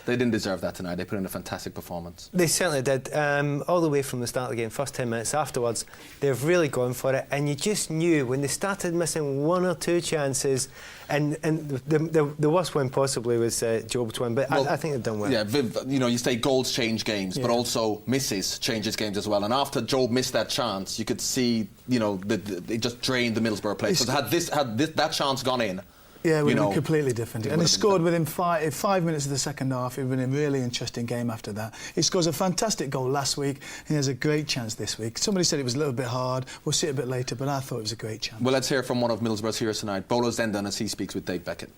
They didn't deserve that tonight. They put in a fantastic performance. They certainly did. All the way from the start of the game, first 10 minutes afterwards, they've really gone for it. And you just knew when they started missing one or two chances, and the worst one possibly was Job's one, but well, I think they've done well. Yeah, you know, you say goals change games, but also misses changes games as well. And after Job missed that chance, you could see, you know, it just drained the Middlesbrough players. Because had that chance gone in, yeah, it would have been completely different. And he scored within 5 minutes of the second half. It would have been a really interesting game after that. He scores a fantastic goal last week, and he has a great chance this week. Somebody said it was a little bit hard. We'll see it a bit later, but I thought it was a great chance. Well, let's hear from one of Middlesbrough's heroes tonight, Bolo Zendan, as he speaks with Dave Beckett.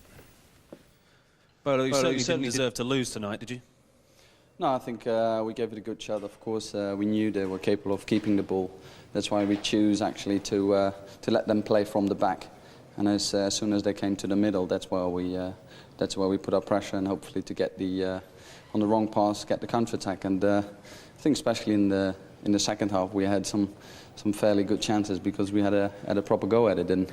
Well, you certainly deserved to lose tonight, did you? No, I think we gave it a good shot. Of course, we knew they were capable of keeping the ball. That's why we choose actually to let them play from the back. And as soon as they came to the middle, that's where we put our pressure and hopefully to get the on the wrong pass, get the counter attack. And I think especially in the second half we had some fairly good chances because we had a proper go at it. And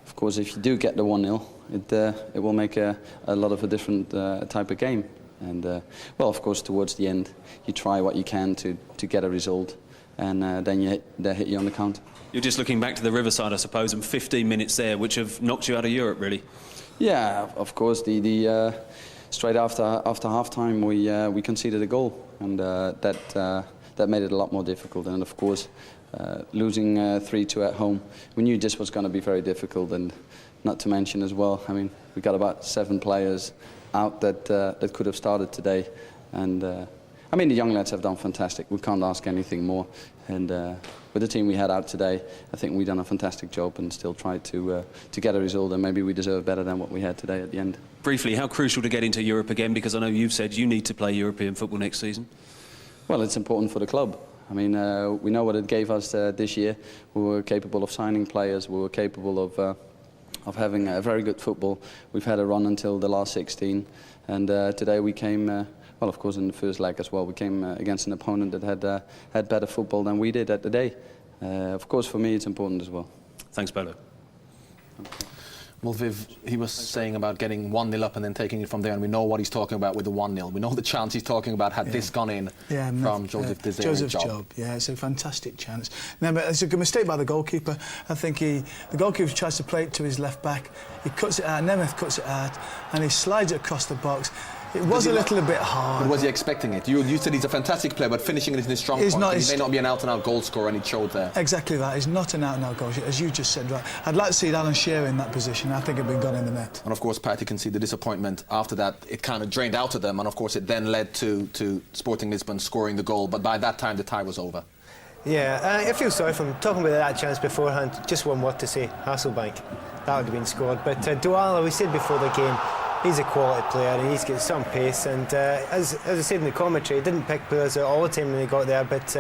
of course, if you do get the 1-0, it will make a lot of a different type of game. And well, of course, towards the end, you try what you can to get a result, and then they hit you on the counter. You're just looking back to the Riverside, I suppose, and 15 minutes there, which have knocked you out of Europe, really. Yeah, of course. The straight after half-time, we conceded a goal, and that made it a lot more difficult. And of course, losing 3-2 at home, we knew this was going to be very difficult. And not to mention as well, I mean, we got about 7 players out that could have started today, and I mean, the young lads have done fantastic. We can't ask anything more. And with the team we had out today, I think we've done a fantastic job and still tried to get a result, and maybe we deserve better than what we had today at the end. Briefly, how crucial to get into Europe again, because I know you've said you need to play European football next season? Well, it's important for the club. I mean, we know what it gave us this year. We were capable of signing players. We were capable of having a very good football. We've had a run until the last 16, and today we came. Well, of course, in the first leg as well, we came against an opponent that had better football than we did at the day. Of course, for me, it's important as well. Thanks, Bolo. Well, Viv, he was saying about getting 1-0 up and then taking it from there, and we know what he's talking about with the 1-0. We know the chance he's talking about had this gone in from Joseph Desire's job. Yeah, it's a fantastic chance. No, but it's a good mistake by the goalkeeper. I think the goalkeeper tries to play it to his left back. He cuts it out, Nemeth cuts it out, and he slides it across the box. It was a little bit hard. But was he expecting it? You said he's a fantastic player, but finishing it is his strong point. He may not be an out-and-out goal scorer, and he showed there. Exactly that. He's not an out-and-out goal scorer, as you just said. Right. I'd like to see Alan Shearer in that position. I think it'd been gone in the net. And of course, Pat, you can see the disappointment after that. It kind of drained out of them, and of course, it then led to Sporting Lisbon scoring the goal. But by that time, the tie was over. Yeah, I feel sorry for him. Talking about that chance beforehand, just one word to say: Hasselbank. That would have been scored. But Douala, we said before the game, he's a quality player and he's got some pace, and as I said in the commentary, he didn't pick players out all the time when he got there, but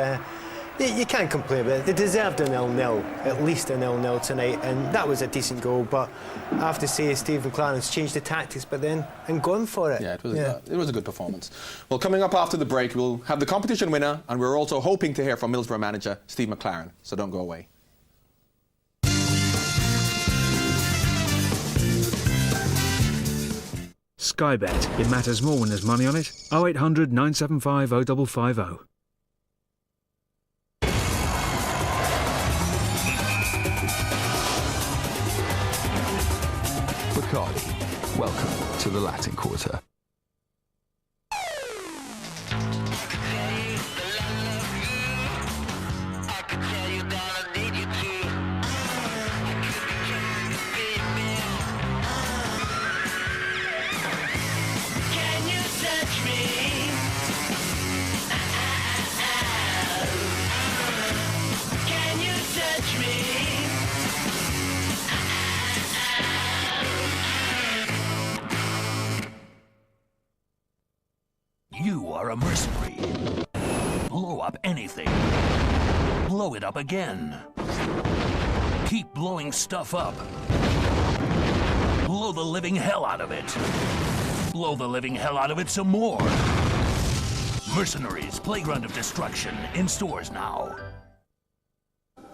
you can't complain about it. They deserved a 0-0, at least a 0-0 tonight, and that was a decent goal. But I have to say, Stephen Clarence changed the tactics, but then and gone for it. Yeah, it was a good performance. Well, coming up after the break, we'll have the competition winner, and we're also hoping to hear from Middlesbrough manager Steve McLaren. So don't go away. Sky Bet. It matters more when there's money on it. 0800 975 0550. Bacardi, welcome to the Latin Quarter. You are a mercenary. Blow up anything. Blow it up again. Keep blowing stuff up. Blow the living hell out of it. Blow the living hell out of it some more. Mercenaries, Playground of Destruction, in stores now.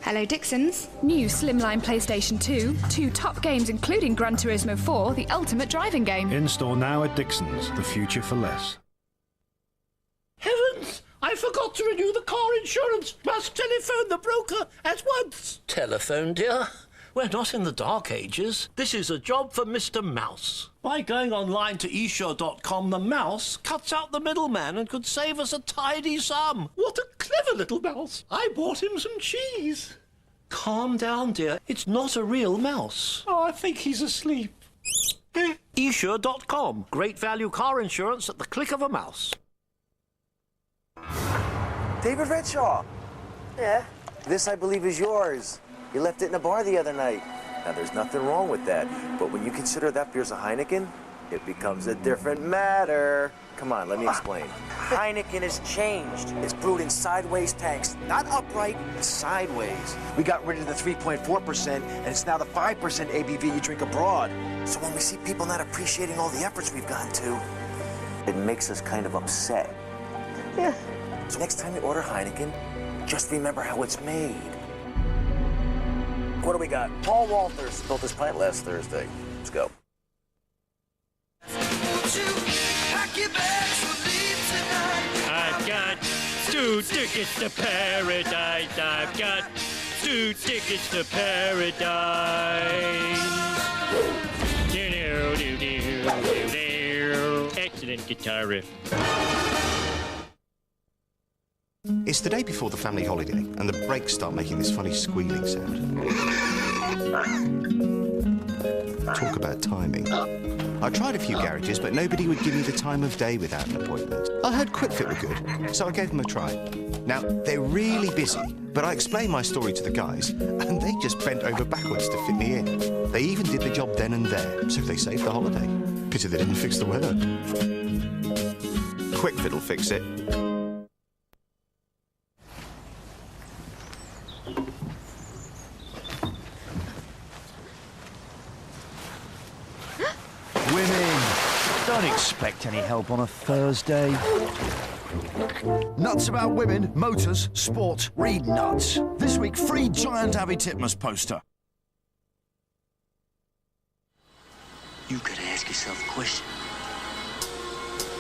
Hello Dixons. New Slimline PlayStation 2. 2 top games including Gran Turismo 4, the ultimate driving game. In store now at Dixons, the future for less. Heavens! I forgot to renew the car insurance. Must telephone the broker at once. Telephone, dear? We're not in the dark ages. This is a job for Mr. Mouse. By going online to esure.com, the mouse cuts out the middleman and could save us a tidy sum. What a clever little mouse. I bought him some cheese. Calm down, dear. It's not a real mouse. Oh, I think he's asleep. esure.com. Great value car insurance at the click of a mouse. David Redshaw. Yeah? This, I believe, is yours. You left it in a bar the other night. Now, there's nothing wrong with that, but when you consider that beer's a Heineken, it becomes a different matter. Come on, let me explain. Heineken has changed. It's brewed in sideways tanks, not upright, sideways. We got rid of the 3.4%, and it's now the 5% ABV you drink abroad. So when we see people not appreciating all the efforts we've gone to, it makes us kind of upset. Yeah. So next time you order Heineken, just remember how it's made. What do we got? Paul Walters spilled his pint last Thursday. Let's go. I've got 2 tickets to paradise. I've got 2 tickets to paradise. Excellent guitar riff. It's the day before the family holiday, and the brakes start making this funny squealing sound. Talk about timing. I tried a few garages, but nobody would give me the time of day without an appointment. I heard QuickFit were good, so I gave them a try. Now, they're really busy, but I explained my story to the guys, and they just bent over backwards to fit me in. They even did the job then and there, so they saved the holiday. Pity they didn't fix the weather. QuickFit will fix it. Women, don't expect any help on a Thursday. Nuts about women, motors, sport, read nuts. This week, free giant Abby Titmus poster. You gotta ask yourself a question.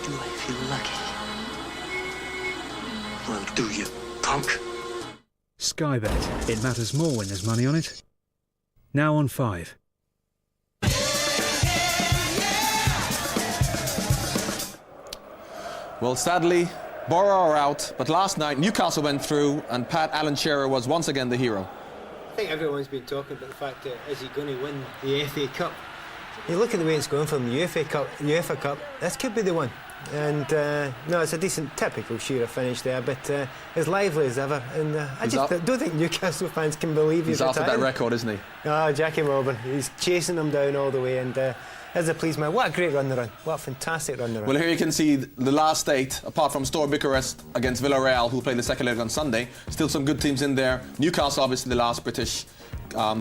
Do I feel lucky? Well, do you, punk? Sky Bet. It matters more when there's money on it. Now on 5. Well, sadly, Borough are out, but last night Newcastle went through and Pat Alan Shearer was once again the hero. I think everyone's been talking about the fact that is he going to win the FA Cup? You look at the way it's going from the UEFA Cup, this could be the one. And no, it's a decent, typical Shearer finish there, but as lively as ever. And I just don't think Newcastle fans can believe he's after retiring. that record, isn't he? Oh, Jackie Robin, he's chasing them down all the way, and as a policeman, what a great run around. What a fantastic run around. Well, here you can see the last 8, apart from Steaua Bucharest against Villarreal, who played the second leg on Sunday. Still some good teams in there. Newcastle, obviously, the last British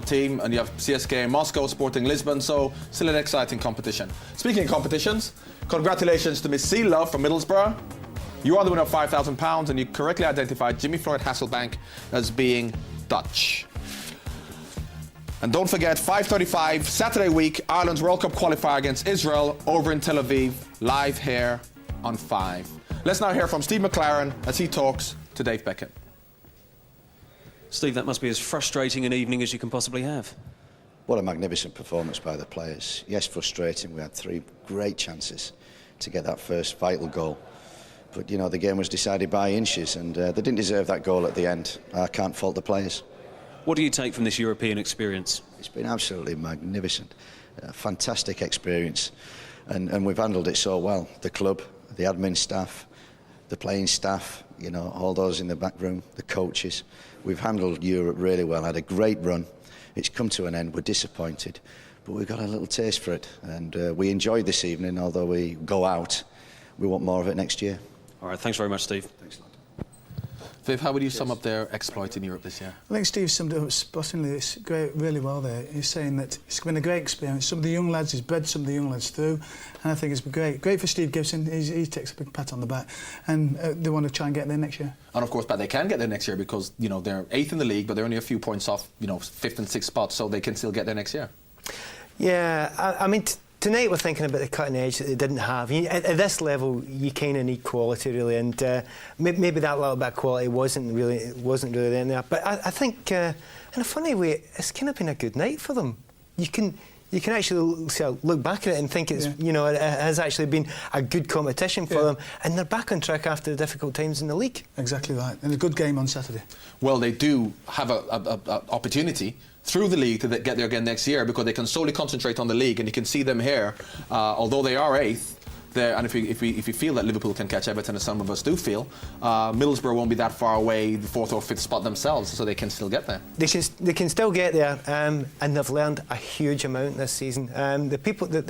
team, and you have CSKA Moscow, Sporting Lisbon, so still an exciting competition. Speaking of competitions, congratulations to Miss C Love from Middlesbrough. You are the winner of £5,000, and you correctly identified Jimmy Floyd Hasselbank as being Dutch. And don't forget, 5:35 Saturday week, Ireland's World Cup qualifier against Israel over in Tel Aviv, live here on 5. Let's now hear from Steve McLaren as he talks to Dave Beckett. Steve, that must be as frustrating an evening as you can possibly have. What a magnificent performance by the players. Yes, frustrating. We had 3 great chances to get that first vital goal. But, you know, the game was decided by inches, and they didn't deserve that goal at the end. I can't fault the players. What do you take from this European experience? It's been absolutely magnificent. A fantastic experience. And we've handled it so well. The club, the admin staff, the playing staff, you know, all those in the back room, the coaches. We've handled Europe really well, had a great run. It's come to an end, we're disappointed, but we've got a little taste for it. And we enjoyed this evening, although we go out, we want more of it next year. All right, thanks very much, Steve. Thanks a lot. Viv, how would you sum up their exploit in Europe this year? I think Steve summed it up spottingly. It's great, really well there. He's saying that it's been a great experience. Some of the young lads, he's bred some of the young lads through, and I think it's been great. Great for Steve Gibson. He takes a big pat on the back, and they want to try and get there next year. And of course, but they can get there next year because, you know, they're 8th in the league, but they're only a few points off, you know, 5th and 6th spots, so they can still get there next year. Yeah, I mean, tonight we're thinking about the cutting edge that they didn't have. At this level, you kind of need quality, really, and maybe that little bit of quality wasn't really in there. But I think, in a funny way, it's kind of been a good night for them. You can actually look back at it and think it's, you know, it has actually been a good competition for them, and they're back on track after the difficult times in the league. Exactly right, and a good game on Saturday. Well, they do have an opportunity through the league to get there again next year because they can solely concentrate on the league, and you can see them here, although they are 8th. And if we feel that Liverpool can catch Everton, as some of us do feel, Middlesbrough won't be that far away, the 4th or 5th spot themselves, so they can still get there. They can still get there, and they've learned a huge amount this season. The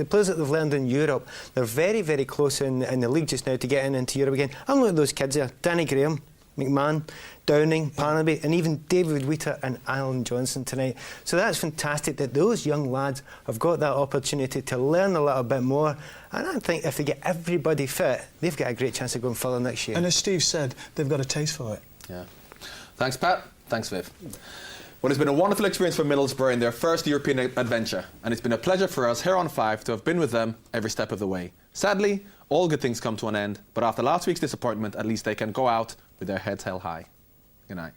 players that they've learned in Europe, they're very, very close in the league just now to getting into Europe again. I'm looking at those kids there: Danny Graham, McMahon, Downing, Parnaby, and even David Wheater and Alan Johnson tonight. So that's fantastic that those young lads have got that opportunity to learn a little bit more. And I think if they get everybody fit, they've got a great chance of going further next year. And as Steve said, they've got a taste for it. Yeah. Thanks, Pat. Thanks, Viv. Well, it's been a wonderful experience for Middlesbrough in their first European adventure, and it's been a pleasure for us here on 5 to have been with them every step of the way. Sadly, all good things come to an end, but after last week's disappointment, at least they can go out with their heads held high. Good night.